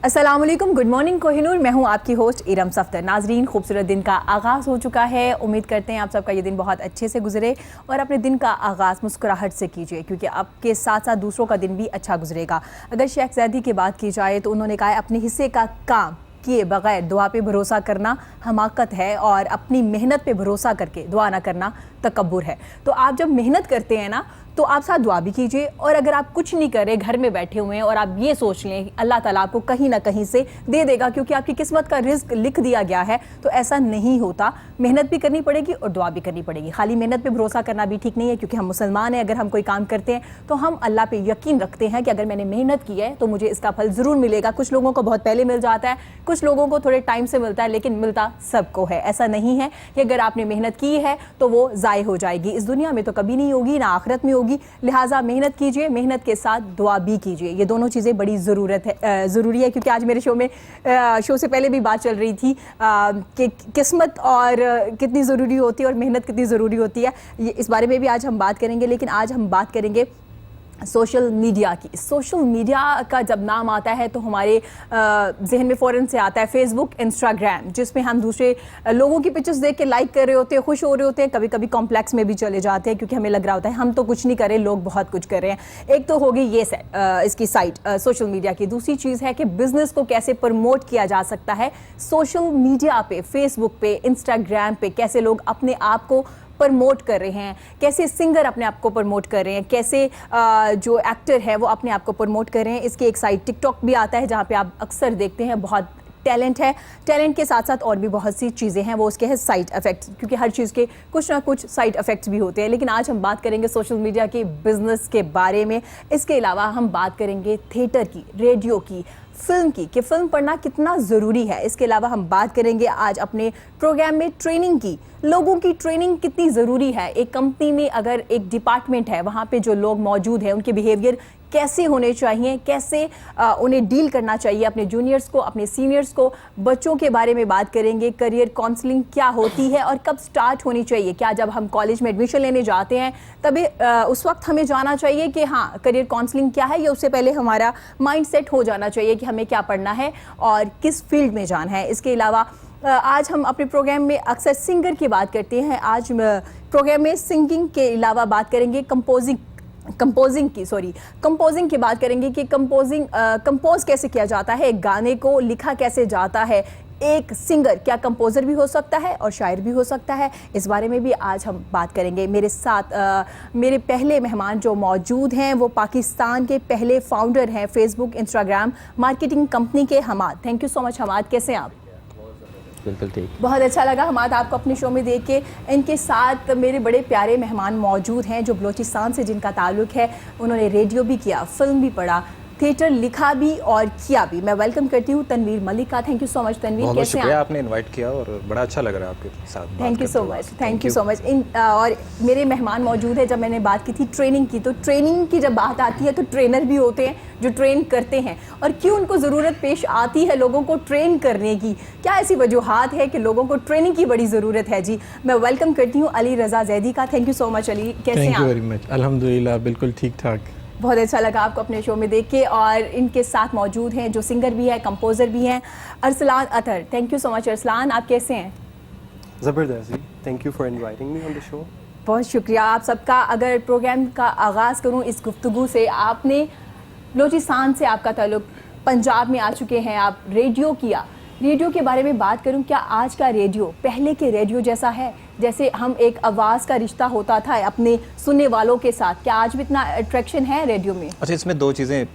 अस्सलाम वालेकुम, good morning Kohinoor. मैं हूं आपकी होस्ट इरम सफ्दर। नाजरीन, खूबसूरत दिन का आगाज़ हो चुका है। उम्मीद करते हैं आप सबका ये दिन बहुत अच्छे से गुजरे और अपने दिन का आगाज़ मुस्कुराहट से कीजिए, क्योंकि आपके साथ साथ दूसरों का दिन भी अच्छा गुजरेगा। अगर शेख ज़ैदी की बात की जाए तो उन्होंने कहा है, अपने हिस्से का काम किए बगैर दुआ पे भरोसा करना हमाकत है और अपनी मेहनत पे भरोसा करके दुआ ना करना तकब्बुर है। तो आप जब मेहनत करते हैं ना, तो आप साथ दुआ भी कीजिए। और अगर आप कुछ नहीं कर रहे, घर में बैठे हुए हैं और आप ये सोच लें अल्लाह ताला आपको कहीं ना कहीं से दे देगा क्योंकि आपकी किस्मत का रिस्क लिख दिया गया है, तो ऐसा नहीं होता। मेहनत भी करनी पड़ेगी और दुआ भी करनी पड़ेगी। खाली मेहनत पे भरोसा करना भी ठीक नहीं है, क्योंकि हम मुसलमान हैं। अगर हम कोई काम करते हैं तो हम अल्लाह पे यकीन रखते हैं कि अगर मैंने मेहनत की है तो मुझे इसका फल ज़रूर मिलेगा। कुछ लोगों को बहुत पहले मिल जाता है, कुछ लोगों को थोड़े टाइम से मिलता है, लेकिन मिलता सबको है। ऐसा नहीं है कि अगर आपने मेहनत की है तो वो ज़ाय हो जाएगी। इस दुनिया में तो कभी नहीं होगी, ना आखिरत में होगी। लिहाजा मेहनत कीजिए, मेहनत के साथ दुआ भी कीजिए। ये दोनों चीज़ें बड़ी ज़रूरी है, क्योंकि आज मेरे शो से पहले भी बात चल रही थी कि किस्मत और कितनी ज़रूरी होती है और मेहनत कितनी ज़रूरी होती है। इस बारे में भी आज हम बात करेंगे। लेकिन आज हम बात करेंगे सोशल मीडिया की। सोशल मीडिया का जब नाम आता है तो हमारे जहन में फ़ौरन से आता है फेसबुक, इंस्टाग्राम, जिसमें हम दूसरे लोगों की पिक्चर्स देख के लाइक कर रहे होते हैं, खुश हो रहे होते हैं। कभी कभी कॉम्प्लेक्स में भी चले जाते हैं, क्योंकि हमें लग रहा होता है हम तो कुछ नहीं कर रहे, लोग बहुत कुछ कर रहे हैं। एक तो होगी ये इसकी साइट सोशल मीडिया की। दूसरी चीज़ है कि बिज़नेस को कैसे प्रमोट किया जा सकता है सोशल मीडिया पे, फेसबुक पे, इंस्टाग्राम पे। कैसे लोग अपने आप को प्रमोट कर रहे हैं, कैसे सिंगर अपने आप को प्रमोट कर रहे हैं, कैसे जो एक्टर है वो अपने आप को प्रमोट कर रहे हैं। इसकी एक साइट टिकटॉक भी आता है, जहाँ पे आप अक्सर देखते हैं बहुत टैलेंट है। टैलेंट के साथ साथ और भी बहुत सी चीज़ें हैं, वो उसके हैं साइड इफ़ेक्ट्स, क्योंकि हर चीज़ के कुछ ना कुछ साइड इफ़ेक्ट्स भी होते हैं। लेकिन आज हम बात करेंगे सोशल मीडिया के बिज़नेस के बारे में। इसके अलावा हम बात करेंगे थिएटर की, रेडियो की, फिल्म की, कि फिल्म पढ़ना कितना ज़रूरी है। इसके अलावा हम बात करेंगे आज अपने प्रोग्राम में ट्रेनिंग की। लोगों की ट्रेनिंग कितनी ज़रूरी है। एक कंपनी में अगर एक डिपार्टमेंट है, वहाँ पे जो लोग मौजूद हैं उनके बिहेवियर कैसे होने चाहिए, कैसे उन्हें डील करना चाहिए, अपने जूनियर्स को, अपने सीनियर्स को। बच्चों के बारे में बात करेंगे। करियर काउंसलिंग क्या होती है और कब स्टार्ट होनी चाहिए। क्या जब हम कॉलेज में एडमिशन लेने जाते हैं तभी उस वक्त हमें जाना चाहिए कि हाँ करियर काउंसलिंग क्या है, या उससे पहले हमारा माइंड सेट हो जाना चाहिए कि हमें क्या पढ़ना है और किस फील्ड में जाना है। इसके अलावा आज हम अपने प्रोग्राम में अक्सर सिंगर की बात करते हैं। आज प्रोग्राम में सिंगिंग के अलावा बात करेंगे कंपोजिंग की बात करेंगे कि कंपोज कैसे किया जाता है, एक गाने को लिखा कैसे जाता है। एक सिंगर क्या कंपोज़र भी हो सकता है और शायर भी हो सकता है। इस बारे में भी आज हम बात करेंगे। मेरे साथ मेरे पहले मेहमान जो मौजूद हैं वो पाकिस्तान के पहले फाउंडर हैं फेसबुक इंस्टाग्राम मार्केटिंग कंपनी के Hamad. Thank you so much Hamad, कैसे हैं आप? बिल्कुल ठीक, बहुत अच्छा लगा हमाद आपको अपने शो में देख के। इनके साथ मेरे बड़े प्यारे मेहमान मौजूद हैं जो बलोचिस्तान से जिनका ताल्लुक़ है। उन्होंने रेडियो भी किया, फिल्म भी पढ़ा, थिएटर लिखा भी और किया भी। मैं वेलकम करती हूँ तनवीर मलिक का। Thank you so much Tanveer, बहुत कैसे हैं आप? आपने इनवाइट किया और बड़ा अच्छा लग रहा है आपके साथ। Thank you so much, thank you so much. और मेरे मेहमान मौजूद है। जब मैंने बात की थी ट्रेनिंग की, तो ट्रेनिंग की जब बात आती है तो ट्रेनर भी होते हैं जो ट्रेन करते हैं। और क्यों उनको ज़रूरत पेश आती है लोगों को ट्रेन करने की, क्या ऐसी वजूहात है कि लोगों को ट्रेनिंग की बड़ी ज़रूरत है? जी, मैं वेलकम करती हूँ अली रज़ा ज़ैदी का। Thank you so much Ali, कैसे हैं आप? थैंक यू वेरी मच, अल्हम्दुलिल्लाह बिल्कुल ठीक ठाक। बहुत अच्छा लगा आपको अपने शो में देख के। और इनके साथ मौजूद हैं जो सिंगर भी है, कंपोज़र भी हैं, Arsalan Athar. Thank you so much Arsalan, आप कैसे हैं? ज़बरदस्त जी, thank you for inviting me on the show. बहुत शुक्रिया आप सबका। अगर प्रोग्राम का आगाज़ करूं इस गुफ्तगू से, आपने बलोचिस्तान से आपका ताल्लुक़, पंजाब में आ चुके हैं आप, रेडियो किया। रेडियो के बारे में बात करूं, क्या आज का रेडियो पहले के रेडियो जैसा है? जैसे हम एक आवाज़ का रिश्ता होता था अपने सुनने वालों के साथ, क्या आज भी इतना अट्रैक्शन है रेडियो में? अच्छा, इसमें दो चीज़ें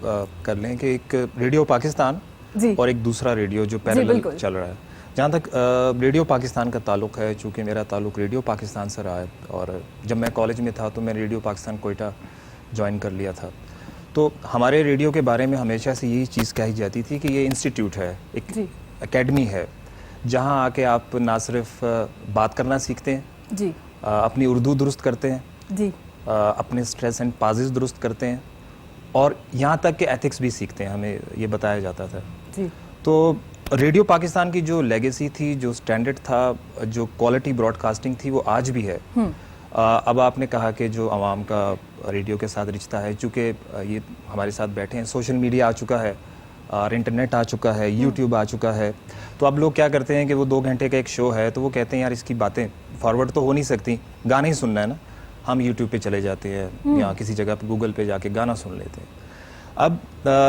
कर लें कि एक रेडियो पाकिस्तान जी और एक दूसरा रेडियो जो पैरेलल चल रहा है। जहाँ तक रेडियो पाकिस्तान का ताल्लुक़ है, चूँकि मेरा ताल्लुक़ रेडियो पाकिस्तान से रहा है और जब मैं कॉलेज में था तो मैं रेडियो पाकिस्तान कोयटा ज्वाइन कर लिया था। तो हमारे रेडियो के बारे में हमेशा से यही चीज़ कही जाती थी कि ये इंस्टीट्यूट है, एक एकेडमी है, जहाँ आके आप ना सिर्फ बात करना सीखते हैं जी, अपनी उर्दू दुरुस्त करते हैं जी, अपने स्ट्रेस एंड पाजेस दुरुस्त करते हैं और यहाँ तक कि एथिक्स भी सीखते हैं, हमें ये बताया जाता था जी। तो रेडियो पाकिस्तान की जो लेगेसी थी, जो स्टैंडर्ड था, जो क्वालिटी ब्रॉडकास्टिंग थी, वो आज भी है। अब आपने कहा कि जो आवाम का रेडियो के साथ रिश्ता है, चूँकि ये हमारे साथ बैठे हैं, सोशल मीडिया आ चुका है, और इंटरनेट आ चुका है, यूट्यूब आ चुका है। तो अब लोग क्या करते हैं कि वो 2 घंटे का एक शो है तो वो कहते हैं यार इसकी बातें फॉरवर्ड तो हो नहीं सकती, गाना ही सुनना है ना, हम यूट्यूब पे चले जाते हैं या किसी जगह पे गूगल पे जाके गाना सुन लेते हैं। अब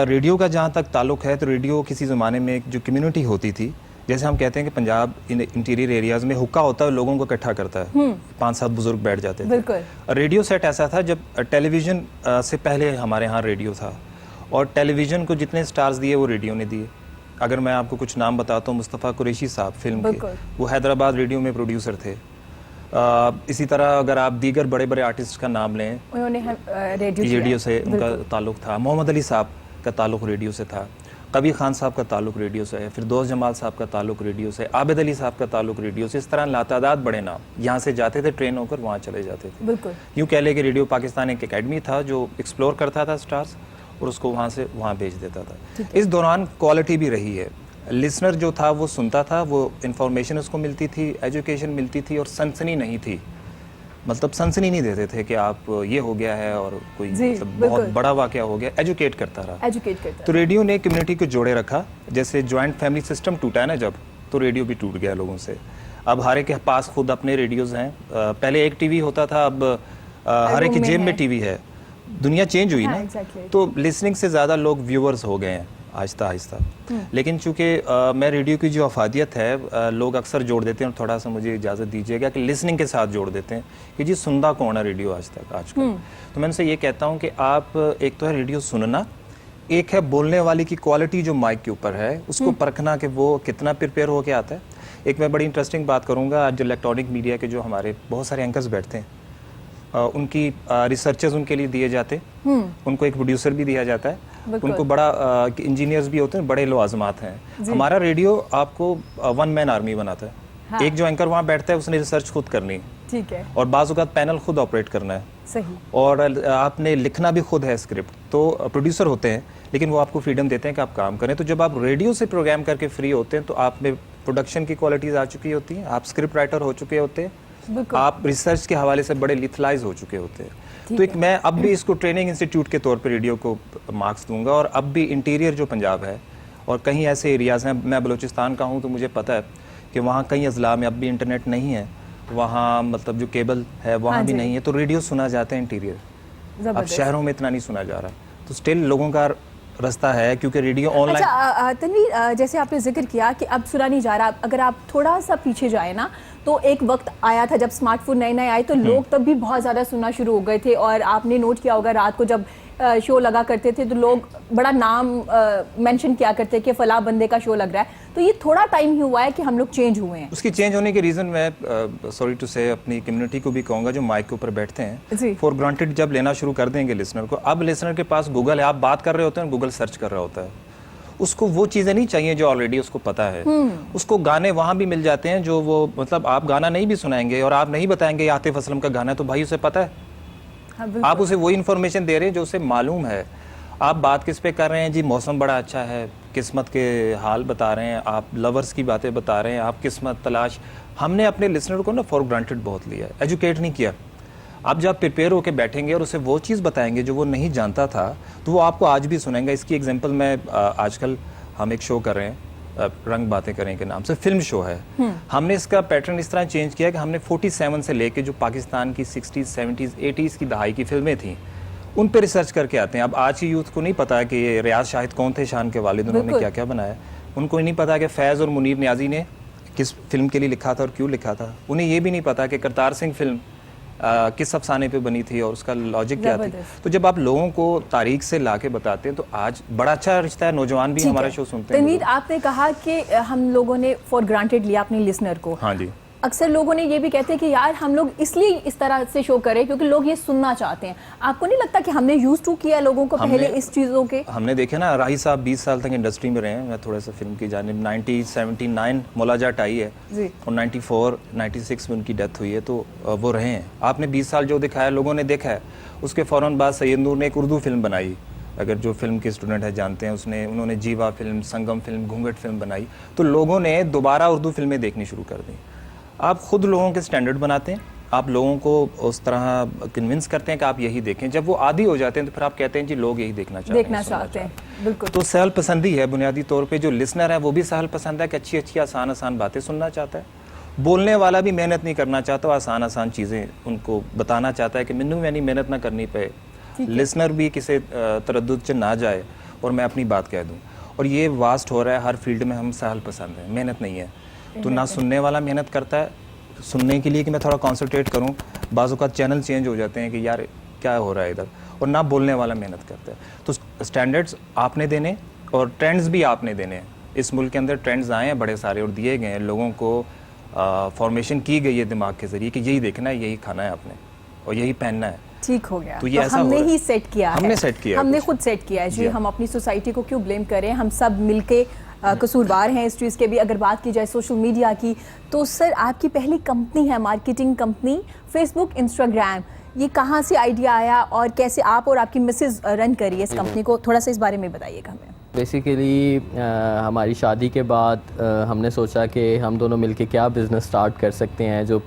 रेडियो का जहाँ तक ताल्लुक है तो रेडियो किसी ज़माने में एक जो कम्युनिटी होती थी, जैसे हम कहते हैं कि पंजाब इंटीरियर एरियाज़ में हुक्का होता है, लोगों को इकट्ठा करता है, 5-7 बुजुर्ग बैठ जाते थे। बिल्कुल। रेडियो सेट ऐसा था जब टेलीविज़न से पहले हमारे यहाँ रेडियो था, और टेलीविज़न को जितने स्टार्स दिए वो रेडियो ने दिए। अगर मैं आपको कुछ नाम बताता हूँ, मुस्तफ़ा कुरैशी साहब फिल्म के, वो हैदराबाद रेडियो में प्रोड्यूसर थे। इसी तरह अगर आप दीगर बड़े बड़े आर्टिस्ट का नाम लें, उन्होंने रेडियो से उनका ताल्लुक था। मोहम्मद अली साहब का ताल्लुक रेडियो से था, कबीर खान साहब का ताल्लुक रेडियो से है, फिर दोस्त जमाल साहब का ताल्लुक रेडियो से, आबिद अली साहब का ताल्लुक रेडियो से। इस तरह लातादाद बड़े नाम यहाँ से जाते थे, ट्रेन होकर वहाँ चले जाते थे। बिल्कुल। यूँ कह ले कि रेडियो पाकिस्तान एक एकेडमी था जो एक्सप्लोर करता था स्टार्स और उसको वहाँ से वहाँ भेज देता था। इस दौरान क्वालिटी भी रही है, लिसनर जो था वो सुनता था, वो इन्फॉर्मेशन उसको मिलती थी, एजुकेशन मिलती थी, और सनसनी नहीं थी। मतलब सनसनी नहीं देते थे कि आप ये हो गया है और कोई मतलब बहुत बड़ा वाकया हो गया, एजुकेट करता रहा। तो रेडियो ने कम्युनिटी को जोड़े रखा। जैसे जॉइंट फैमिली सिस्टम टूटा है ना जब, तो रेडियो भी टूट गया लोगों से। अब हर एक के पास खुद अपने रेडियोज़ हैं। पहले एक टीवी होता था, अब हर एक की जेब में टीवी है। दुनिया चेंज हुई ना, तो लिसनिंग से ज़्यादा लोग व्यूअर्स हो गए हैं आहिस्ता आहिस्ता। लेकिन चूंकि मैं रेडियो की जो अफादियत है, लोग अक्सर जोड़ देते हैं, और थोड़ा सा मुझे इजाज़त दीजिएगा कि लिसनिंग के साथ जोड़ देते हैं कि जी सुनता कौन है रेडियो आजकल। तो मैं उनसे ये कहता हूँ कि आप एक तो है रेडियो सुनना, एक है बोलने वाले की क्वालिटी जो माइक के ऊपर है उसको परखना कि वो कितना प्रिपेयर होके आता है। एक मैं बड़ी इंटरेस्टिंग बात करूँगा, आज इलेक्ट्रॉनिक मीडिया के जो हमारे बहुत सारे एंकर्स बैठते हैं, उनकी रिसर्चर्स उनके लिए दिए जाते हैं, उनको एक प्रोड्यूसर भी दिया जाता है, उनको बड़ा इंजीनियर्स भी होते हैं, बड़े लवाजमात हैं। हमारा रेडियो आपको 1 मैन आर्मी बनाता है। हाँ। एक जो एंकर वहाँ बैठता है उसने रिसर्च खुद करनी है, ठीक है, और बाज़ औक़ात पैनल खुद ऑपरेट करना है, सही, और आपने लिखना भी खुद है स्क्रिप्ट। तो प्रोड्यूसर होते हैं लेकिन वो आपको फ्रीडम देते हैं कि आप काम करें। तो जब आप रेडियो से प्रोग्राम करके फ्री होते हैं तो आप में प्रोडक्शन की क्वालिटीज़ आ चुकी होती हैं, आप स्क्रिप्ट राइटर हो चुके होते हैं, आप रिसर्च के हवाले से बड़े लिथलाइज हो चुके होते हैं। तो एक मैं अब भी इसको ट्रेनिंग इंस्टीट्यूट के तौर पे रेडियो को मार्क्स दूंगा। और अब भी इंटीरियर जो पंजाब है और कहीं ऐसे एरियाज़ हैं, मैं बलूचिस्तान का हूँ तो मुझे पता है कि वहाँ कई अजला में अब भी इंटरनेट नहीं है, वहाँ मतलब जो केबल है वहाँ भी नहीं है, तो रेडियो सुना जाता है इंटीरियर। अब शहरों में इतना नहीं सुना जा रहा, तो स्टिल लोगों का रास्ता है क्योंकि रेडियो ऑनलाइन। अच्छा तनवीर, जैसे आपने जिक्र किया कि अब सुना नहीं जा रहा, अगर आप थोड़ा सा पीछे जाए ना, तो एक वक्त आया था जब स्मार्टफोन नए नए आए तो लोग तब भी बहुत ज़्यादा सुनना शुरू हो गए थे। और आपने नोट किया होगा रात को जब शो लगा करते थे तो लोग बड़ा नाम मेंशन किया करते कि फला बंदे का शो लग रहा है। तो ये थोड़ा टाइम ही हुआ है कि हम लोग चेंज हुए हैं। उसकी चेंज होने के रीज़न मैं सॉरी टू से अपनी कम्युनिटी को भी कहूँगा जो माइक के ऊपर बैठते हैं, फॉर ग्रांटेड जब लेना शुरू कर देंगे लिसनर को। अब लिसनर के पास गूगल है, आप बात कर रहे होते हैं, गूगल सर्च कर रहा होता है, उसको वो चीज़ें नहीं चाहिए जो ऑलरेडी उसको पता है। उसको गाने वहाँ भी मिल जाते हैं जो वो मतलब आप गाना नहीं भी सुनाएंगे और आप नहीं बताएंगे आतिफ असलम का गाना है, तो भाई उसे पता है। हाँ, आप उसे वही इन्फॉर्मेशन दे रहे हैं जो उसे मालूम है। आप बात किस पे कर रहे हैं जी, मौसम बड़ा अच्छा है, किस्मत के हाल बता रहे हैं, आप लवर्स की बातें बता रहे हैं, आप किस्मत तलाश। हमने अपने लिसनर को ना फॉर ग्रांटेड बहुत लिया है, एजुकेट नहीं किया। आप जब प्रिपेयर होकर बैठेंगे और उसे वो चीज़ बताएंगे जो वो नहीं जानता था, तो वो आपको आज भी सुनेंगे। इसकी एग्जांपल मैं आजकल हम एक शो कर रहे हैं रंग बातें करें के नाम से, फिल्म शो है। हमने इसका पैटर्न इस तरह चेंज किया कि हमने 47 से लेके जो पाकिस्तान की 60s, 70s, 80s की दहाई की फिल्में थी उन पे रिसर्च करके आते हैं। अब आज की यूथ को नहीं पता है कि ये रियाज शाहिद कौन थे, शान के वालिद, उन्होंने क्या क्या बनाया। उनको नहीं पता कि फैज़ और मुनीर नियाज़ी ने किस फिल्म के लिए लिखा था और क्यों लिखा था। उन्हें ये भी नहीं पता कि करतार सिंह फिल्म किस अफसाने पे बनी थी और उसका लॉजिक क्या थी। तो जब आप लोगों को तारीख से ला के बताते हैं तो आज बड़ा अच्छा रिश्ता है, नौजवान भी हमारा शो सुनते हैं। तनवीर, आपने कहा कि हम लोगों ने फॉर ग्रांटेड लिया अपने लिसनर को। हाँ जी। अक्सर लोगों ने ये भी कहते हैं कि यार हम लोग इसलिए इस तरह से शो करें क्योंकि लोग ये सुनना चाहते हैं। आपको नहीं लगता कि हमने यूज टू किया लोगों को पहले इस चीज़ों के? हमने देखे ना, राही साहब 20 साल तक इंडस्ट्री में रहे हैं। मैं थोड़ा सा फिल्म की जानिब 1979 मुलाजाट आई है और 94, 96 में उनकी डेथ हुई है, तो वो रहे हैं। आपने 20 साल जो दिखाया लोगों ने देखा है। उसके फ़ौरन बाद सैयद नूर ने एक उर्दू फिल्म बनाई, अगर जो फिल्म के स्टूडेंट है जानते हैं, उन्होंने जीवा फिल्म, संगम फिल्म, घूंघट फिल्म बनाई, तो लोगों ने दोबारा उर्दू फिल्में देखनी शुरू कर दी। आप खुद लोगों के स्टैंडर्ड बनाते हैं, आप लोगों को उस तरह कन्विंस करते हैं कि आप यही देखें। जब वो आदी हो जाते हैं तो फिर आप कहते हैं जी लोग यही देखना चाहते हैं। बिल्कुल। तो सहल पसंदी है बुनियादी तौर पे। जो लिसनर है वो भी सहल पसंद है कि अच्छी अच्छी आसान आसान बातें सुनना चाहता है। बोलने वाला भी मेहनत नहीं करना चाहता, आसान आसान चीज़ें उनको बताना चाहता है कि मैनू मैंने मेहनत ना करनी पे। लिसनर भी किसी तरद्दुद च ना जाए और मैं अपनी बात कह दूँ। और ये वास्ट हो रहा है हर फील्ड में। हम सहल पसंद है, मेहनत नहीं है। तो ना सुनने वाला मेहनत करता है सुनने के लिए कि मैं थोड़ा कॉन्सेंट्रेट करूं, बाज़ औक़ात चैनल चेंज हो जाते हैं कि यार क्या हो रहा है इधर, और ना बोलने वाला मेहनत करता है। तो स्टैंडर्ड्स आपने देने और ट्रेंड्स भी आपने देने हैं। इस मुल्क के अंदर ट्रेंड्स आए हैं बड़े सारे और दिए गए हैं, लोगों को फॉर्मेशन की गई है दिमाग के ज़रिए कि यही देखना है, यही खाना है आपने और यही पहनना है। ठीक हो गया। तो ये ऐसा हमने ही सेट किया है, हमने सेट किया, हमने खुद सेट किया है जी। हम अपनी सोसाइटी को क्यों ब्लेम करें, हम सब मिलके कसूरवार हैं इस चीज़ के भी। अगर बात की जाए सोशल मीडिया की, तो सर आपकी पहली कंपनी है, मार्केटिंग कंपनी फेसबुक इंस्टाग्राम, ये कहाँ से आइडिया आया और कैसे आप और आपकी मिसेज रन करी है इस कंपनी को, थोड़ा सा इस बारे में बताइएगा हमें। बेसिकली हमारी शादी के बाद हमने सोचा कि हम दोनों मिलके क्या बिज़नेस स्टार्ट कर सकते हैं जो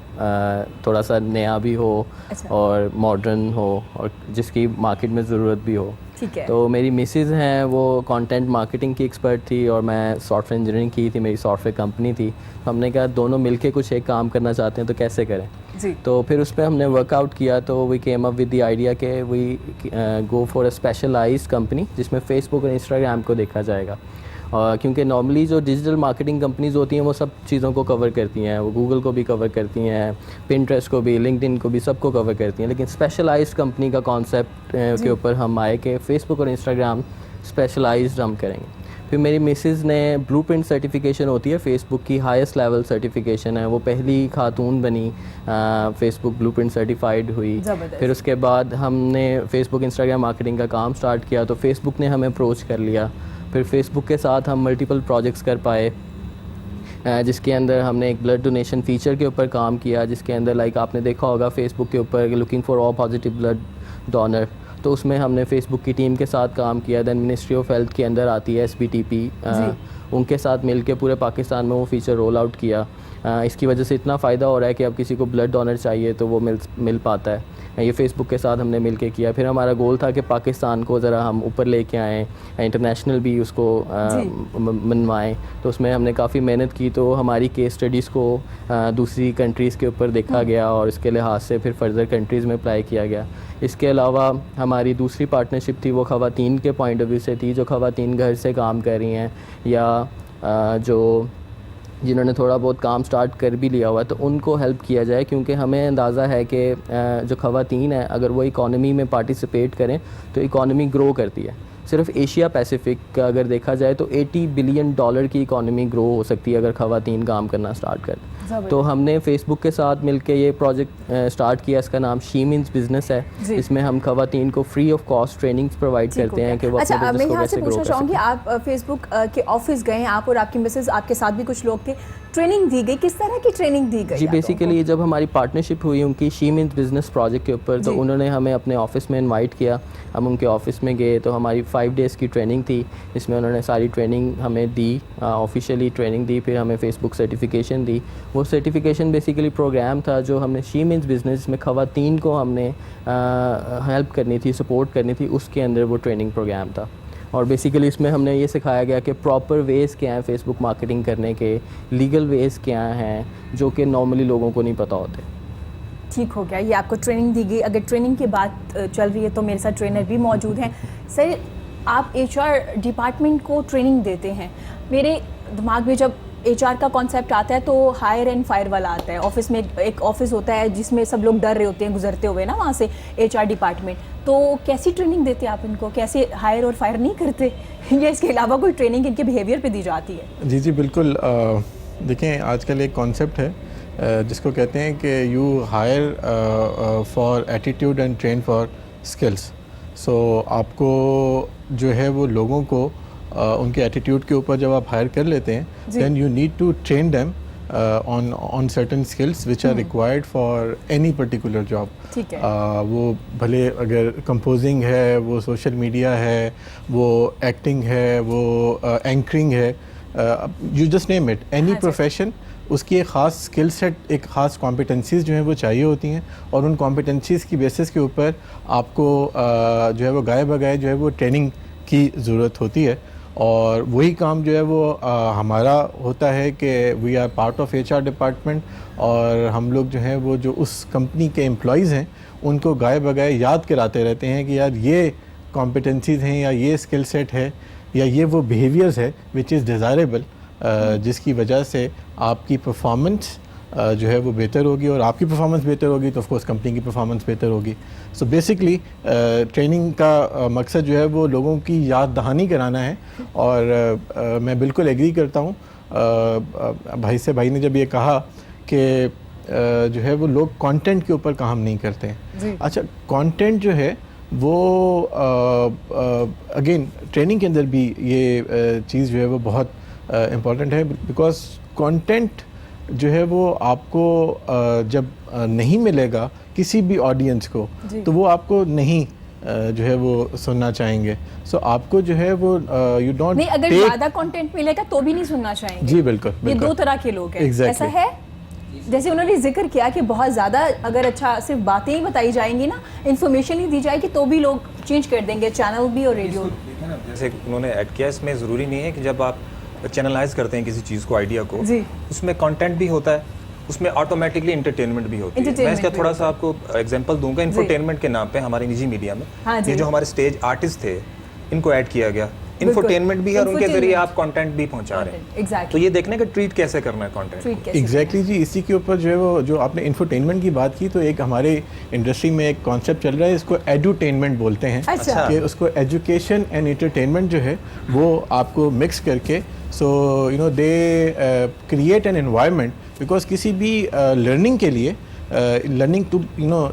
थोड़ा सा नया भी हो और मॉडर्न हो और जिसकी मार्केट में ज़रूरत भी हो। ठीक है। तो मेरी मिसेज़ हैं वो कंटेंट मार्केटिंग की एक्सपर्ट थी और मैं सॉफ्टवेयर इंजीनियरिंग की थी, मेरी सॉफ्टवेयर कंपनी थी। तो हमने कहा दोनों मिलके कुछ एक काम करना चाहते हैं तो कैसे करें जी। तो फिर उस पर हमने वर्कआउट किया। तो we came up with the idea कि we go for a specialised company जिसमें फेसबुक और इंस्टाग्राम को देखा जाएगा। क्योंकि नॉर्मली जो डिजिटल मार्केटिंग कंपनीज़ होती हैं वो सब चीज़ों को कवर करती हैं, वो गूगल को भी कवर करती हैं, पिंटरेस्ट को भी, लिंक्डइन को भी, सबको कवर करती हैं। लेकिन स्पेशलाइज्ड कंपनी का कॉन्सेप्ट के ऊपर हम आए कि फ़ेसबुक और इंस्टाग्राम स्पेशलाइज्ड हम करेंगे। फिर मेरी मिसेज़ ने ब्लूप्रिंट सर्टिफिकेशन होती है फेसबुक की, हाईएस्ट लेवल सर्टिफिकेशन है, वो पहली खातून बनी फेसबुक ब्लूप्रिंट सर्टिफाइड हुई। फिर उसके बाद हमने फेसबुक इंस्टाग्राम मार्केटिंग का काम स्टार्ट किया तो फेसबुक ने हमें अप्रोच कर लिया। फिर फेसबुक के साथ हम मल्टीपल प्रोजेक्ट्स कर पाए, जिसके अंदर हमने एक ब्लड डोनेशन फ़ीचर के ऊपर काम किया, जिसके अंदर लाइक आपने देखा होगा फेसबुक के ऊपर looking for all positive blood donor, तो उसमें हमने फेसबुक की टीम के साथ काम किया। दैन मिनिस्ट्री ऑफ हेल्थ के अंदर आती है SBTP, उनके साथ मिलके पूरे पाकिस्तान में वो फ़ीचर रोल आउट किया। इसकी वजह से इतना फ़ायदा हो रहा है कि अब किसी को ब्लड डोनर चाहिए तो वो मिल पाता है। ये फेसबुक के साथ हमने मिलके किया। फिर हमारा गोल था कि पाकिस्तान को ज़रा हम ऊपर लेके आएँ, इंटरनेशनल भी उसको मनवाएँ। तो उसमें हमने काफ़ी मेहनत की। तो हमारी केस स्टडीज़ को दूसरी कंट्रीज़ के ऊपर देखा गया और इसके लिहाज से फिर फर्दर कंट्रीज़ में अप्लाई किया गया। इसके अलावा हमारी दूसरी पार्टनरशिप थी वो ख़वातीन के पॉइंट ऑफ व्यू से थी, जो ख़वातीन घर से काम कर रही हैं या जो जिन्होंने थोड़ा बहुत काम स्टार्ट कर भी लिया हुआ है, तो उनको हेल्प किया जाए। क्योंकि हमें अंदाज़ा है कि जो ख़वातीन हैं अगर वो इकॉनमी में पार्टिसिपेट करें तो इकॉनमी ग्रो करती है। सिर्फ एशिया पैसिफिक का अगर देखा जाए तो $80 बिलियन की इकॉनमी ग्रो हो सकती है अगर ख़वातीन काम करना स्टार्ट करें। तो हमने फेसबुक के साथ मिलके ये प्रोजेक्ट स्टार्ट किया, इसका नाम शी मीन्स बिजनेस है। इसमें हम ख़वातीन को free of cost trainings provide करते हैं कि वो अच्छा, अपने मैं बिजनेस को यहाँ से कैसे ग्रो पूछना कर चाहूँगी, सकें। आप फेसबुक के ऑफिस गए, आप और आपकी मिसेज, आपके साथ भी कुछ लोग थे, ट्रेनिंग दी गई, किस तरह की ट्रेनिंग दी गई? जी बेसिकली जब हमारी पार्टनरशिप हुई उनकी शी मीन्स बिजनेस प्रोजेक्ट के ऊपर, तो उन्होंने हमें अपने ऑफिस में इनवाइट किया। हम उनके ऑफिस में गए तो हमारी 5 डेज़ की ट्रेनिंग थी। इसमें उन्होंने सारी ट्रेनिंग हमें दी, ऑफिशियली ट्रेनिंग दी। फिर हमें फेसबुक सर्टिफिकेशन दी। वो सर्टिफिकेशन बेसिकली प्रोग्राम था जो हमने शी मीन्स बिजनेस में ख़वातीन को हमने हेल्प करनी थी, सपोर्ट करनी थी, उसके अंदर वो ट्रेनिंग प्रोग्राम था। और बेसिकली इसमें हमने ये सिखाया गया कि प्रॉपर वेज़ क्या हैं फेसबुक मार्केटिंग करने के, लीगल वेज़ क्या हैं जो कि नॉर्मली लोगों को नहीं पता होते। ठीक हो गया, ये आपको ट्रेनिंग दी गई। अगर ट्रेनिंग की बात चल रही है तो मेरे साथ ट्रेनर भी मौजूद हैं। सर, आप HR डिपार्टमेंट को ट्रेनिंग देते हैं। मेरे दिमाग में जब HR का कॉन्सेप्ट आता है तो हायर एंड फायर वाला आता है। ऑफिस में एक ऑफिस होता है जिसमें सब लोग डर रहे होते हैं गुजरते हुए ना वहाँ से, HR डिपार्टमेंट। तो कैसी ट्रेनिंग देते हैं आप इनको, कैसे हायर और फायर नहीं करते या इसके अलावा कोई ट्रेनिंग इनके बिहेवियर पे दी जाती है? जी बिल्कुल। देखें आजकल एक कॉन्सेप्ट है जिसको कहते हैं कि you hire for attitude and train for skills. So आपको जो है वो लोगों को उनके एटीट्यूड के ऊपर जब आप हायर कर लेते हैं, then you need to train them on certain skills which are required for any particular job. ठीक है। वो भले अगर कंपोजिंग है, वो सोशल मीडिया है, वो एक्टिंग है, वो एंकरिंग है, you just name it, any हाँ जी। प्रोफेशन, उसकी एक ख़ास स्किल सेट, एक ख़ास कॉम्पिटेंसीज़ जो हैं वो चाहिए होती हैं, और उन कॉम्पिटेंसीज़ की बेसिस के ऊपर आपको जो है वो गाए बगाए जो है वो ट्रेनिंग की ज़रूरत होती है। और वही काम जो है वो हमारा होता है कि we are part of HR department, और हम लोग जो हैं वो जो उस कंपनी के एम्प्लॉयज़ हैं उनको गाए बगाए याद कराते रहते हैं कि यार ये कॉम्पिटेंसीज़ हैं, या ये स्किल सेट है, या ये वो बिहेवियर्स है विच इज़ डिज़ायरेबल, जिसकी वजह से आपकी परफॉर्मेंस जो है वो बेहतर होगी, और आपकी परफॉर्मेंस बेहतर होगी तो ऑफ कोर्स कंपनी की परफॉर्मेंस बेहतर होगी। सो बेसिकली ट्रेनिंग का मकसद जो है वो लोगों की याद दहानी कराना है, और मैं बिल्कुल एग्री करता हूँ भाई ने जब ये कहा कि जो है वो लोग कंटेंट के ऊपर काम नहीं करते हैं। अच्छा, कंटेंट जो है वो अगेन ट्रेनिंग के अंदर भी ये चीज़ जो है वो बहुत इम्पॉर्टेंट है, बिकॉज कंटेंट जो है वो आपको जब नहीं मिलेगा किसी भी ऑडियंस को तो वो आपको नहीं जो है वो सुनना चाहेंगे। सो आपको जो है वो यू डोंट नहीं, अगर ज़्यादा कंटेंट मिलेगा तो भी नहीं सुनना चाहेंगे। जी बिल्कुल, ये दो तरह के लोग हैं। Exactly. ऐसा है, जैसे उन्होंने जिक्र किया कि बहुत ज़्यादा अगर अच्छा सिर्फ बातें ही बताई जाएंगी ना, इन्फॉर्मेशन ही दी जाएगी, तो भी लोग चेंज कर देंगे चैनल भी और रेडियो। देखिए ना, जैसे उन्होंने ऐड किया, इसमें ज़रूरी नहीं है कि जब आप चैनलाइज करते हैं किसी चीज़ को, आइडिया को, उसमें कंटेंट भी होता है, उसमें ऑटोमेटिकली एंटरटेनमेंट भी होती है। मैं इसका थोड़ा सा आपको एग्जांपल दूंगा। इंफोटेनमेंट के नाम पे हमारे निजी मीडिया में ये जो हमारे स्टेज आर्टिस्ट थे इनको ऐड किया गया। इंफोटेनमेंट भी है और उनके जरिए आप कंटेंट भी पहुंचा रहे हैं। Exactly. तो ये देखने का ट्रीट कैसे करना है कंटेंट। एग्जैक्टली जी, इसी के ऊपर जो है वो जो आपने इंफोटेनमेंट की बात की, तो एक हमारे इंडस्ट्री में एक कॉन्सेप्ट चल रहा है, इसको एडुटेनमेंट बोलते हैं। अच्छा। कि उसको एजुकेशन एंड एंटरटेनमेंट जो है वो आपको मिक्स करके, so you know they create an environment, because किसी भी लर्निंग के लिए learning to you know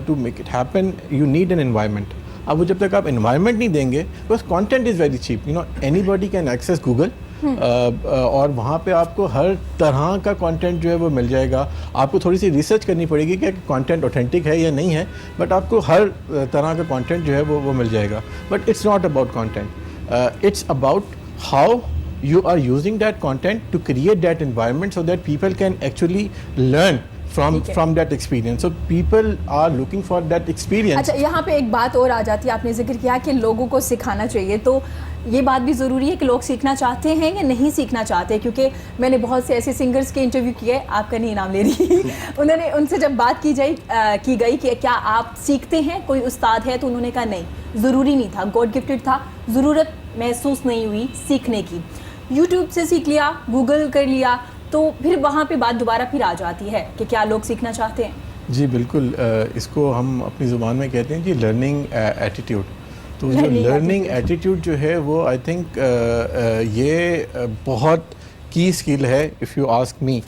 to make it happen you need an environment. अब वो जब तक आप एनवायरनमेंट नहीं देंगे, because content is very cheap, you know anybody can access Google, और वहाँ पे आपको हर तरह का कंटेंट जो है वो मिल जाएगा। आपको थोड़ी सी रिसर्च करनी पड़ेगी कि कंटेंट ऑथेंटिक है या नहीं है, बट आपको हर तरह का कंटेंट जो है वो मिल जाएगा। But it's not about content, it's about how you are using that content to create that environment so that people can actually learn from that experience. So people are looking for that experience. अच्छा, यहाँ पे एक बात और आ जाती है, आपने जिक्र किया कि लोगों को सिखाना चाहिए, तो ये बात भी ज़रूरी है कि लोग सीखना चाहते हैं या नहीं सीखना चाहते, क्योंकि मैंने बहुत से ऐसे सिंगर्स के इंटरव्यू किए, आपका नहीं नाम ले रही उन्होंने, उनसे जब बात की गई कि क्या आप सीखते हैं, कोई उस्ताद है, तो उन्होंने कहा नहीं, ज़रूरी नहीं था, गॉड गिफ्टेड था, ज़रूरत महसूस नहीं हुई सीखने की। यूट्यूब से सीख लिया, गूगल कर लिया, तो फिर वहाँ पे बात दोबारा फिर आ जाती है कि क्या लोग सीखना चाहते हैं। जी बिल्कुल, इसको हम अपनी ज़ुबान में कहते हैं कि लर्निंग एटीट्यूड। तो जो लर्निंग एटीट्यूड जो है वो आई थिंक ये बहुत की स्किल है, if you ask me,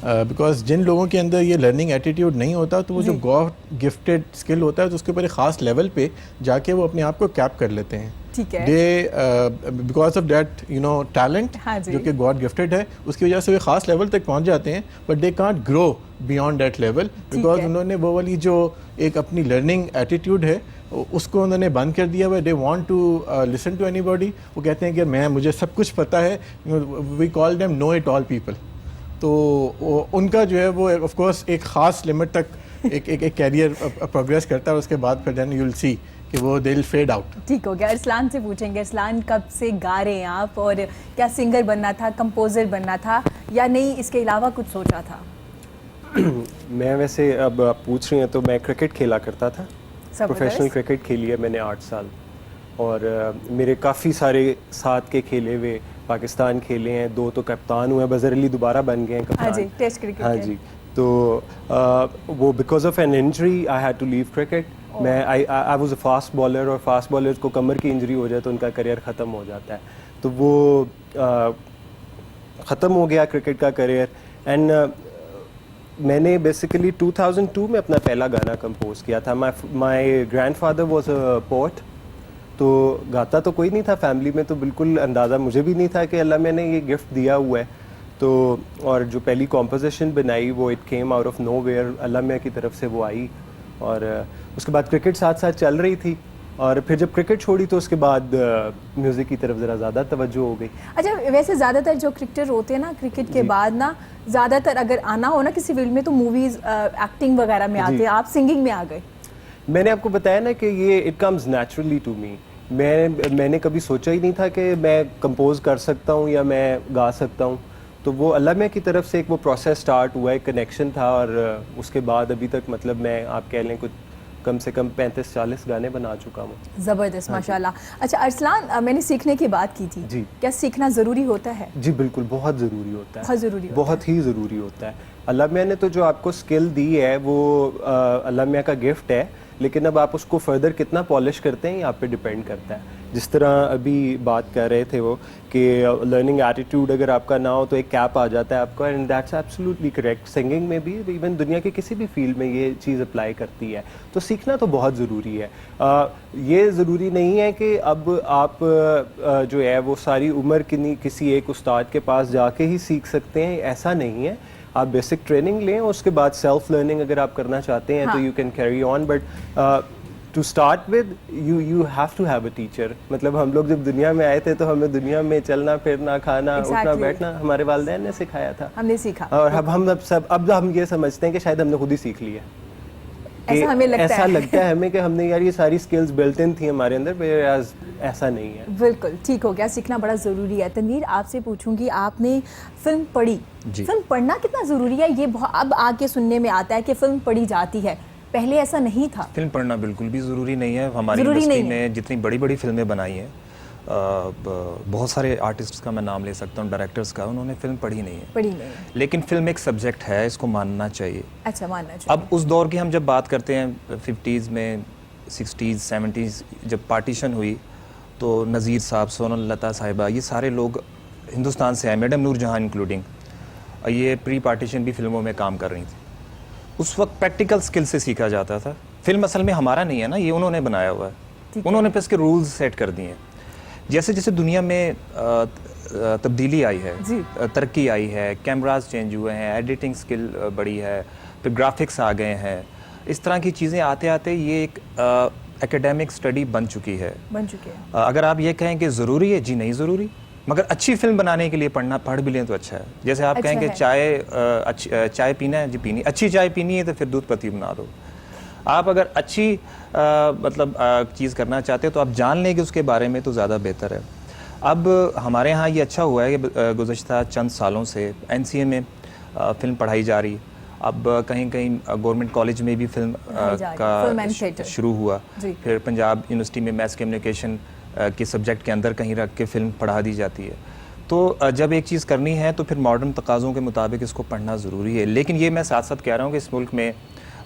because जिन लोगों के अंदर ये लर्निंग एटीट्यूड नहीं होता, तो वो जो गॉड गिफ्टेड स्किल होता है तो उसके ऊपर एक ख़ास लेवल पे जाके वो अपने आप को कैप कर लेते हैं। They because of that you know talent जो कि गॉड गिफ्टेड है, उसकी वजह से वे ख़ास लेवल तक पहुंच जाते हैं, but they can't grow beyond that level, because उन्होंने वो वाली जो एक अपनी लर्निंग एटीट्यूड है उसको उन्होंने बंद कर दिया हुआ। They want to listen to anybody. वो कहते हैं कि मुझे सब कुछ पता है। We call them know it all people. तो उनका जो है वो ऑफ कोर्स एक ख़ास लिमिट तक एक कैरियर प्रोग्रेस करता है, उसके बाद फिर देन यू विल सी कि वो दे विल फेड आउट। ठीक हो गया। अरसलान से पूछेंगे, अरसलान कब से गा रहे हैं आप, और क्या सिंगर बनना था, कंपोज़र बनना था, या नहीं इसके अलावा कुछ सोचा था? मैं वैसे अब आप पूछ रही हैं तो मैं क्रिकेट खेला करता था, प्रोफेशनल क्रिकेट खेली है मैंने 8 साल, और मेरे काफ़ी सारे साथ के खेले हुए पाकिस्तान खेले हैं, 2 तो कप्तान हुए, बजर अली दोबारा बन गए हैं कप्तान। हाँ जी, टेस्ट क्रिकेट। हाँ जी, तो वो because of an injury I had to leave cricket. मैं I was a fast bowler, और फास्ट बॉलर्स को कमर की इंजरी हो जाए तो उनका करियर ख़त्म हो जाता है, तो वो ख़त्म हो गया क्रिकेट का करियर। एंड मैंने बेसिकली 2002 में अपना पहला गाना कंपोज किया था। My grandfather was a poet, तो गाता तो कोई नहीं था फैमिली में, तो बिल्कुल अंदाज़ा मुझे भी नहीं था कि अल्लाह मैंने ये गिफ्ट दिया हुआ है। तो और जो पहली कॉम्पोजिशन बनाई वो it came out of nowhere, अल्लाह मियां की तरफ से वो आई, और उसके बाद क्रिकेट साथ साथ चल रही थी। और फिर जब क्रिकेट छोड़ी तो उसके बाद म्यूज़िक की तरफ ज़रा ज़्यादा तवज्जो हो गई। अच्छा, वैसे ज़्यादातर जो क्रिकेटर होते हैं ना, क्रिकेट के बाद ना ज़्यादातर अगर आना हो ना किसी फील्ड में तो मूवीज़ एक्टिंग वगैरह में आते हैं, आप सिंगिंग में आ गए। मैंने आपको बताया ना कि ये it comes naturally to me. मैंने कभी सोचा ही नहीं था कि मैं कंपोज कर सकता हूँ या मैं गा सकता हूँ। तो वो अल्लाह मियां की तरफ से एक वो प्रोसेस स्टार्ट हुआ, एक कनेक्शन था, और उसके बाद अभी तक मतलब मैं आप कह लें कुछ कम से कम 35-40 गाने बना चुका हूँ। ज़बरदस्त, माशाल्लाह। अच्छा अरसलान, मैंने सीखने की बात की थी जी। क्या सीखना ज़रूरी होता है? जी बिल्कुल, बहुत ज़रूरी होता है, बहुत ज़रूरी होता बहुत ही ज़रूरी होता है। अल्लाह मियां ने तो जो आपको स्किल दी है वो अल्लाह मियां का गिफ्ट है, लेकिन अब आप उसको फर्दर कितना पॉलिश करते हैं ये आप पे डिपेंड करता है। जिस तरह अभी बात कर रहे थे वो कि लर्निंग एटीट्यूड अगर आपका ना हो तो एक कैप आ जाता है आपका, and that's absolutely correct. Singing में भी, इवन दुनिया के किसी भी फील्ड में ये चीज़ अप्लाई करती है। तो सीखना तो बहुत ज़रूरी है। ये ज़रूरी नहीं है कि अब आप जो है वो सारी उम्र किसी एक उस्ताद के पास जाके ही सीख सकते हैं, ऐसा नहीं है। आप बेसिक ट्रेनिंग लें और उसके बाद सेल्फ लर्निंग अगर आप करना चाहते हैं तो you can carry on, but to start with you have to have a teacher. मतलब हम लोग जब दुनिया में आए थे तो हमें दुनिया में चलना फिरना खाना उठना बैठना हमारे वालिदैन ने सिखाया था, हमने सीखा। और अब हम ये समझते हैं कि शायद हमने खुद ही सीख लिया। ऐसा हमें लगता ऐसा है। लगता है हमें कि हमने यार ये सारी स्किल्स बिल्ट इन थी हमारे अंदर, पर ऐसा नहीं है। बिल्कुल ठीक हो गया, सीखना बड़ा ज़रूरी है। तनवीर, आपसे पूछूंगी, आपने फिल्म पढ़ी, फिल्म पढ़ना कितना ज़रूरी है? ये अब आगे सुनने में आता है कि फिल्म पढ़ी जाती है, पहले ऐसा नहीं था। फिल्म पढ़ना बिल्कुल भी ज़रूरी नहीं है। हमारी इंडस्ट्री ने जितनी बड़ी बड़ी फिल्में बनाई हैं, बहुत सारे आर्टिस्ट्स का मैं नाम ले सकता हूँ, डायरेक्टर्स का, उन्होंने फिल्म पढ़ी नहीं है। लेकिन फिल्म एक सब्जेक्ट है, इसको मानना चाहिए। अच्छा, मानना चाहिए। अब उस दौर की हम जब बात करते हैं 50s में, 60s 70s जब पार्टीशन हुई तो नज़ीर साहब, सोनल लता साहिबा, ये सारे लोग हिंदुस्तान से आए, मैडम नूरजहां इंक्लूडिंग, ये प्री पार्टीशन भी फिल्मों में काम कर रही थी। उस वक्त प्रैक्टिकल स्किल से सीखा जाता था। फिल्म असल में हमारा नहीं है ना, ये उन्होंने बनाया हुआ है, उन्होंने पे इसके रूल्स सेट कर दिए हैं। जैसे जैसे दुनिया में तब्दीली आई है, तरक्की आई है, कैमराज चेंज हुए हैं, एडिटिंग स्किल बढ़ी है, फिर ग्राफिक्स आ गए हैं, इस तरह की चीज़ें आते आते ये एक एकेडमिक स्टडी बन चुकी है। अगर आप ये कहें कि ज़रूरी है, जी नहीं ज़रूरी, मगर अच्छी फिल्म बनाने के लिए पढ़ भी लें तो अच्छा है। जैसे आप कहें कि चाय पीना है, जी पीनी, अच्छी चाय पीनी है तो फिर दूध पत्ती बना दो। आप अगर अच्छी चीज़ करना चाहते हो तो आप जान लेंगे उसके बारे में तो ज़्यादा बेहतर है। अब हमारे यहाँ ये अच्छा हुआ है कि गुज़श्ता चंद सालों से NCA में फ़िल्म पढ़ाई जा रही। अब कहीं कहीं गवर्नमेंट कॉलेज में भी फिल्म का शुरू हुआ। फिर पंजाब यूनिवर्सिटी में मैस कम्युनिकेशन के सब्जेक्ट के अंदर कहीं रख के फ़िल्म पढ़ा दी जाती है। तो जब एक चीज़ करनी है तो फिर मॉडर्न तकाज़ों के मुताबिक इसको पढ़ना ज़रूरी है। लेकिन ये मैं साथ साथ कह रहा हूँ कि इस मुल्क में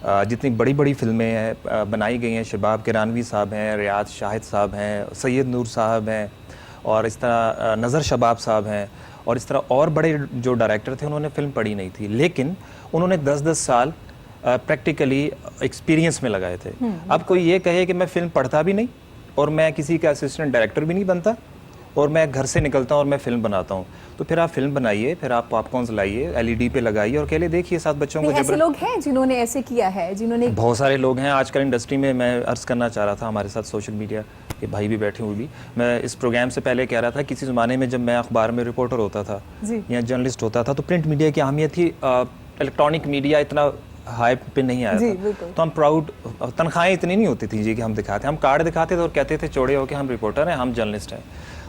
जितनी बड़ी बड़ी फिल्में हैं बनाई गई हैं, शबाब किरानवी साहब हैं, रियाज शाहिद साहब हैं, सैयद नूर साहब हैं, और इस तरह नज़र शबाब साहब हैं, और इस तरह और बड़े जो डायरेक्टर थे उन्होंने फ़िल्म पढ़ी नहीं थी, लेकिन उन्होंने 10-10 साल प्रैक्टिकली एक्सपीरियंस में लगाए थे। अब कोई ये कहे कि मैं फ़िल्म पढ़ता भी नहीं और मैं किसी का असिस्टेंट डायरेक्टर भी नहीं बनता और मैं घर से निकलता हूँ और मैं फ़िल्म बनाता हूँ, तो फिर आप फिल्म बनाइए, फिर आप पॉपकॉर्न्स लाइए, LED पे लगाइए और कहले देखिए 7 बच्चों को। ऐसे लोग हैं जिन्होंने ऐसे किया है, जिन्होंने बहुत सारे लोग हैं आजकल इंडस्ट्री में। मैं अर्ज़ करना चाह रहा था, हमारे साथ सोशल मीडिया के भाई भी बैठे हुए भी, मैं इस प्रोग्राम से पहले कह रहा था, किसी ज़माने में जब मैं अखबार में रिपोर्टर होता था या जर्नलिस्ट होता था तो प्रिंट मीडिया की अहमियत थी, इलेक्ट्रॉनिक मीडिया इतना हाई पे नहीं आया था, तो हम प्राउड, तनख्वाहें इतनी नहीं होती थी जी कि हम दिखाते, हम कार्ड दिखाते थे और कहते थे चौड़े होकर हम रिपोर्टर हैं, हम जर्नलिस्ट हैं।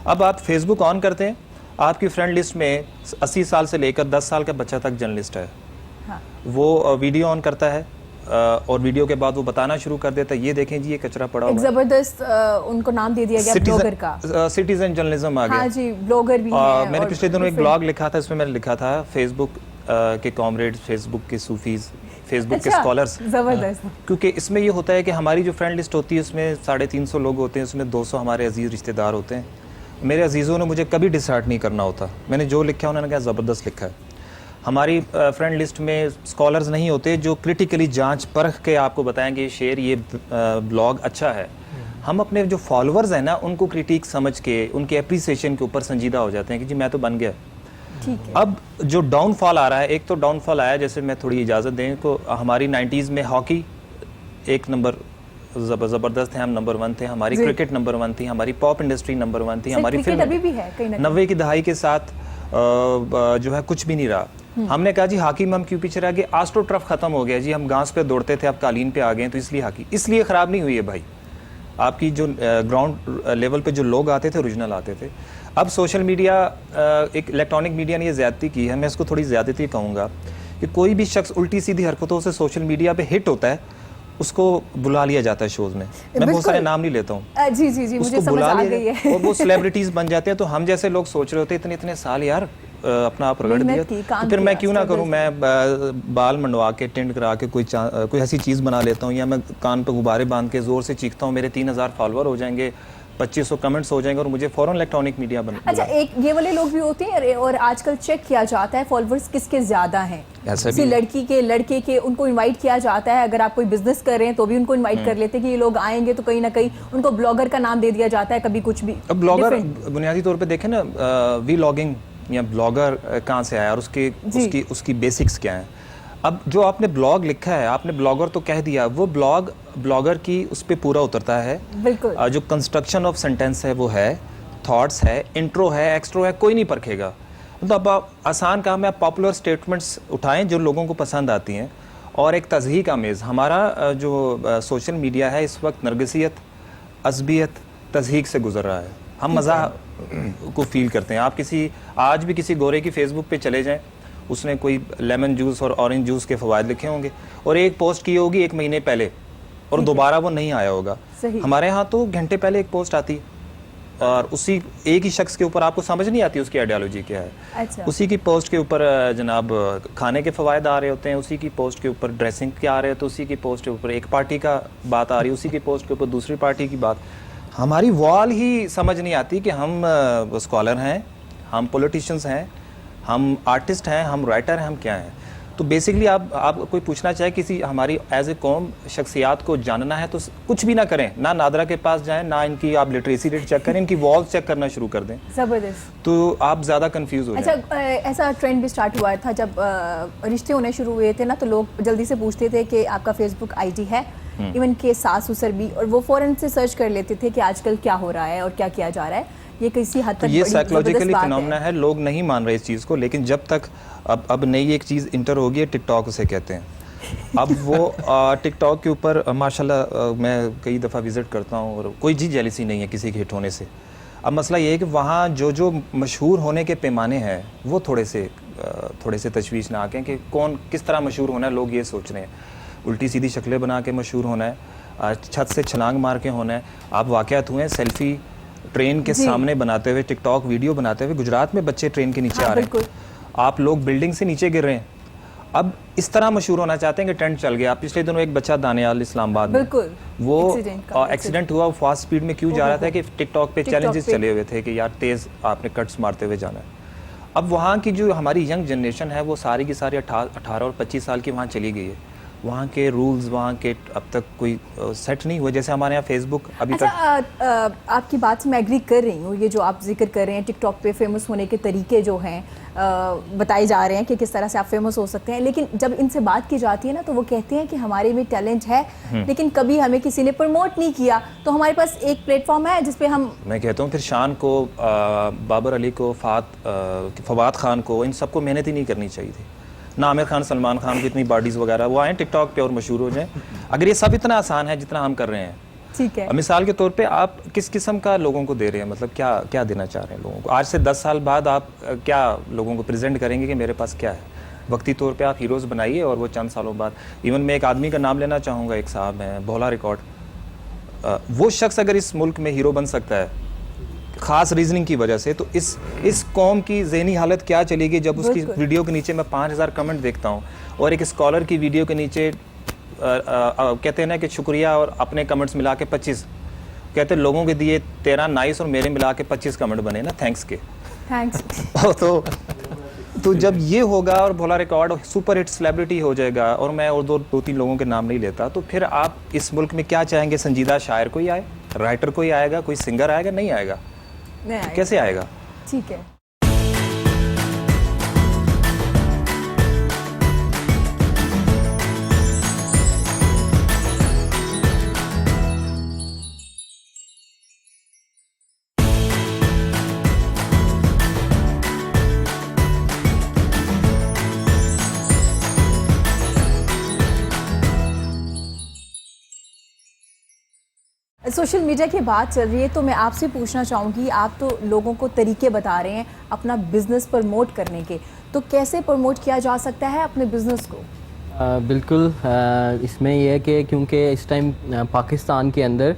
अब आप फेसबुक ऑन करते हैं, आपकी फ्रेंड लिस्ट में 80 साल से लेकर 10 साल का बच्चा तक जर्नलिस्ट है। वो वीडियो ऑन करता है और वीडियो के बाद वो बताना शुरू कर देता है, ये देखें जी ये कचरा पड़ा हुआ है। जबरदस्त उनको नाम दे दिया गया ब्लॉगर का, सिटीजन जर्नलिज्म आ गया। हाँ जी, ब्लॉगर भी हैं। मैंने पिछले दिनों एक ब्लॉग लिखा था, इसमें मैंने लिखा था फेसबुक के कॉमरेड्स, फेसबुक के सूफीज, फेसबुक के स्कॉलर्स। जबरदस्त। क्योंकि इसमें ये होता है कि हमारी जो फ्रेंड लिस्ट होती है उसमें 350 लोग होते हैं, उसमें 200 हमारे अजीज़ रिश्तेदार होते हैं। मेरे अजीज़ों ने मुझे कभी डिसहार्ट नहीं करना होता, मैंने जो लिखा उन्होंने कहा ज़बरदस्त लिखा है। हमारी फ्रेंड लिस्ट में स्कॉलर्स नहीं होते जो क्रिटिकली जांच परख के आपको बताएंगे शेर ये ब्लॉग अच्छा है। हम अपने जो फॉलोअर्स हैं ना उनको क्रिटिक समझ के उनके एप्रिसिएशन के ऊपर संजीदा हो जाते हैं कि जी मैं तो बन गया। अब जो डाउनफॉल आ रहा है, एक तो डाउनफॉल आया, जैसे मैं थोड़ी इजाज़त दें तो हमारी 90s में हॉकी एक नंबर ज़बरदस्त है, हम नंबर 1 थे, हमारी क्रिकेट नंबर 1 थी, हमारी पॉप इंडस्ट्री नंबर 1 थी, हमारी क्रिकेट फिल्म अभी भी है कहीं ना कहीं। 90 की दहाई के साथ जो है कुछ भी नहीं रहा। हमने कहा जी हॉकी में हम क्यों पीछे रह गए, आस्ट्रो टर्फ खत्म हो गया जी, हम घास पे दौड़ते थे, अब कालीन पे आ गए, तो इसलिए हॉकी इसलिए ख़राब नहीं हुई है भाई। आपकी जो ग्राउंड लेवल पे जो लोग आते थे ओरिजिनल आते थे। अब सोशल मीडिया, एक इलेक्ट्रॉनिक मीडिया ने ये ज़्यादती की है, मैं इसको थोड़ी ज़्यादती कहूँगा कि कोई भी शख्स उल्टी सीधी हरकतों से सोशल मीडिया पे हिट होता है, उसको बुला लिया जाता है शोज़ में। मैं बहुत सारे नाम नहीं लेता हूँ। जी जी जी, मुझे उसको समझ बुला आ लिया गई है। और वो सेलिब्रिटीज़ बन जाते हैं। तो हम जैसे लोग सोच रहे होते इतने इतने साल यार अपना आप रगड़ दिया, तो फिर मैं क्यों ना करूं, मैं बाल मंडवा के टेंट करा के कोई ऐसी चीज़ बना लेता हूं, या मैं कान पे गुब्बारे बांध के ज़ोर से चीखता हूं, मेरे 3000 फॉलोअर हो जाएंगे, 2500 कमेंट्स हो जाएंगे और मुझे फ़ौरन इलेक्ट्रॉनिक मीडिया बन। अच्छा, एक ये वाले लोग भी होते हैं और आजकल चेक किया जाता है फॉलोअर्स किसके ज़्यादा हैं, किसी लड़की के लड़के के, उनको इनवाइट किया जाता है। अगर आप कोई बिजनेस कर रहे हैं तो भी उनको इनवाइट कर लेते हैं कि ये लोग आएंगे, तो कहीं ना कहीं उनको ब्लॉगर का नाम दे दिया जाता है, कभी कुछ भी। अब ब्लॉगर बुनियादी तौर पे देखें ना, वीलॉगिंग या ब्लॉगर कहाँ से आया और उसकी बेसिक्स क्या हैं। अब जो आपने ब्लॉग लिखा है, आपने ब्लॉगर तो कह दिया, वो ब्लॉगर की उस पर पूरा उतरता है। बिल्कुल। जो कंस्ट्रक्शन ऑफ सेंटेंस है वो है, थॉट्स है, इंट्रो है, एक्सट्रो है, कोई नहीं परखेगा। तो अब आसान काम है, आप पॉपुलर स्टेटमेंट्स उठाएं जो लोगों को पसंद आती हैं, और एक तज़हीक आमेज़। हमारा जो सोशल मीडिया है इस वक्त नरगिसियत, अज़बियत, तज़हीक से गुजर रहा है। हम मज़ा को फील करते हैं। आप आज भी किसी गोरे की फेसबुक पे चले जाएं, उसने कोई लेमन जूस और ऑरेंज जूस के फ़वाइद लिखे होंगे और एक पोस्ट की होगी 1 महीने पहले, और दोबारा वो नहीं आया होगा। हमारे यहाँ तो घंटे पहले एक पोस्ट आती और उसी एक ही शख्स के ऊपर, आपको समझ नहीं आती उसकी आइडियोलॉजी क्या है। अच्छा। उसी की पोस्ट के ऊपर जनाब खाने के फ़वाइद आ रहे होते हैं, उसी की पोस्ट के ऊपर ड्रेसिंग के आ रहे होते हैं, उसी की पोस्ट के ऊपर एक पार्टी का बात आ रही है, उसी की पोस्ट के ऊपर दूसरी पार्टी की बात। हमारी वॉल ही समझ नहीं आती कि हम स्कॉलर हैं, हम पॉलिटिशियंस हैं, हम आर्टिस्ट हैं, हम राइटर हैं, हम क्या हैं। तो बेसिकली आप कोई पूछना चाहे किसी हमारी एज ए कौम शख्सियात को जानना है तो कुछ भी ना करें, ना नादरा के पास जाएं, ना इनकी आप लिटरेसी रेट चेक करें, इनकी वॉल्स चेक करना शुरू कर दें। ज़बरदस्त। तो आप ज़्यादा कंफ्यूज हो जाएं। अच्छा, ऐसा ट्रेंड भी स्टार्ट हुआ था जब रिश्ते होने शुरू हुए थे ना, तो लोग जल्दी से पूछते थे कि आपका फेसबुक आईडी है, इवन के सास ससुर भी, और वो फ़ौरन से सर्च कर लेते थे कि आजकल क्या हो रहा है और क्या किया जा रहा है। ये किसी हद तक ये साइकोलॉजिकली फिनोमेना है, लोग नहीं मान रहे इस चीज़ को, लेकिन जब तक अब नई एक चीज़ इंटर होगी है, टिकटॉक उसे कहते हैं। अब वो टिकटॉक के ऊपर माशाल्लाह मैं कई दफ़ा विज़िट करता हूँ और कोई जी जेलिसी नहीं है किसी के हिट होने से। अब मसला ये है कि वहाँ जो मशहूर होने के पैमाने हैं वो थोड़े से तशवीशनाक हैं कि कौन किस तरह मशहूर होना है। लोग ये सोच रहे हैं उल्टी सीधी शक्लें बना के मशहूर होना है, छत से छलांग मार के होना है। आप वाक़यात हुए सेल्फ़ी ट्रेन के सामने बनाते हुए, टिकटॉक वीडियो बनाते हुए, गुजरात में बच्चे ट्रेन के नीचे आ रहे हैं, आप लोग बिल्डिंग से नीचे गिर रहे हैं। अब इस तरह मशहूर होना चाहते हैं कि ट्रेंड चल गया। पिछले दिनों एक बच्चा दानियाल इस्लामाबाद में, वो एक्सीडेंट हुआ, फास्ट स्पीड में क्यों जा रहा था कि टिकटॉक पे चैलेंजेस चले हुए थे कि यार तेज़ आपने कट्स मारते हुए जाना है। अब वहाँ की जो हमारी यंग जनरेशन है वो सारी की सारी 18 और 25 साल की वहाँ चली गई है। वहाँ के रूल्स वहाँ के अब तक कोई सेट नहीं हुए। जैसे हमारे यहाँ फेसबुक अभी तक आपकी बात से मैं एग्री कर रही हूँ। ये जो आप जिक्र कर रहे हैं टिकटॉक पे फेमस होने के तरीके जो हैं बताए जा रहे हैं कि किस तरह से आप फेमस हो सकते हैं, लेकिन जब इनसे बात की जाती है ना तो वो कहते हैं कि हमारे में टैलेंट है लेकिन कभी हमें किसी ने प्रमोट नहीं किया, तो हमारे पास एक प्लेटफॉर्म है जिस पे मैं कहता हूँ फिर शान को, बाबर अली को, फवाद खान को, इन सबको मेहनत ही नहीं करनी चाहिए थी ना। आमिर खान, सलमान खान को इतनी बॉडीज़ वगैरह, वो आए टिकटॉक पे और मशहूर हो जाएं। अगर ये सब इतना आसान है जितना हम कर रहे हैं, ठीक है, मिसाल के तौर पे आप किस किस्म का लोगों को दे रहे हैं, मतलब क्या देना चाह रहे हैं लोगों को? आज से 10 साल बाद आप क्या लोगों को प्रेजेंट करेंगे कि मेरे पास क्या है? वक्ती तौर पे आप हीरोज़ बनाइए और वो चंद सालों बाद, इवन मैं एक आदमी का नाम लेना चाहूँगा, एक साहब हैं भोला रिकॉर्ड, वो शख्स अगर इस मुल्क में हीरो बन सकता है ख़ास रीजनिंग की वजह से, तो इस कौम की ज़हनी हालत क्या चलेगी जब उसकी वीडियो के नीचे मैं 5000 कमेंट देखता हूँ और एक स्कॉलर की वीडियो के नीचे कहते हैं ना कि शुक्रिया और अपने कमेंट्स मिला के 25, कहते लोगों के दिए 13 नाइस और मेरे मिला के 25 कमेंट बने ना थैंक्स के। तो जब ये होगा और भोला रिकॉर्ड सुपर हिट सेलिब्रिटी हो जाएगा, और मैं और दो तीन लोगों के नाम नहीं लेता, तो फिर आप इस मुल्क में क्या चाहेंगे? संजीदा शायर कोई आए, राइटर कोई आएगा, कोई सिंगर आएगा? नहीं आएगा। कैसे आएगा? ठीक है। सोशल मीडिया की बात चल रही है तो मैं आपसे पूछना चाहूँगी, आप तो लोगों को तरीके बता रहे हैं अपना बिजनेस प्रमोट करने के, तो कैसे प्रमोट किया जा सकता है अपने बिजनेस को? बिल्कुल, इसमें यह है कि क्योंकि इस टाइम पाकिस्तान के अंदर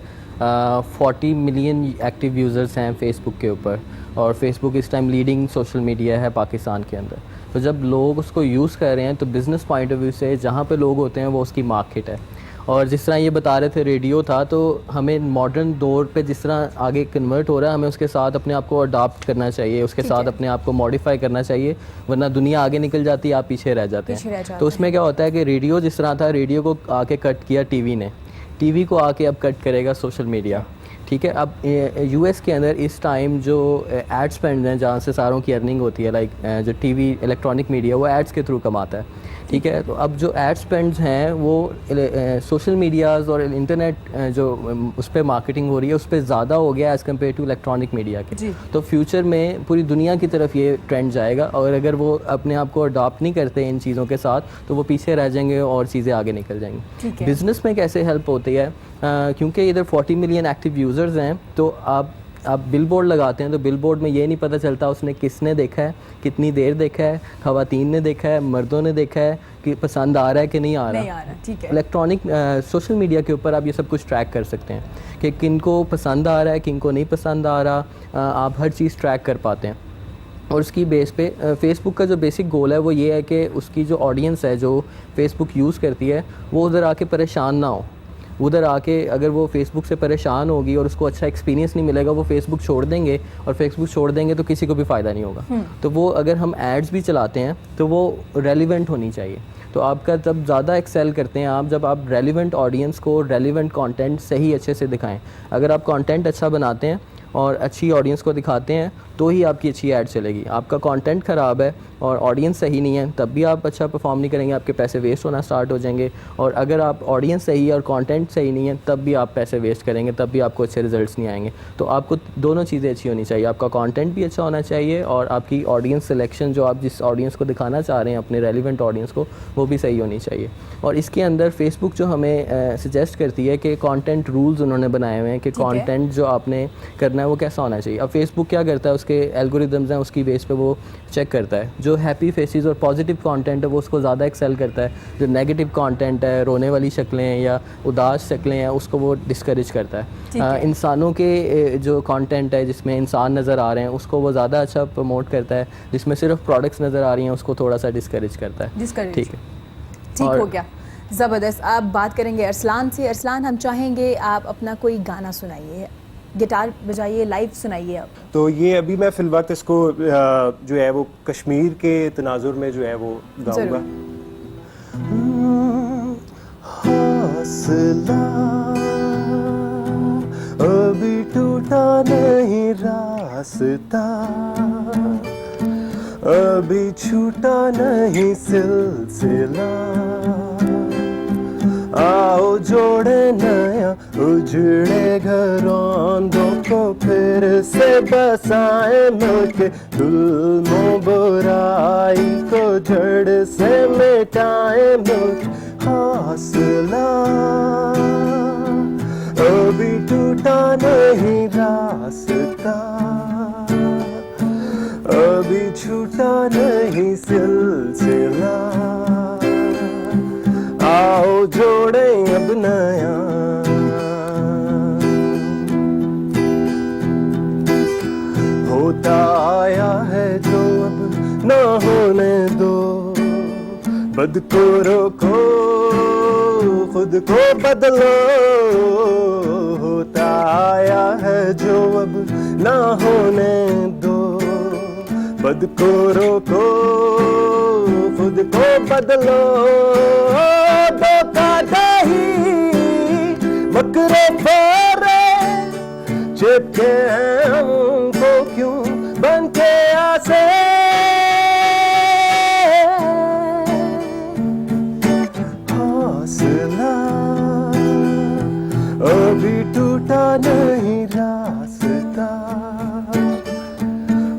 40 मिलियन एक्टिव यूज़र्स हैं फेसबुक के ऊपर, और फेसबुक इस टाइम लीडिंग सोशल मीडिया है पाकिस्तान के अंदर। तो जब लोग उसको यूज़ कर रहे हैं तो बिज़नेस पॉइंट ऑफ व्यू से जहाँ पे लोग होते हैं वो उसकी मार्केट है। और जिस तरह ये बता रहे थे रेडियो था, तो हमें मॉडर्न दौर पे जिस तरह आगे कन्वर्ट हो रहा है, हमें उसके साथ अपने आप को अडॉप्ट करना चाहिए, उसके साथ अपने आप को मॉडिफाई करना चाहिए, वरना दुनिया आगे निकल जाती है, आप पीछे रह जाते हैं। तो उसमें क्या होता है कि रेडियो जिस तरह था, रेडियो को आके कट किया टीवी ने, टीवी को आके अब कट करेगा सोशल मीडिया। ठीक है, अब यूएस के अंदर इस टाइम जो एड स्पेंड हैं, जहाँ से सारों की अर्निंग होती है, लाइक जो टीवी इलेक्ट्रॉनिक मीडिया वो एड्स के थ्रू कमाता है। ठीक है, तो अब जो एड स्पेंड्स हैं वो सोशल मीडियाज़ और इंटरनेट जो उस पर मार्केटिंग हो रही है उस पर ज़्यादा हो गया as compared to electronic media के। तो फ्यूचर में पूरी दुनिया की तरफ ये ट्रेंड जाएगा, और अगर वो अपने आप को अडॉप्ट नहीं करते इन चीज़ों के साथ तो वो पीछे रह जाएंगे और चीज़ें आगे निकल जाएंगी। बिज़नेस में कैसे हेल्प होती है, क्योंकि इधर 40 मिलियन एक्टिव यूज़र्स हैं, तो आप बिलबोर्ड लगाते हैं तो बिलबोर्ड में ये नहीं पता चलता उसने किसने देखा है, कितनी देर देखा है, ख़वातीन ने देखा है, मर्दों ने देखा है, कि पसंद आ रहा है कि नहीं आ रहा। ठीक है, इलेक्ट्रॉनिक सोशल मीडिया के ऊपर आप ये सब कुछ ट्रैक कर सकते हैं कि किन को पसंद आ रहा है, किन को नहीं पसंद आ रहा, आप हर चीज़ ट्रैक कर पाते हैं। और उसकी बेस पे फेसबुक का जो बेसिक गोल है वो ये है कि उसकी जो ऑडियंस है जो फेसबुक यूज़ करती है वो उधर आके परेशान ना हो। उधर आके अगर वो फेसबुक से परेशान होगी और उसको अच्छा एक्सपीरियंस नहीं मिलेगा, वो फेसबुक छोड़ देंगे, और फेसबुक छोड़ देंगे तो किसी को भी फ़ायदा नहीं होगा। तो वो अगर हम एड्स भी चलाते हैं तो वो रेलिवेंट होनी चाहिए। तो आपका तब ज़्यादा एक्सेल करते हैं आप जब आप रेलिवेंट ऑडियंस को रेलिवेंट कंटेंट सही अच्छे से दिखाएं। अगर आप कंटेंट अच्छा बनाते हैं और अच्छी ऑडियंस को दिखाते हैं तो ही आपकी अच्छी ऐड चलेगी। आपका कंटेंट ख़राब है और ऑडियंस सही नहीं है तब भी आप अच्छा परफॉर्म नहीं करेंगे, आपके पैसे वेस्ट होना स्टार्ट हो जाएंगे। और अगर आप ऑडियंस सही है और कंटेंट सही नहीं है तब भी आप पैसे वेस्ट करेंगे, तब भी आपको अच्छे रिजल्ट्स नहीं आएंगे। तो आपको दोनों चीज़ें अच्छी होनी चाहिए, आपका कंटेंट भी अच्छा होना चाहिए और आपकी ऑडियंस सिलेक्शन जो आप जिस ऑडियंस को दिखाना चाह रहे हैं अपने रेलिवेंट ऑडियंस को वो भी सही होनी चाहिए। और इसके अंदर फेसबुक जो हमें सजेस्ट करती है कि कंटेंट रूल्स उन्होंने बनाए हुए हैं कि कंटेंट जो आपने करना है वो कैसा होना चाहिए। अब फेसबुक क्या करता है, उसके एल्गोरिदम्स हैं उसकी बेस पे वो चेक करता है। जो हैप्पी फेसेस और पॉजिटिव कंटेंट है वो उसको ज़्यादा एक्सेल करता है, जो नेगेटिव कंटेंट है, रोने वाली शक्लें या उदास शक्लें हैं, उसको वो डिस्करेज करता है। इंसानों के जो कंटेंट है जिसमें इंसान नज़र आ रहे हैं उसको वो ज़्यादा अच्छा प्रमोट करता है, जिसमें सिर्फ प्रोडक्ट्स नज़र आ रही हैं उसको थोड़ा सा डिस्करेज करता है। ठीक है, ठीक हो गया, ज़बरदस्त। आप बात करेंगे अरसलान से। अरसलान, हम चाहेंगे आप अपना कोई गाना सुनाइए, गिटार बजाइए, लाइव सुनाइए आप। तो ये अभी मैं फिल वक्त इसको जो है वो कश्मीर के तनाजुर में जो है वो गाऊंगा। हौसला अभी टूटा नहीं रास्ता, अभी छूटा नहीं सिलसिला, आओ जोड़े नया उजड़े घरों को फिर से बसाए मिलके, जुल्मों बुराई को जड़ से मिटाए मिलके। हौसला अभी टूटा नहीं रास्ता, अभी छूटा नहीं सिलसिला, आओ जोड़े अब नया। होता आया है जो अब ना होने दो, बद को रोको खुद को बदलो। होता आया है जो अब ना होने दो, बद को रोको खुद को बदलो। मकरो फोरे चिपके हमको क्यों बन के आसे, हौसला अभी टूटा नहीं रास्ता,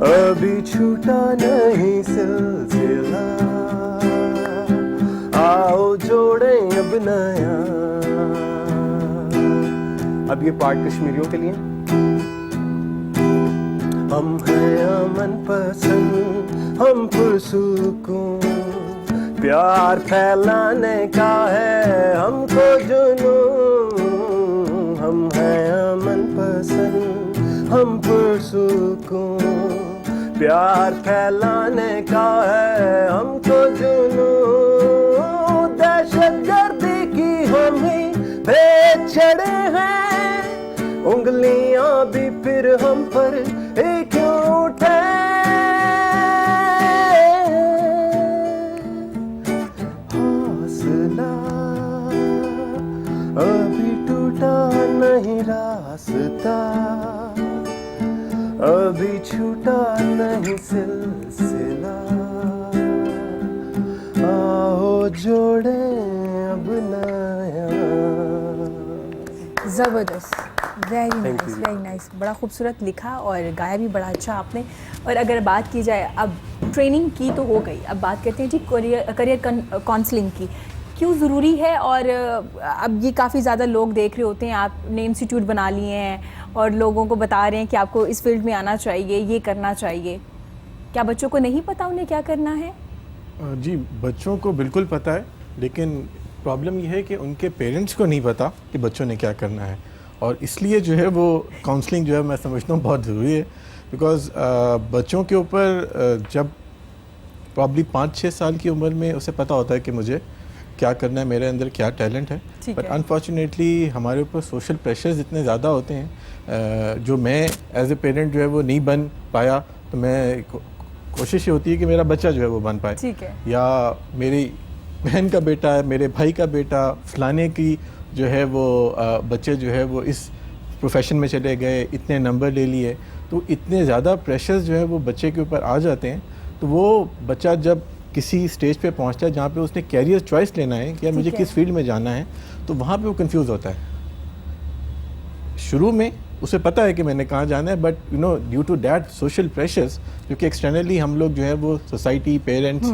अभी छूटा नहीं सिलसिला, आओ जोड़े अब नया। अब ये पार्ट कश्मीरियों के लिए। हम हैं अमन पसंद, हम पुरसुकून, प्यार फैलाने का है हमको जुनून। हम हैं अमन पसंद, हम पुरसुकून, प्यार फैलाने का है हमको जुनून। दहशतगर्दी की हम ही पे चढ़े हैं, उंगलियां भी फिर हम पर क्यों उठे। हौसला अभी टूटा नहीं रास्ता, अभी छूटा नहीं सिलसिला, आओ जोड़े अब नया। ज़बरदस्त, वेरी नाइस, बड़ा खूबसूरत लिखा और गाया भी बड़ा अच्छा आपने। और अगर बात की जाए, अब ट्रेनिंग की तो हो गई, अब बात करते हैं जी करियर काउंसलिंग की, क्यों ज़रूरी है? और अब ये काफ़ी ज़्यादा लोग देख रहे होते हैं, आपने इंस्टीट्यूट बना लिए हैं और लोगों को बता रहे हैं कि आपको इस फील्ड में आना चाहिए, ये करना चाहिए, क्या बच्चों को नहीं पता उन्हें क्या करना है? जी, बच्चों को बिल्कुल पता है, लेकिन प्रॉब्लम ये है कि उनके पेरेंट्स को नहीं पता कि बच्चों ने क्या करना है, और इसलिए जो है वो काउंसलिंग जो है मैं समझता हूँ बहुत ज़रूरी है। बिकॉज़ बच्चों के ऊपर जब प्रॉब्ली 5-6 साल की उम्र में उसे पता होता है कि मुझे क्या करना है, मेरे अंदर क्या टैलेंट है, बट अनफॉर्चुनेटली हमारे ऊपर सोशल प्रेशर्स इतने ज़्यादा होते हैं जो मैं एज ए पेरेंट जो है वो नहीं बन पाया, तो मैं कोशिश ये होती है कि मेरा बच्चा जो है वो बन पाए। ठीक है। या मेरी बहन का बेटा है, मेरे भाई का बेटा फलाने की जो है वो बच्चे जो है वो इस प्रोफेशन में चले गए, इतने नंबर ले लिए, तो इतने ज़्यादा प्रेशर्स जो है वो बच्चे के ऊपर आ जाते हैं। तो वो बच्चा जब किसी स्टेज पे पहुंचता है जहाँ पे उसने कैरियर चॉइस लेना है कि यार मुझे किस फील्ड में जाना है, तो वहाँ पे वो कंफ्यूज होता है। शुरू में उसे पता है कि मैंने कहाँ जाना है, but you know due to that social pressures, क्योंकि एक्सटर्नली हम लोग जो है वो सोसाइटी, पेरेंट्स,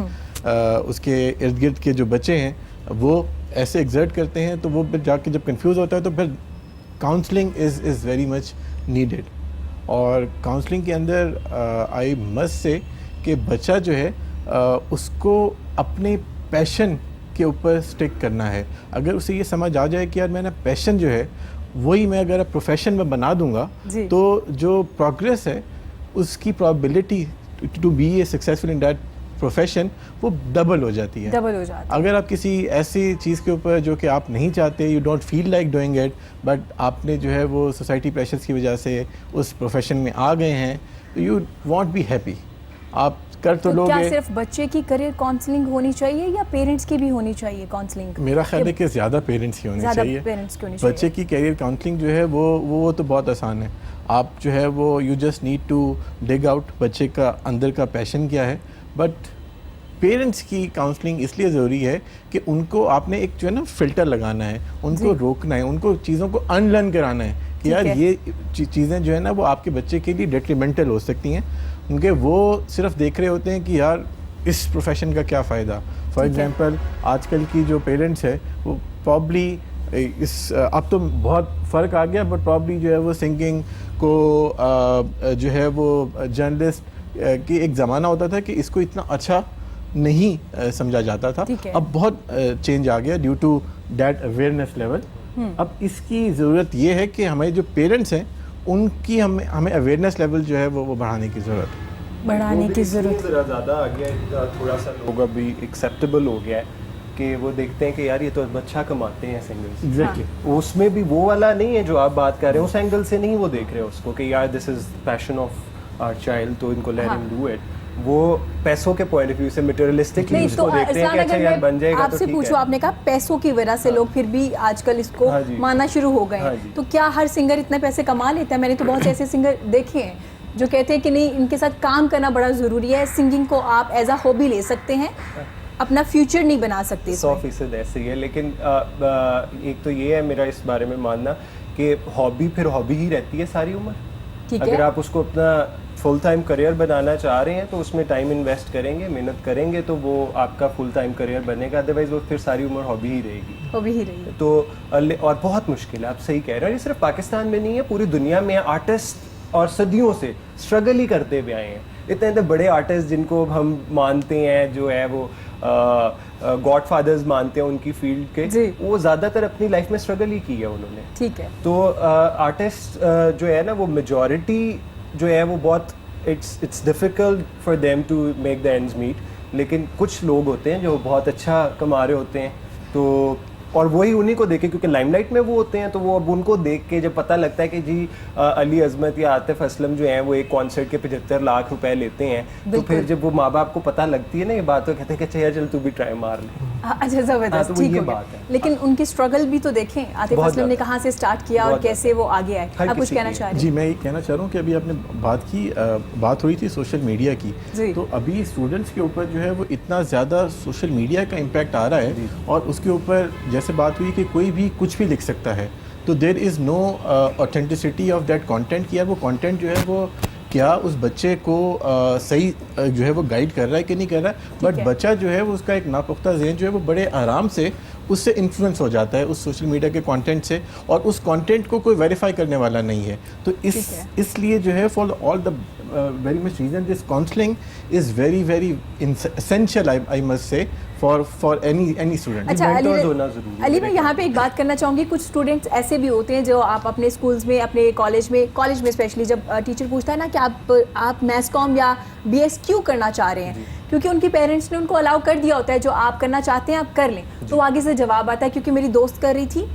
उसके इर्द गिर्द के जो बच्चे हैं वो ऐसे एग्जर्ट करते हैं, तो वो फिर जाके जब कंफ्यूज होता है तो फिर counselling is very much needed. और काउंसलिंग के अंदर आई मस्ट से कि बच्चा जो है उसको अपने पैशन के ऊपर स्टिक करना है। अगर उसे ये समझ आ जाए कि यार मैंने पैशन जो है वही मैं अगर प्रोफेशन में बना दूंगा, तो जो प्रोग्रेस है उसकी probability to be a successful in that profession वो डबल हो जाती है। अगर आप किसी ऐसी चीज़ के ऊपर जो कि आप नहीं चाहते, you don't feel like doing it, but आपने जो है वो सोसाइटी प्रेशर्स की वजह से उस प्रोफेशन में आ गए हैं, तो यू वॉन्ट बी हैप्पी, आप कर तो लोगे। क्या सिर्फ बच्चे की करियर काउंसलिंग होनी चाहिए या पेरेंट्स की भी होनी चाहिए काउंसलिंग? मेरा ख्याल है कि ज़्यादा पेरेंट्स की होनी चाहिए। बच्चे की करियर काउंसलिंग जो है वो तो बहुत आसान है। आप जो है वो you just need to dig out बच्चे का अंदर का पैशन क्या है। बट पेरेंट्स की काउंसलिंग इसलिए ज़रूरी है कि उनको आपने एक जो है ना फ़िल्टर लगाना है, उनको रोकना है, उनको चीज़ों को अनलर्न कराना है कि यार ये चीज़ें जो है ना वो आपके बच्चे के लिए डेट्रीमेंटल हो सकती हैं। उनके वो सिर्फ देख रहे होते हैं कि यार इस प्रोफेशन का क्या फ़ायदा। फॉर एग्जांपल आजकल की जो पेरेंट्स है वो प्रॉब्ली इस अब तो बहुत फ़र्क आ गया, बट प्रॉब्ली जो है वो सिंगिंग को जो है वो जर्नलिस्ट की एक ज़माना होता था कि इसको इतना अच्छा नहीं समझा जाता था। अब बहुत चेंज आ गया due to that awareness level. अब इसकी ज़रूरत ये है कि हमारे जो पेरेंट्स हैं उनकी हमें अवेयरनेस लेवल जो है वो बढ़ाने की ज़रूरत है। बढ़ाने की ज़रूरत ज़्यादा आ गया, थोड़ा सा लोग अभी एक्सेप्टेबल हो गया है कि वो देखते हैं कि यार ये तो अच्छा कमाते हैं सिंगर्स। एग्जैक्टली। उसमें भी वो वाला नहीं है जो आप बात कर रहे हैं, उस एंगल से नहीं वो देख रहे हैं उसको कि यार this is passion of our child, तो इनको लेट हिम डू इट। वो पैसों के पॉइंट ऑफ व्यू से मटेरियलिस्टिकली उसको देखते हैं कि अच्छा यार बन जाएगा तो ठीक है। आपसे पूछो, आपने कहा पैसों की वजह से लोग फिर भी आजकल इसको मानना शुरू हो गए हैं, तो क्या हर सिंगर इतने पैसे कमा लेता है? मैंने तो बहुत से ऐसे सिंगर देखे हैं जो कहते हैं कि नहीं, इनके साथ काम करना बड़ा ज़रूरी है, सिंगिंग को आप एज अ हॉबी ले सकते हैं, अपना फ्यूचर नहीं बना सकते। 100% ऐसे ही है, लेकिन एक तो ये है मेरा इस बारे में मानना कि हॉबी फिर हॉबी ही रहती है सारी उम्र। अगर आप उसको अपना फुल टाइम करियर बनाना चाह रहे हैं तो उसमें टाइम इन्वेस्ट करेंगे, मेहनत करेंगे तो वो आपका फुल टाइम करियर बनेगा, अदरवाइज वो फिर सारी उम्र हॉबी ही रहेगी। हॉबी ही रही है। तो और बहुत मुश्किल है, आप सही कह रहे हो। ये सिर्फ पाकिस्तान में नहीं है, पूरी दुनिया में आर्टिस्ट और सदियों से स्ट्रगल ही करते हुए आए हैं। इतने इतने बड़े आर्टिस्ट जिनको हम मानते हैं, जो है वो गॉड फादर्स मानते हैं उनकी फील्ड के, वो ज़्यादातर अपनी लाइफ में स्ट्रगल ही की है उन्होंने। ठीक है। तो आर्टिस्ट जो है ना, वो मेजॉरिटी जो है वो बहुत it's difficult for them to make the ends meet, लेकिन कुछ लोग होते हैं जो बहुत अच्छा कमा रहे होते हैं, तो और वही उन्हीं को देखे, क्योंकि लाइमलाइट में वो होते हैं, तो वो अब उनको देख के जब पता लगता है कि जी अली अजमत या आतिफ असलम जो हैं वो एक कॉन्सर्ट के 75 लाख रुपए लेते हैं, तो फिर जब वो माँ बाप को पता लगती है ना ये बात, तो कहते हैं कि अच्छा यार चल तू भी ट्राई मार ले। अच्छा, जबरदस्त, तो ठीक ये हो गया। बात है। लेकिन उनकी स्ट्रगल भी तो देखें, आतिफ असलम ने कहाँ से स्टार्ट किया और कैसे वो आगे आए। आप कुछ कहना चाह रहे हैं? जी, मैं ये कहना चाह रहा हूँ कि अभी आपने बात हुई थी सोशल मीडिया की, तो अभी स्टूडेंट्स के ऊपर जो है वो इतना ज़्यादा सोशल मीडिया का इम्पैक्ट आ रहा है, और उसके ऊपर जैसे बात हुई कि कोई भी कुछ भी लिख सकता है, तो there is no authenticity of that content, कि यार वो कंटेंट जो है वो क्या उस बच्चे को सही जो है वो गाइड कर रहा है कि नहीं कर रहा है। बट बच्चा जो है वो उसका एक नापुख्ता ज़हन जो है वो बड़े आराम से उससे इन्फ्लुएंस हो जाता है उस सोशल मीडिया के कंटेंट से, और उस कंटेंट को कोई वेरीफाई करने वाला नहीं है। तो इसलिए जो है for all the very much reason this counselling is very very essential, I must say, for any student. अच्छा अली, मैं यहाँ पे एक बात करना चाहूँगी, कुछ स्टूडेंट्स ऐसे भी होते हैं जो आप अपने स्कूल्स में, अपने कॉलेज में स्पेशली जब टीचर पूछता है ना कि आप मैथ्स कॉम या बीएस क्यों करना चाह रहे हैं, क्योंकि उनके पेरेंट्स ने उनको अलाउ कर दिया होता है जो आप करना चाहते हैं आप कर लें, तो आगे से जवाब आता है क्योंकि मेरी दोस्त कर रही थी,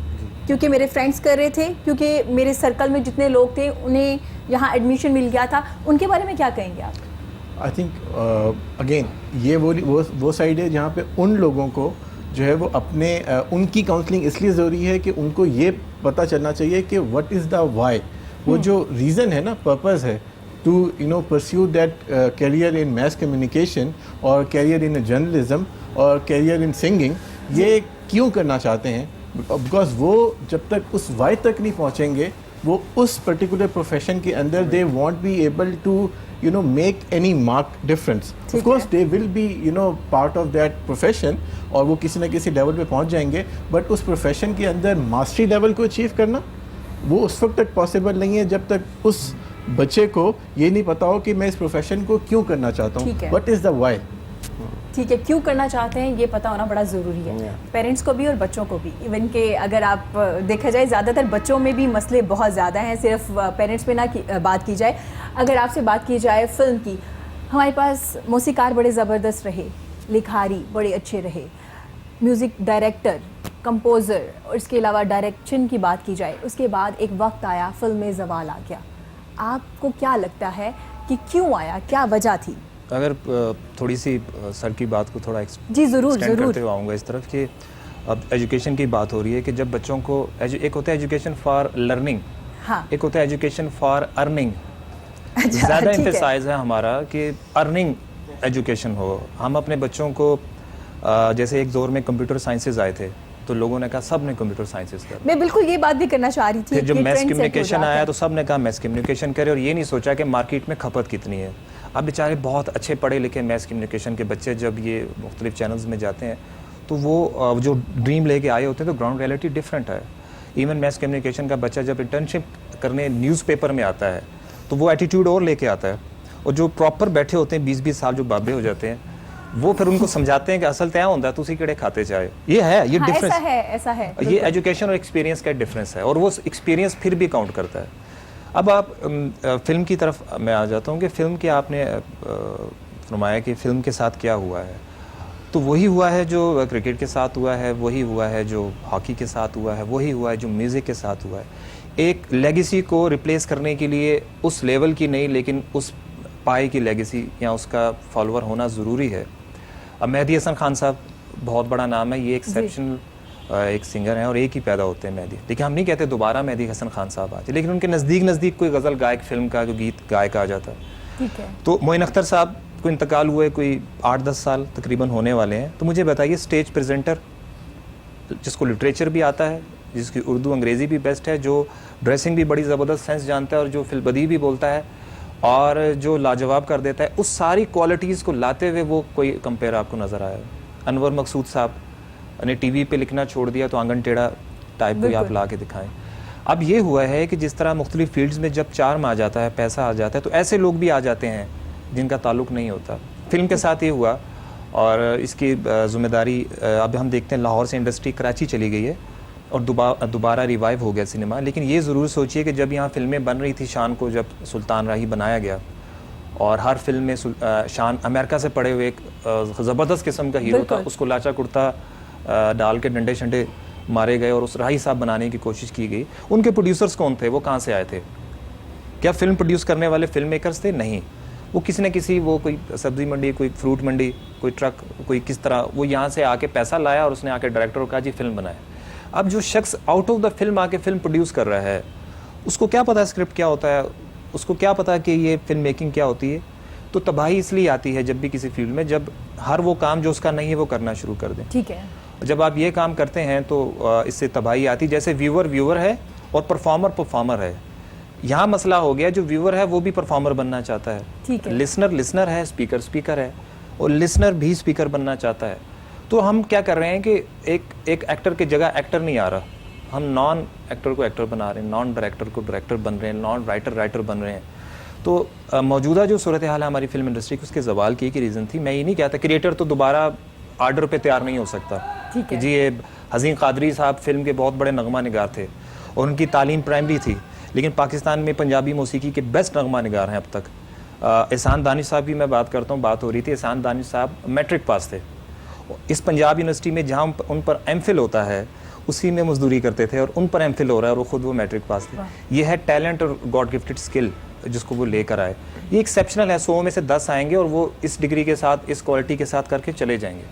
क्योंकि मेरे फ्रेंड्स कर रहे थे, क्योंकि मेरे सर्कल में जितने लोग थे उन्हें यहाँ एडमिशन मिल गया था। उनके बारे में क्या कहेंगे आप? आई थिंक अगेन ये वो साइड है जहाँ पे उन लोगों को जो है वो अपने उनकी काउंसलिंग इसलिए ज़रूरी है कि उनको ये पता चलना चाहिए कि व्हाट इज़ द वाई, वो जो रीज़न है ना, पर्पस है to pursue that career in mass communication और करियर इन जर्नलिज्म और करियर इन सिंगिंग, ये क्यों करना चाहते हैं, बिकॉज वो जब तक उस वाई तक नहीं पहुँचेंगे वो उस पर्टिकुलर प्रोफेशन के अंदर they won't be able to make any mark difference. Of course they will be part of that profession, और वो किसी न किसी लेवल पे पहुंच जाएंगे, बट उस प्रोफेशन के अंदर मास्टरी लेवल को अचीव करना वो उस वक्त तक पॉसिबल नहीं है जब तक उस बच्चे को ये नहीं पता हो कि मैं इस प्रोफेशन को क्यों करना चाहता हूँ, व्हाट इज़ द व्हाई। ठीक है, क्यों करना चाहते हैं ये पता होना बड़ा ज़रूरी है, पेरेंट्स को भी और बच्चों को भी। इवन के अगर आप देखा जाए ज़्यादातर बच्चों में भी मसले बहुत ज़्यादा हैं, सिर्फ पेरेंट्स पे ना बात की जाए। अगर आपसे बात की जाए फिल्म की, हमारे पास मौसीकार बड़े ज़बरदस्त रहे, लिखारी बड़े अच्छे रहे, म्यूज़िक डायरेक्टर, कंपोज़र, और इसके अलावा डायरेक्शन की बात की जाए, उसके बाद एक वक्त आया फिल्म में ज़वाल आ गया। आपको क्या लगता है कि क्यों आया, क्या वजह थी? अगर थोड़ी सी सर की बात को थोड़ा जी ज़रूर करते हुए आऊँगा इस तरफ कि अब एजुकेशन की बात हो रही है कि जब बच्चों को एक होता है एजुकेशन फॉर लर्निंग, हाँ, एक होता है एजुकेशन फॉर अर्निंग। ज़्यादा एम्फेसाइज है हमारा कि अर्निंग एजुकेशन हो। हम अपने बच्चों को जैसे एक दौर में कंप्यूटर साइंसेज आए थे तो लोगों ने कहा सब ने कंप्यूटर साइंसेज कर, मैं बिल्कुल ये बात भी करना चाह रही थी। फिर जब मैथ कम्युनिकेशन आया तो सब ने कहा मैथ कम्युनिकेशन करे, और ये नहीं सोचा कि मार्केट में खपत कितनी है। अब बेचारे बहुत अच्छे पढ़े लिखे मैथ कम्युनिकेशन के बच्चे जब ये मुख्तलिफ चैनल्स में जाते हैं तो वो जो ड्रीम लेके आए होते हैं तो ग्राउंड रियलिटी डिफरेंट है। इवन मैथ कम्युनिकेशन का बच्चा जब इंटर्नशिप करने न्यूज़पेपर में आता है तो वो एटीट्यूड और लेके आता है, और जो प्रॉपर बैठे होते हैं 20-20 साल जो बाबे हो जाते हैं वो फिर उनको समझाते हैं कि असल तय होता है तुसी किड़े खाते चाहे। ये है, ये डिफरेंस ऐसा है ये एजुकेशन और एक्सपीरियंस का डिफरेंस है, और वो एक्सपीरियंस फिर भी काउंट करता है। अब आप फिल्म की तरफ मैं आ जाता हूँ कि फिल्म के आपने फरमाया कि फिल्म के साथ क्या हुआ है, तो वही हुआ है जो क्रिकेट के साथ हुआ है, वही हुआ है जो हॉकी के साथ हुआ है, वही हुआ है जो म्यूज़िक के साथ हुआ है। एक लेगेसी को रिप्लेस करने के लिए उस लेवल की नहीं लेकिन उस पाए की लेगेसी या उसका फॉलोअर होना ज़रूरी है। अब मेहदी हसन खान साहब बहुत बड़ा नाम है, ये एक्सेप्शनल एक सिंगर हैं और एक ही पैदा होते हैं मेहदी। देखिए हम नहीं कहते दोबारा मेहदी हसन खान साहब आते, लेकिन उनके नज़दीक कोई गज़ल गायक फिल्म का जो गीत गायक आ जाता है। ठीक है। तो मोइन अख्तर साहब को इंतकाल हुए कोई 8-10 साल तकरीबन होने वाले हैं। तो मुझे बताइए स्टेज प्रेजेंटर जिसको लिटरेचर भी आता है, जिसकी उर्दू अंग्रेज़ी भी बेस्ट है, जो ड्रेसिंग भी बड़ी ज़बरदस्त सेंस जानता है और जो फिल्बदी भी बोलता है, और जो लाजवाब कर देता है, उस सारी क्वालिटीज़ को लाते हुए वो कोई कंपेयर आपको नज़र आया? अनवर मकसूद साहब ने टीवी पे लिखना छोड़ दिया तो आंगन टेढ़ा टाइप को आप ला के दिखाएं। अब ये हुआ है कि जिस तरह मुख्तलिफ फील्ड्स में जब चार्म आ जाता है, पैसा आ जाता है, तो ऐसे लोग भी आ जाते हैं जिनका ताल्लुक़ नहीं होता। फिल्म के साथ ये हुआ और इसकी ज़िम्मेदारी अब हम देखते हैं लाहौर से इंडस्ट्री कराची चली गई है और दोबारा रिवाइव हो गया सिनेमा। लेकिन ये ज़रूर सोचिए कि जब यहाँ फिल्में बन रही थी, शान को जब सुल्तान राही बनाया गया और हर फिल्म में शान अमेरिका से पढ़े हुए एक ज़बरदस्त किस्म का हीरो था, उसको लाचा कुर्ता डाल के डंडे शंडे मारे गए और उस राही साहब बनाने की कोशिश की गई। उनके प्रोड्यूसर्स कौन थे? वो कहाँ से आए थे? क्या फिल्म प्रोड्यूस करने वाले फिल्म मेकर्स थे? नहीं, वो किसी न किसी, वो कोई सब्ज़ी मंडी, कोई फ्रूट मंडी, कोई ट्रक, कोई किस तरह वो यहाँ से आके पैसा लाया और उसने आके डायरेक्टर को कहा जी फिल्म बनाए। अब जो शख्स आउट ऑफ द फिल्म आके फिल्म प्रोड्यूस कर रहा है, उसको क्या पता स्क्रिप्ट क्या होता है, उसको क्या पता कि ये फिल्म मेकिंग क्या होती है? तो तबाही इसलिए आती है जब भी किसी फील्ड में, जब हर वो काम जो उसका नहीं है वो करना शुरू कर दें। ठीक है, जब आप ये काम करते हैं तो इससे तबाही आती। जैसे व्यूअर है और परफॉर्मर है। यहाँ मसला हो गया, जो व्यूअर है वो भी परफॉर्मर बनना चाहता है, ठीक है। लिसनर है, स्पीकर है, और लिसनर भी स्पीकर बनना चाहता है। तो हम क्या कर रहे हैं कि एक एक्टर की जगह एक्टर नहीं आ रहा, हम नॉन एक्टर को एक्टर बना रहे हैं, नॉन डायरेक्टर को डायरेक्टर बन रहे हैं, नॉन राइटर बन रहे हैं। तो मौजूदा जो सूरत हाल है हमारी फिल्म इंडस्ट्री की, उसके ज़वाल की एक रीज़न थी। मैं ये नहीं कहता क्रिएटर तो दोबारा आर्डर पे तैयार नहीं हो सकता। ठीक है जी, ये हसीन कादरी साहब फिल्म के बहुत बड़े नगमा निगार थे और उनकी तालीम प्राइमरी थी, लेकिन पाकिस्तान में पंजाबी मौसीकी के बेस्ट नगमा निगार हैं अब तक। एहसान दानिश साहब की मैं बात करता हूँ, बात हो रही थी, एहसान दानिश साहब मैट्रिक पास थे। इस पंजाब यूनिवर्सिटी में जहाँ उन पर एमफिल होता है उसी में मजदूरी करते थे और उन पर एमफिल हो रहा है और वो मैट्रिक पास थे। ये है टैलेंट और गॉड गिफ्टेड स्किल जिसको वो लेकर आए। ये एक्सेप्शनल है, 100 में से 10 आएंगे और वो इस डिग्री के साथ, इस क्वालिटी के साथ करके चले जाएंगे।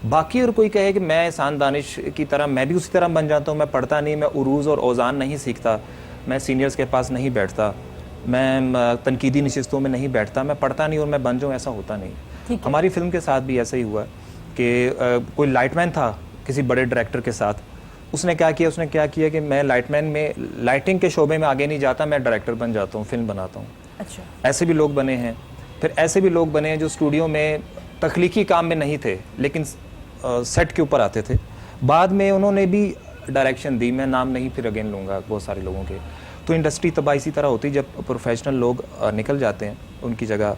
बाकी और कोई कहे कि मैं एहसान दानिश की तरह मैं भी उसी तरह बन जाता हूँ, मैं पढ़ता नहीं, मैं उरूज़ और औज़ान नहीं सीखता, मैं सीनियर्स के पास नहीं बैठता, मैं तनकीदी नशिस्तों में नहीं बैठता, मैं पढ़ता नहीं और मैं बन जाऊँ, ऐसा होता नहीं। हमारी फिल्म के साथ भी ऐसा ही हुआ कि कोई लाइटमैन था किसी बड़े डायरेक्टर के साथ, उसने क्या किया कि मैं लाइटमैन में, लाइटिंग के शोबे में आगे नहीं जाता, मैं डायरेक्टर बन जाता हूँ, फिल्म बनाता हूँ। अच्छा, ऐसे भी लोग बने हैं। फिर ऐसे भी लोग बने हैं जो स्टूडियो में तख्लीकी काम में नहीं थे लेकिन सेट के ऊपर आते थे, बाद में उन्होंने भी डायरेक्शन दी। मैं नाम नहीं फिर अगेन लूँगा बहुत सारे लोगों के। तो इंडस्ट्री तबाह इसी तरह होती, जब प्रोफेशनल लोग निकल जाते हैं उनकी जगह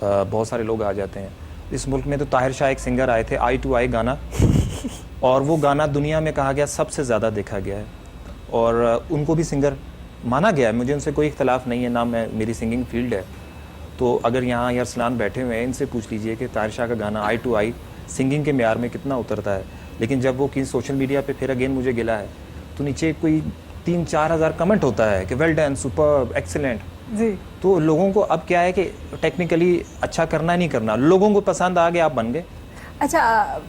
बहुत सारे लोग आ जाते हैं। इस मुल्क में तो ताहिर शाह एक सिंगर आए थे, आई टू आई गाना, और वो गाना दुनिया में कहा गया सबसे ज़्यादा देखा गया है और उनको भी सिंगर माना गया है। मुझे उनसे कोई इख्तलाफ नहीं है, ना मेरी सिंगिंग फील्ड है। तो अगर यहाँ अरसलान बैठे हुए हैं, इनसे पूछ लीजिए कि ताहिर शाह का गाना आई टू आई सिंगिंग के म्यार में कितना उतरता है। लेकिन जब वो किसी सोशल मीडिया पे फिर अगेन मुझे गिला है तो नीचे कोई 3-4 हज़ार कमेंट होता है कि वेल डन, सुपर्ब, एक्सीलेंट जी। तो लोगों को अब क्या है कि टेक्निकली अच्छा करना नहीं करना, लोगों को पसंद आ गया, आप बन गए। अच्छा,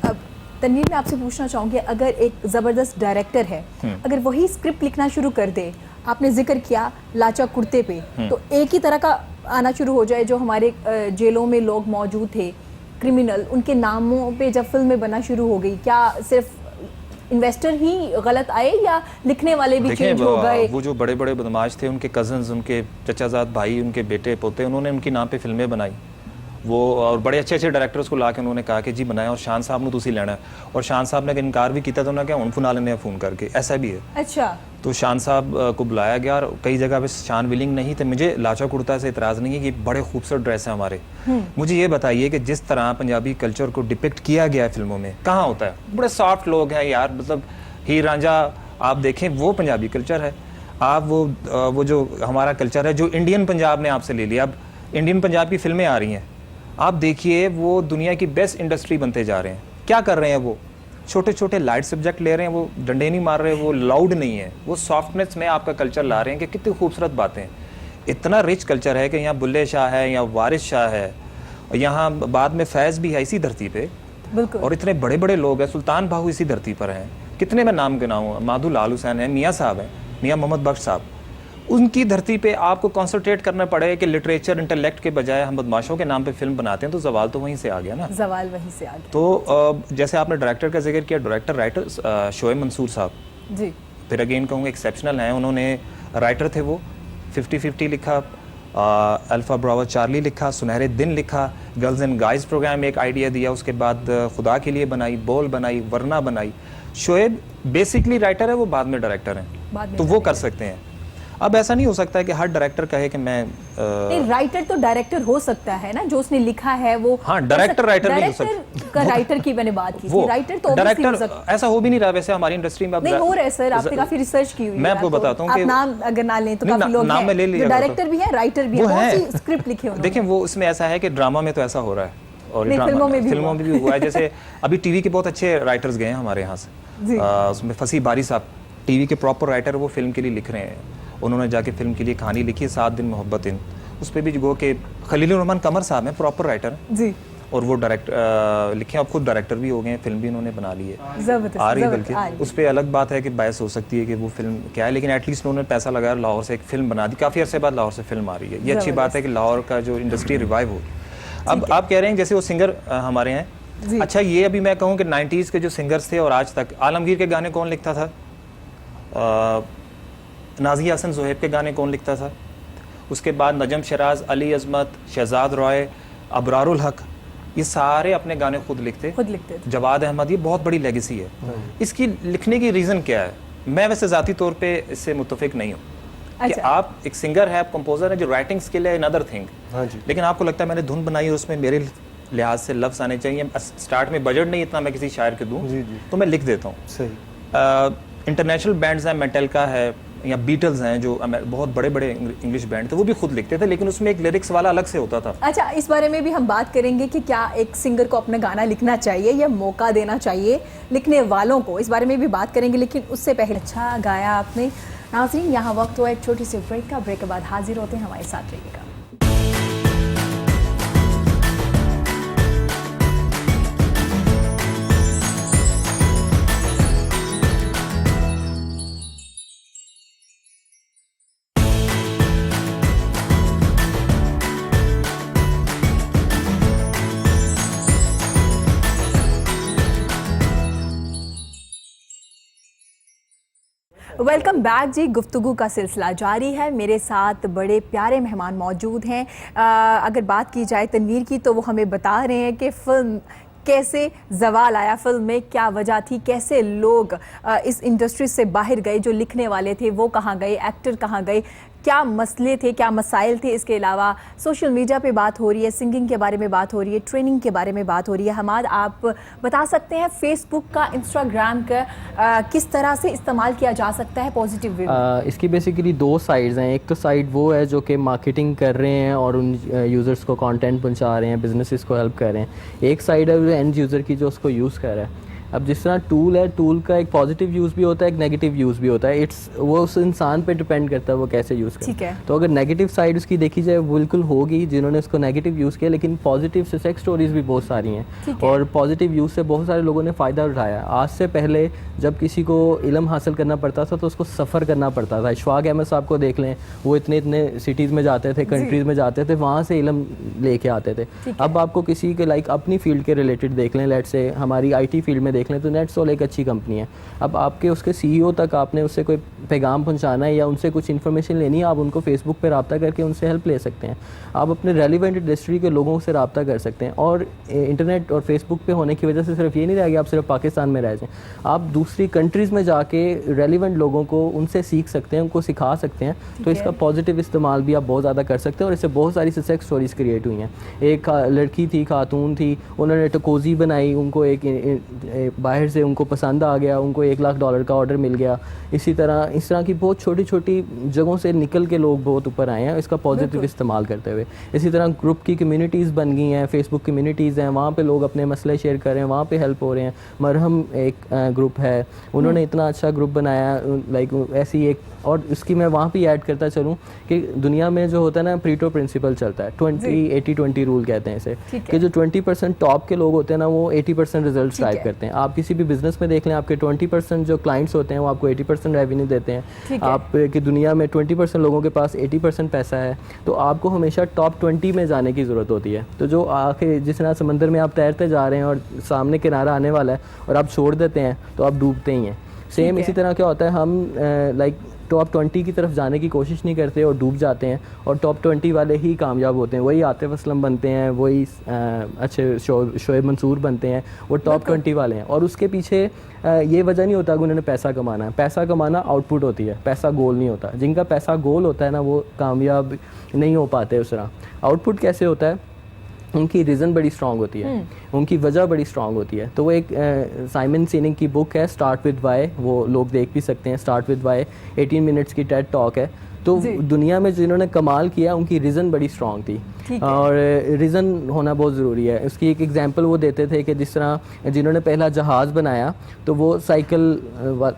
अब तनवीर, मैं आपसे पूछना चाहूँगी, अगर एक ज़बरदस्त डायरेक्टर है, अगर वही स्क्रिप्ट लिखना शुरू कर दे, आपने जिक्र किया लाचा कुर्ते पे, तो एक ही तरह का आना शुरू हो जाए जो हमारे जेलों में लोग मौजूद थे, क्रिमिनल, उनके नामों पे जब फिल्में बनना शुरू हो गई, क्या सिर्फ इन्वेस्टर ही गलत आए या लिखने वाले भी चेंज हो गए? वो जो बड़े बड़े बदमाश थे, उनके कजन्स, उनके चचाजाद भाई, उनके बेटे पोते, उन्होंने उनके नाम पे फिल्में बनाई वो, और बड़े अच्छे अच्छे डायरेक्टर्स को ला के उन्होंने कहा कि जी बनाए, और शान साहब ने तुसी लेना है, और शान साहब ने अगर इनकार भी किया तो उन्होंने क्या फोन लेने फ़ोन करके, ऐसा भी है। अच्छा, तो शान साहब को बुलाया गया और कई जगह पे शान विलिंग नहीं थे। मुझे लाचा कुर्ता से इतराज़ नहीं है कि बड़े खूबसूरत ड्रेस है हमारे। मुझे ये बताइए कि जिस तरह पंजाबी कल्चर को डिपिक्ट किया गया है फिल्मों में, कहाँ होता है? बड़े सॉफ्ट लोग हैं यार, मतलब हीर रांझा आप देखें, वो पंजाबी कल्चर है। आप वो जो हमारा कल्चर है जो इंडियन पंजाब ने आपसे ले लिया, अब इंडियन पंजाब की फिल्में आ रही हैं, आप देखिए वो दुनिया की बेस्ट इंडस्ट्री बनते जा रहे हैं। क्या कर रहे हैं वो? छोटे छोटे लाइट सब्जेक्ट ले रहे हैं, वो डंडे नहीं मार रहे, वो लाउड नहीं है, वो सॉफ्टनेस में आपका कल्चर ला रहे हैं कि कितनी खूबसूरत बातें। इतना रिच कल्चर है कि यहाँ बुल्ले शाह है, यहाँ वारिस शाह है, और यहाँ बाद में फैज़ भी है इसी धरती पे, बिल्कुल, और इतने बड़े बड़े लोग हैं, सुल्तान बाहू इसी धरती पर हैं। कितने मैं नाम गिनाऊँ, माधु लाल हुसैन है, मियाँ साहब हैं, मियाँ मोहम्मद बख्श साहब। उनकी धरती पे आपको कॉन्सेंट्रेट करना पड़े कि लिटरेचर इंटेलेक्ट के बजाय हम बदमाशों के नाम पे फिल्म बनाते हैं, तो सवाल तो वहीं से आ गया ना। सवाल वहीं से आ गया। तो जैसे आपने डायरेक्टर का जिक्र किया, डायरेक्टर राइटर शोएब मंसूर साहब जी, फिर अगेन कहूँगा एक्सेप्शनल हैं। उन्होंने राइटर थे, वो 50-50 लिखा, अल्फ़ा ब्रावो चार्ली लिखा, सुनहरे दिन लिखा, गर्ल्स एंड गाइज प्रोग्राम में एक आइडिया दिया, उसके बाद खुदा के लिए बनाई, बोल बनाई, वरना बनाई। शोएब बेसिकली राइटर है, वो बाद में डायरेक्टर हैं, तो वो कर सकते हैं। अब ऐसा नहीं हो सकता है कि हर डायरेक्टर कहे कि मैं नहीं, राइटर तो डायरेक्टर हो सकता है ना, जो उसने लिखा है वो। हाँ, डायरेक्टर राइटर भी हो सकता है। का राइटर की मैंने बात की थी, राइटर तो obviously हो सकता है। ऐसा हो भी नहीं रहा वैसे हमारी इंडस्ट्री में। नहीं हो रहा है सर, आपने काफी रिसर्च की हुई है। मैं आपको बताता हूँ आप कि नाम अगर ना लें तो काफी लोग नाम में ले लिया, डायरेक्टर भी है, राइटर भी है, बहुत सी स्क्रिप्ट लिखी है। देखिए वो इसमें ऐसा है कि ड्रामा में तो ऐसा हो रहा है, और फिल्मों में भी हुआ है। जैसे अभी टीवी के बहुत अच्छे राइटर्स गए हैं हमारे यहाँ से, उसमें फसी बारी साहब टीवी के प्रॉपर राइटर, वो फिल्म के लिए लिख रहे हैं। उन्होंने जाके फिल्म के लिए कहानी लिखी 7 दिन मोहब्बत इन, उस पर भी जो कि खलीलुर रहमान कमर साहब हैं, प्रॉपर राइटर जी, और वो डायरेक्टर लिखे, अब खुद डायरेक्टर भी हो गए हैं, फिल्म भी उन्होंने बना ली है, आ रही। बल्कि उस पर अलग बात है कि बहस हो सकती है कि वो फिल्म क्या है, लेकिन एटलीस्ट उन्होंने पैसा लगाया, लाहौर से एक फिल्म बना दी, काफ़ी अरसे बाद लाहौर से फिल्म आ रही है। ये अच्छी बात है कि लाहौर का जो इंडस्ट्री रिवाइव हो। अब आप कह रहे हैं जैसे वो सिंगर हमारे हैं, अच्छा ये अभी मैं कहूँ कि 90s के जो सिंगर्स थे और आज तक, आलमगीर के गाने कौन लिखता था, नाज़िया हसन ज़ुहैब के गाने कौन लिखता था, उसके बाद नजम शराज, अली अजमत, शहजाद रॉय, अबरारुल हक, ये सारे अपने गाने खुद लिखते थे। जवाद अहमद, ये बहुत बड़ी लेगेसी है। इसकी लिखने की रीज़न क्या है? मैं वैसे ज़ाती तौर पे इससे मुत्तफिक नहीं हूँ कि आप एक सिंगर है, आप कंपोजर है, जो राइटिंग स्किल है अनदर थिंग, लेकिन आपको लगता है मैंने धुन बनाई है, उसमें मेरे लिहाज से लफ्ज़ आने चाहिए, स्टार्ट में बजट नहीं इतना मैं किसी शायर के दूँ, तो मैं लिख देता हूँ। सही। इंटरनेशनल बैंड्स हैं, मेटल्का है या बीटल्स हैं, जो बहुत बड़े बड़े इंग्लिश बैंड थे, वो भी खुद लिखते थे, लेकिन उसमें एक लिरिक्स वाला अलग से होता था। अच्छा, इस बारे में भी हम बात करेंगे कि क्या एक सिंगर को अपना गाना लिखना चाहिए या मौका देना चाहिए लिखने वालों को, इस बारे में भी बात करेंगे। लेकिन उससे पहले अच्छा गाया आपने। नाज़रीन, यहाँ वक्त हुआ एक छोटी सी ब्रेक का, ब्रेक के बाद हाजिर होते हैं, हमारे साथ रहिएगा। वेलकम बैक जी। गुफ्तगू का सिलसिला जारी है, मेरे साथ बड़े प्यारे मेहमान मौजूद हैं। अगर बात की जाए तनवीर की, तो वो हमें बता रहे हैं कि फ़िल्म कैसे जवाल आया, फिल्म में क्या वजह थी, कैसे लोग इस इंडस्ट्री से बाहर गए, जो लिखने वाले थे वो कहाँ गए, एक्टर कहाँ गए, क्या मसले थे, क्या मसाइल थे। इसके अलावा सोशल मीडिया पे बात हो रही है, सिंगिंग के बारे में बात हो रही है, ट्रेनिंग के बारे में बात हो रही है। हमाद, आप बता सकते हैं फेसबुक का, इंस्टाग्राम का किस तरह से इस्तेमाल किया जा सकता है पॉजिटिव वे में? इसकी बेसिकली 2 साइड्स हैं। एक तो साइड वो है जो कि मार्केटिंग कर रहे हैं और उन यूज़र्स को कंटेंट पहुंचा रहे हैं, बिजनेसेस को हेल्प कर रहे हैं। एक साइड है एंड यूज़र की, जो उसको यूज़ कर रहा है। अब जिस तरह टूल है, टूल का एक पॉजिटिव यूज़ भी होता है, एक नेगेटिव यूज़ भी होता है। वो उस इंसान पे डिपेंड करता है वो कैसे यूज़ करता है। तो अगर नेगेटिव साइड उसकी देखी जाए, बिल्कुल होगी जिन्होंने उसको नेगेटिव यूज़ किया, लेकिन पॉजिटिव सक्सेस स्टोरीज भी बहुत सारी हैं और पॉजिटिव यूज़ से बहुत सारे लोगों ने फ़ायदा उठाया। आज से पहले जब किसी को इल्म हासिल करना पड़ता था तो उसको सफ़र करना पड़ता था। इशफाक अहमद साहब को देख लें, वो इतने सिटीज़ में जाते थे, कंट्रीज़ में जाते थे, वहाँ से इल्म लेके आते थे। अब आपको किसी के लाइक अपनी फील्ड के रिलेटेड देख लें, लेट से हमारी IT फील्ड में देख लें, तो नेटसोल एक अच्छी कंपनी है। अब आपके उसके CEO तक आपने उससे कोई पैगाम पहुंचाना है या उनसे कुछ इन्फॉर्मेशन लेनी है, आप उनको फेसबुक पे रब्ता करके उनसे हेल्प ले सकते हैं। आप अपने रेलिवेंट इंडस्ट्री के लोगों से रब्ता कर सकते हैं। और इंटरनेट और फेसबुक पे होने की वजह से सिर्फ ये नहीं रह गया आप सिर्फ पाकिस्तान में रह जाएं, आप दूसरी कंट्रीज़ में जाके रेलिवेंट लोगों को उनसे सीख सकते हैं, उनको सिखा सकते हैं। तो इसका पॉजिटिव इस्तेमाल भी आप बहुत ज़्यादा कर सकते हैं और इससे बहुत सारी सक्सेस स्टोरीज क्रिएट हुई हैं। एक लड़की थी, खातून थी, उन्होंने टकोजी बनाई, उनको एक बाहर से उनको पसंद आ गया, उनको $1 लाख का ऑर्डर मिल गया। इस तरह की बहुत छोटी छोटी जगहों से निकल के लोग बहुत ऊपर आए हैं इसका पॉजिटिव इस्तेमाल करते हुए। इसी तरह ग्रुप की कम्युनिटीज़ बन गई हैं, फेसबुक कम्युनिटीज़ हैं, वहाँ पे लोग अपने मसले शेयर कर रहे हैं, वहाँ पे हेल्प हो रहे हैं। मरहम एक ग्रुप है, उन्होंने इतना अच्छा ग्रुप बनाया, लाइक ऐसी एक, और इसकी मैं वहाँ पे ऐड करता चलूँ कि दुनिया में जो होता है ना, प्रीटो प्रिंसिपल चलता है, 20-80-20 रूल कहते हैं इसे, कि जो 20% टॉप के लोग होते हैं ना, वो 80% रिजल्ट ड्राइव करते हैं। आप किसी भी बिजनेस में देख लें, आपके 20% जो क्लाइंट्स होते हैं वो आपको 80% रेवेन्यू देते हैं। आपकी दुनिया में 20% लोगों के पास 80% पैसा है, तो आपको हमेशा टॉप 20 में जाने की ज़रूरत होती है। तो जो आखिर जिस तरह समंदर में आप तैरते जा रहे हैं और सामने किनारा आने वाला है और आप छोड़ देते हैं तो आप डूबते ही हैं। सेम इसी तरह क्या होता है, हम लाइक टॉप 20 की तरफ जाने की कोशिश नहीं करते और डूब जाते हैं, और टॉप 20 वाले ही कामयाब होते हैं। वही आतिफ असलम बनते हैं, वही अच्छे शोएब मंसूर बनते हैं, वो टॉप 20 वाले हैं। और उसके पीछे ये वजह नहीं होता कि उन्होंने पैसा कमाना है। पैसा कमाना आउटपुट होती है, पैसा गोल नहीं होता। जिनका पैसा गोल होता है ना, वो कामयाब नहीं हो पाते उस तरह। आउटपुट कैसे होता है? उनकी रीज़न बड़ी स्ट्रांग होती है, उनकी वजह बड़ी स्ट्रांग होती है। तो वो एक साइमन सिनेक की बुक है स्टार्ट विद वाई, वो लोग देख भी सकते हैं। स्टार्ट विद वाई 18 मिनट्स की टेड टॉक है। तो दुनिया में जिन्होंने कमाल किया उनकी रीज़न बड़ी स्ट्रांग थी, और रीज़न होना बहुत ज़रूरी है। उसकी एक एग्जांपल वो देते थे कि जिस तरह जिन्होंने पहला जहाज़ बनाया तो वो साइकिल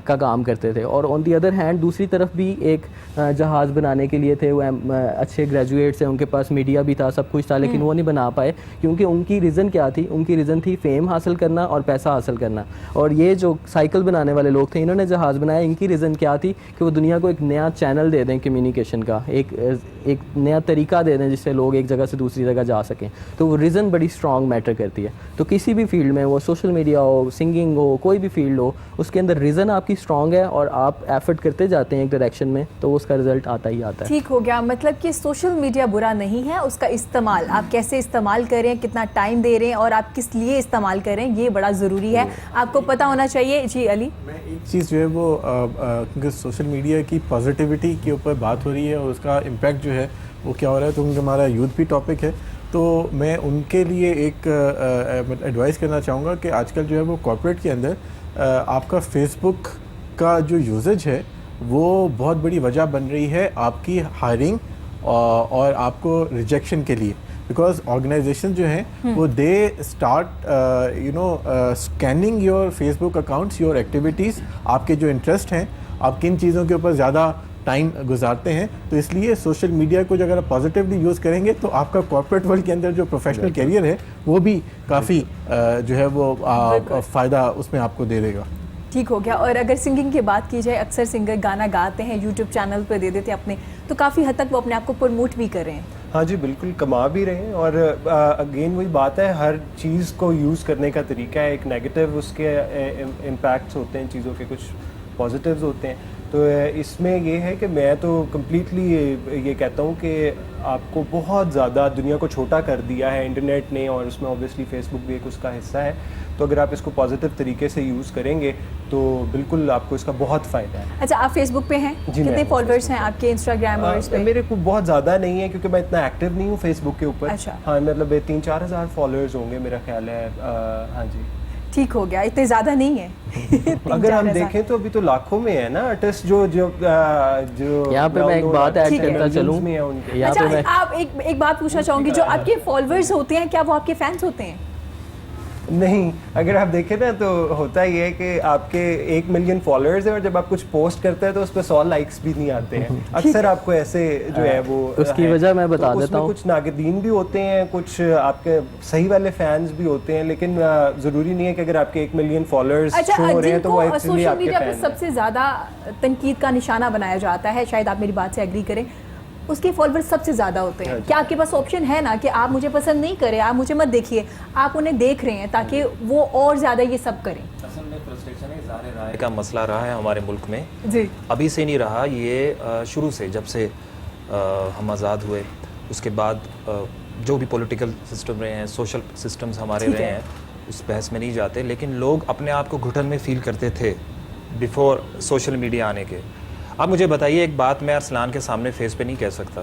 का काम करते थे, और ऑन दी अदर हैंड दूसरी तरफ भी एक जहाज़ बनाने के लिए थे वो अच्छे ग्रेजुएट्स हैं, उनके पास मीडिया भी था, सब कुछ था, लेकिन वो नहीं बना पाए क्योंकि उनकी रीज़न क्या थी? उनकी रीज़न थी फेम हासिल करना और पैसा हासिल करना। और ये जो साइकिल बनाने वाले लोग थे, इन्होंने जहाज़ बनाया, इनकी रीज़न क्या थी कि वो दुनिया को एक नया चैनल दे दें कम्युनिकेशन का, एक नया तरीका दे दें जिससे लोग एक जगह से दूसरी जगह जा सकें। तो वो रीज़न बड़ी स्ट्रॉन्ग मैटर करती है। तो किसी भी फील्ड में, वो सोशल मीडिया हो, सिंगिंग हो, कोई भी फील्ड हो, उसके अंदर रीज़न आपकी स्ट्रॉन्ग है और आप एफर्ट करते जाते हैं एक डायरेक्शन में, तो उसका रिजल्ट आता ही आता है। ठीक हो गया। मतलब कि सोशल मीडिया बुरा नहीं है, उसका इस्तेमाल आप कैसे इस्तेमाल करें, कितना टाइम दे रहे हैं और आप किस लिए इस्तेमाल करें, ये बड़ा ज़रूरी है, आपको पता होना चाहिए। जी अली? मैं एक चीज़ जो है वो क्योंकि सोशल मीडिया की पॉजिटिविटी के ऊपर बात हो रही है और उसका इम्पैक्ट जो है वो क्या हो रहा है, तो क्योंकि हमारा यूथ भी टॉपिक है, तो मैं उनके लिए एक एडवाइस करना चाहूँगा कि आजकल जो है वो कॉर्पोरेट के अंदर आपका फेसबुक का जो यूजेज है वो बहुत बड़ी वजह बन रही है आपकी हायरिंग और आपको रिजेक्शन के लिए। बिकॉज ऑर्गेनाइजेशन जो हैं वो they start scanning your Facebook accounts, your activities, आपके जो इंटरेस्ट हैं, आप किन चीज़ों के ऊपर ज़्यादा टाइम गुजारते हैं। तो इसलिए सोशल मीडिया को जो अगर आप पॉजिटिवली यूज़ करेंगे तो आपका कॉर्पोरेट वर्ल्ड के अंदर जो प्रोफेशनल करियर है वो भी काफ़ी जो है वो फ़ायदा उसमें आपको दे देगा। ठीक हो गया। और अगर सिंगिंग की बात की जाए, अक्सर सिंगर गाना गाते हैं, यूट्यूब चैनल पर दे देते हैं अपने, तो काफ़ी हद तक वो अपने आप को प्रमोट भी कर रहे हैं। हाँ जी, बिल्कुल कमा भी रहे हैं। और अगेन वही बात है, हर चीज़ को यूज़ करने का तरीका है। एक नेगेटिव उसके इम्पैक्ट्स होते हैं चीज़ों के, कुछ पॉजिटिव्स होते हैं। तो इसमें ये है कि मैं तो कम्प्लीटली ये कहता हूँ कि आपको बहुत ज़्यादा दुनिया को छोटा कर दिया है इंटरनेट ने, और उसमें ऑब्वियसली फेसबुक भी एक उसका हिस्सा है। तो अगर आप इसको पॉजिटिव तरीके से यूज़ करेंगे तो बिल्कुल आपको इसका बहुत फ़ायदा है। अच्छा, आप फेसबुक पे हैं? कितने फॉलोअर्स हैं आपके इंस्टाग्राम और इस पे? मेरे को बहुत ज़्यादा नहीं है क्योंकि मैं इतना एक्टिव नहीं हूँ फेसबुक के ऊपर। अच्छा। हाँ, मतलब 3-4 हज़ार फॉलोअर्स होंगे मेरा ख्याल है। हाँ जी, ठीक हो गया, इतने ज़्यादा नहीं है। अगर हम देखें तो अभी तो लाखों में है ना आर्टिस्ट जो यहाँ पे मैं एक बात ऐड करता चलूँ। अच्छा, आप एक बात पूछना चाहूँगी, जो आपके फॉलोअर्स होते हैं क्या वो आपके फैंस होते हैं? नहीं, अगर आप देखें ना तो होता ही है कि आपके 1 मिलियन फॉलोअर्स हैं और जब आप कुछ पोस्ट करते हैं तो उस पर 100 लाइक्स भी नहीं आते हैं। अक्सर आपको ऐसे जो है वो उसकी वजह मैं बता देता हूँ। कुछ नाक़दीन भी होते हैं, कुछ आपके सही वाले फैंस भी होते हैं, लेकिन ज़रूरी नहीं है कि अगर आपके 1 मिलियन फॉलोअर्स शो हो रहे हैं तो वो एक्चुअली आपके फैन हैं। सबसे ज़्यादा तनकीद का निशाना बनाया जाता है, शायद आप मेरी बात से एग्री करें, उसके फॉलोअर्स सबसे ज़्यादा होते हैं। क्या आपके पास ऑप्शन है ना कि आप मुझे पसंद नहीं करें, आप मुझे मत देखिए, आप उन्हें देख रहे हैं ताकि वो और ज़्यादा ये सब करें? असल में फ्रस्ट्रेशन है, ज़ाहिर राय का मसला रहा है हमारे मुल्क में जी। अभी से नहीं रहा, ये शुरू से, जब से हम आज़ाद हुए उसके बाद जो भी पॉलिटिकल सिस्टम रहे हैं, सोशल सिस्टम्स हमारे रहे हैं, उस बहस में नहीं जाते, लेकिन लोग अपने आप को घुटन में फील करते थे बिफोर सोशल मीडिया आने के। अब मुझे बताइए एक बात, मैं अरसलान के सामने फेस पे नहीं कह सकता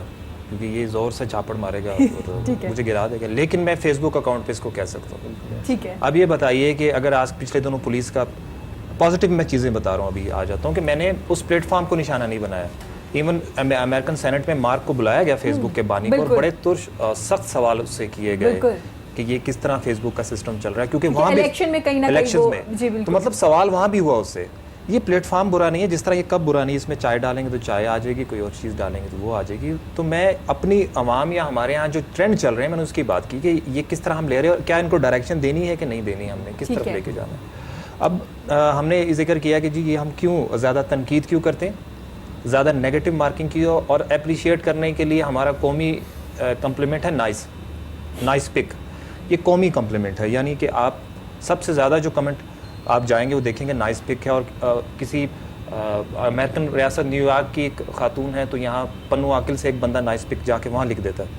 क्योंकि ये ज़ोर से झापड़ मारेगा और मुझे गिरा देगा, लेकिन मैं फेसबुक अकाउंट पे इसको कह सकता हूँ। ठीक है। अब ये बताइए कि अगर आज पिछले दिनों पुलिस का पॉजिटिव मैं चीज़ें बता रहा हूँ, अभी आ जाता हूँ कि मैंने उस प्लेटफॉर्म को निशाना नहीं बनाया। इवन अमेरिकन सेनेट में मार्क को बुलाया गया फेसबुक के बानी को, और बड़े सख्त सवाल उससे किए गए कि ये किस तरह फेसबुक का सिस्टम चल रहा है, क्योंकि वहाँ इलेक्शन में कहीं ना कहीं तो मतलब सवाल वहाँ भी हुआ उससे। ये प्लेटफॉर्म बुरा नहीं है, जिस तरह ये कब बुरा नहीं है, इसमें चाय डालेंगे तो चाय आ जाएगी, कोई और चीज़ डालेंगे तो वो आ जाएगी। तो मैं अपनी आवाम या हमारे यहाँ जो ट्रेंड चल रहे हैं मैंने उसकी बात की कि ये किस तरह हम ले रहे हैं और क्या इनको डायरेक्शन देनी है कि नहीं देनी है, हमने किस तरफ लेके जाना है। अब हमने जिक्र किया कि जी ये हम क्यों ज़्यादा तनकीद क्यों करते हैं, ज़्यादा नेगेटिव मार्किंग क्यों, और अप्रिशिएट करने के लिए हमारा कौमी कम्प्लीमेंट है नाइस पिक। ये कौमी कम्प्लीमेंट है, यानी कि आप सबसे ज़्यादा जो कमेंट आप जाएंगे वो देखेंगे नाइस पिक है, और किसी अमेरिकन रियासत न्यूयॉर्क की एक खातून है, तो यहाँ पन्नू आकिल से एक बंदा नाइस पिक जाके वहाँ लिख देता है।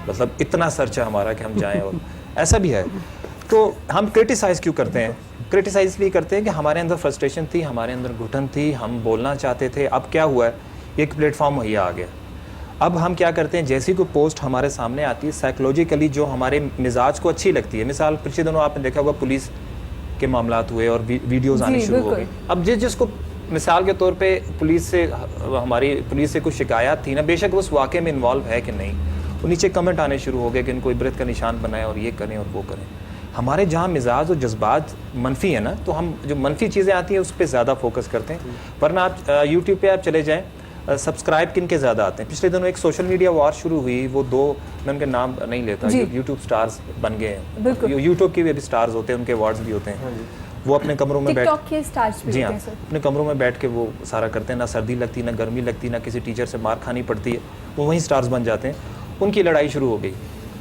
मतलब इतना सर्च है हमारा कि हम जाएं, और ऐसा भी है। तो हम क्रिटिसाइज़ क्यों करते हैं? क्रिटिसाइज़ इसलिए करते हैं कि हमारे अंदर फ्रस्ट्रेशन थी, हमारे अंदर घुटन थी, हम बोलना चाहते थे। अब क्या हुआ है, एक प्लेटफॉर्म मुहैया आ गया। अब हम क्या करते हैं, जैसी कोई पोस्ट हमारे सामने आती है, साइकोलॉजिकली जो हमारे मिजाज को अच्छी लगती है, मिसाल पिछले दिनों आपने देखा होगा पुलिस के मामलात हुए और वीडियोज़ आने शुरू हो गए। अब जिसको मिसाल के तौर पे हमारी पुलिस से कुछ शिकायत थी ना, बेशक उस वाक़े में इन्वॉल्व है कि नहीं, वो नीचे कमेंट आने शुरू हो गए कि इनको इबरत का निशान बनाए और ये करें और वो करें। हमारे जहाँ मिजाज और जज्बात मनफी है ना, तो हम जो मनफी चीज़ें आती हैं उस पर ज़्यादा फोकस करते हैं। वरना आप यूट्यूब पे आप चले जाएँ, सब्सक्राइब किन के ज़्यादा आते हैं। पिछले दिनों एक सोशल मीडिया वॉर शुरू हुई, वो 2, मैं उनके नाम नहीं लेता, यूट्यूब स्टार्स बन गए हैं। यूट्यूब के भी अभी स्टार्स होते हैं, उनके अवार्ड्स भी होते हैं। वो अपने कमरों में बैठ के स्टार्स भी जी हाँ, होते हैं अपने कमरों में बैठ के वो सारा करते हैं। ना सर्दी लगती, ना गर्मी लगती, ना किसी टीचर से मार खानी पड़ती है, वो वहीं स्टार्स बन जाते हैं। उनकी लड़ाई शुरू हो गई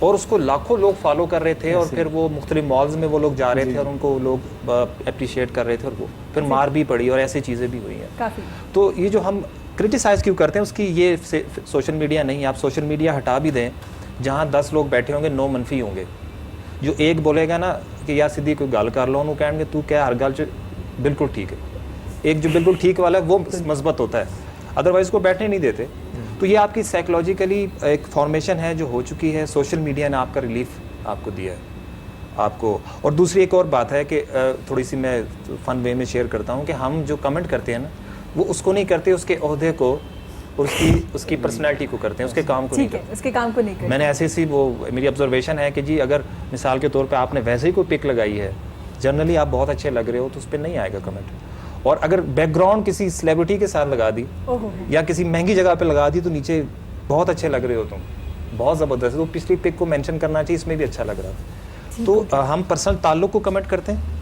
और उसको लाखों लोग फॉलो कर रहे थे, और फिर वो मुख्तलिफ मॉल्स में वो लोग जा रहे थे और उनको लोग अप्रिशिएट कर रहे थे, और वो फिर मार भी पड़ी और ऐसी चीज़ें भी हुई हैं काफ़ी। तो ये जो हम क्रिटिसाइज़ क्यों करते हैं, उसकी ये सोशल मीडिया नहीं। आप सोशल मीडिया हटा भी दें, जहाँ 10 लोग बैठे होंगे 9 मनफी होंगे। जो एक बोलेगा ना कि यार सीधी कोई गल कर लो, उन्होंने कहेंगे तू क्या हर गल च बिल्कुल ठीक है। एक जो बिल्कुल ठीक वाला है वो मस्बत होता है, अदरवाइज़ को बैठने नहीं देते। तो ये आपकी साइकोलॉजिकली एक फॉर्मेशन है जो हो चुकी है। सोशल मीडिया ने आपका रिलीफ आपको दिया है आपको। और दूसरी एक और बात है कि थोड़ी सी मैं फ़न वे में शेयर करता हूँ कि हम जो कमेंट करते हैं ना, वो उसको नहीं करते, उसके ओहदे को और उसकी पर्सनैलिटी को करते हैं, उसके काम को नहीं करते। उसके काम को नहीं करते। मैंने ऐसी वो मेरी ऑब्जर्वेशन है कि जी अगर मिसाल के तौर पे आपने वैसे ही कोई पिक लगाई है, जनरली आप बहुत अच्छे लग रहे हो, तो उस पर नहीं आएगा कमेंट। और अगर बैकग्राउंड किसी सेलिब्रिटी के साथ लगा दी या किसी महंगी जगह पे लगा दी, तो नीचे बहुत अच्छे लग रहे हो तुम, बहुत ज़बरदस्त, तो पिछली पिक को मेंशन करना चाहिए, इसमें भी अच्छा लग रहा था। तो हम पर्सनल ताल्लुक़ को कमेंट करते हैं,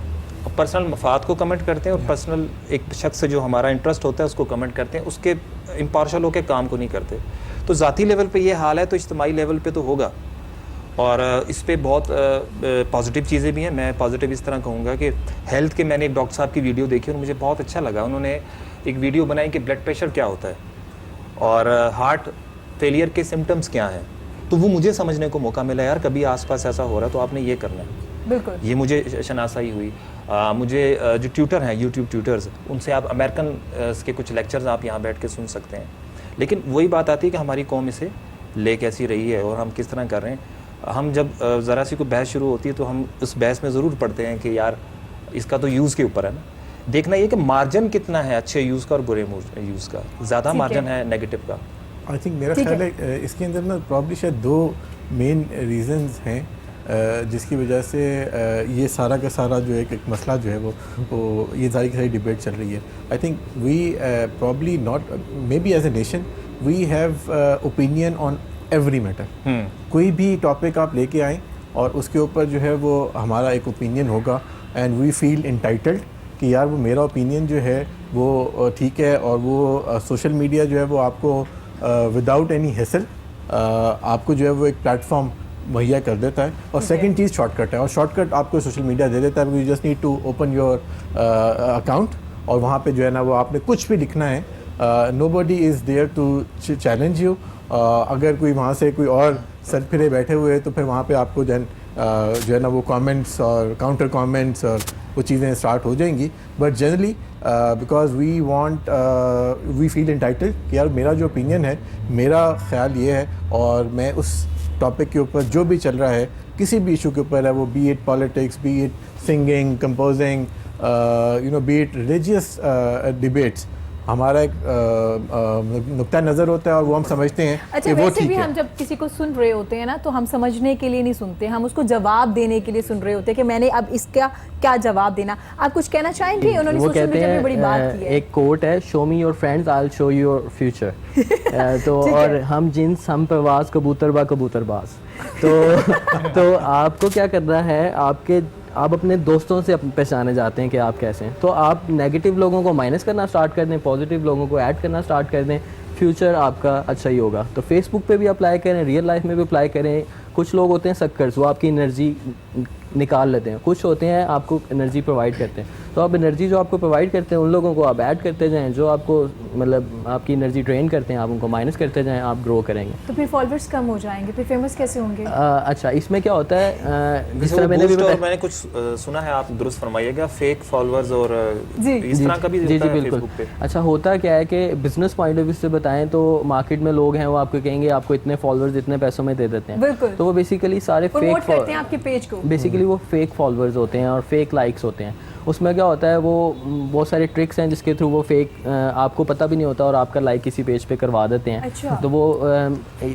पर्सनल मफाद को कमेंट करते हैं, और पर्सनल एक शख्स से जो हमारा इंटरेस्ट होता है उसको कमेंट करते हैं, उसके इम्पार्शल होकर काम को नहीं करते। तो ज़ाती लेवल पे ये हाल है, तो इज्तिमाई लेवल पे तो होगा। और इस पे बहुत पॉजिटिव चीज़ें भी हैं। मैं पॉजिटिव इस तरह कहूँगा कि हेल्थ के, मैंने एक डॉक्टर साहब की वीडियो देखी और मुझे बहुत अच्छा लगा। उन्होंने एक वीडियो बनाई कि ब्लड प्रेशर क्या होता है और हार्ट फेलियर के सिम्टम्स क्या हैं। तो वो मुझे समझने को मौका मिला, यार कभी आसपास ऐसा हो रहा तो आपने ये करना है। बिल्कुल, ये मुझे शनासाई हुई। मुझे जो ट्यूटर हैं, यूट्यूब ट्यूटर्स, उनसे आप अमेरिकन के कुछ लेक्चर्स आप यहाँ बैठ के सुन सकते हैं। लेकिन वही बात आती है कि हमारी कौम इसे ले कैसी रही है और हम किस तरह कर रहे हैं। हम जब ज़रा सी कोई बहस शुरू होती है तो हम उस बहस में ज़रूर पढ़ते हैं कि यार इसका तो यूज़ के ऊपर है ना। देखना ये कि मार्जिन कितना है अच्छे यूज़ का और बुरे यूज़ का। ज़्यादा मार्जिन है नेगेटिव का। आई थिंक मेरा ख्याल है इसके अंदर ना प्रॉब्ली शायद 2 मेन रीजंस हैं जिसकी वजह से ये सारा का सारा जो एक मसला जो है वो ये सारी की सारी डिबेट चल रही है। I think we probably not may be as a nation we have opinion on every matter. कोई भी टॉपिक आप लेके आएँ और उसके ऊपर जो है वो हमारा एक ओपिनियन होगा एंड वी फील इंटाइटल्ड कि यार वो मेरा ओपिनियन जो है वो ठीक है। और वो सोशल मीडिया जो है वो आपको विदाउट एनी हेसल आपको जो है वो एक प्लेटफॉर्म मुहैया कर देता है। और सेकंड चीज़ शॉर्टकट है, और शॉर्टकट आपको सोशल मीडिया दे देता है। You just need to open your account और वहाँ पे जो है ना वो आपने कुछ भी लिखना है, nobody is there to challenge you. अगर कोई वहाँ से कोई और सर फिरे बैठे हुए तो फिर वहाँ पे आपको जो है ना वो कमेंट्स और काउंटर कमेंट्स और वो चीज़ें स्टार्ट हो जाएंगी। But generally because we feel entitled कि यार मेरा जो ओपिनियन है, मेरा ख्याल ये है और मैं उस टॉपिक के ऊपर जो भी चल रहा है किसी भी इशू के ऊपर है, वो B it politics, B it singing, composing, B it religious debates, हमारा एक नुक्ता नज़र होता है और वो हम समझते हैं अच्छा, कि वो ठीक भी है। हम जब किसी को सुन रहे होते हैं ना तो हम समझने के लिए नहीं सुनते, हम उसको जवाब देने के लिए सुन रहे होते हैं कि मैंने अब इसका क्या जवाब देना। आप कुछ कहना चाहेंगे? उन्होंने वो सोशल कहते मीडिया में बड़ी बात हैं, की है। एक कोट है, show me your friends I will show you your future. तो और हम जिन्स हम परवाज कबूतर कबूतरबाज। तो आपको क्या करना है, आप अपने दोस्तों से पहचाने जाते हैं कि आप कैसे हैं। तो आप नेगेटिव लोगों को माइनस करना स्टार्ट कर दें, पॉजिटिव लोगों को ऐड करना स्टार्ट कर दें, फ्यूचर आपका अच्छा ही होगा। तो फेसबुक पे भी अप्लाई करें, रियल लाइफ में भी अप्लाई करें। कुछ लोग होते हैं सक्कर्स, वो आपकी एनर्जी निकाल लेते हैं, कुछ होते हैं आपको एनर्जी प्रोवाइड करते हैं। तो आप एनर्जी जो आपको प्रोवाइड करते हैं उन लोगों को आप ऐड करते जाएं, जो आपको मतलब आपकी एनर्जी ड्रेन करते हैं आप उनको माइनस करते जाएं, आप ग्रो करेंगे। तो फिर फॉलोअर्स कम हो जाएंगे, फिर फेमस कैसे होंगे? अच्छा, इसमें क्या होता है जिस तरह मैंने भी बूस्ट और बताया, मैंने कुछ सुना है, आप दुरुस्त फरमाइएगा, फेक फॉलोअर्स और जी, इस तरह का भी जी होता है बिल्कुल। फेसबुक पे। अच्छा, होता क्या है कि बिजनेस पॉइंट ऑफ व्यू से बताएं तो मार्केट में लोग हैं वो आपको कहेंगे आपको इतने फॉलोअर्स इतने पैसों में दे देते हैं, बिल्कुल। तो वो बेसिकली सारे प्रमोट करते हैं फेक, आपके पेज को। बेसिकली वो फेक फॉलोअर्स होते हैं और फेक लाइक्स होते हैं। उसमें क्या होता है, वो बहुत सारे ट्रिक्स हैं जिसके थ्रू वो फेक आपको पता भी नहीं होता और आपका लाइक किसी पेज पे करवा देते हैं। अच्छा। तो वो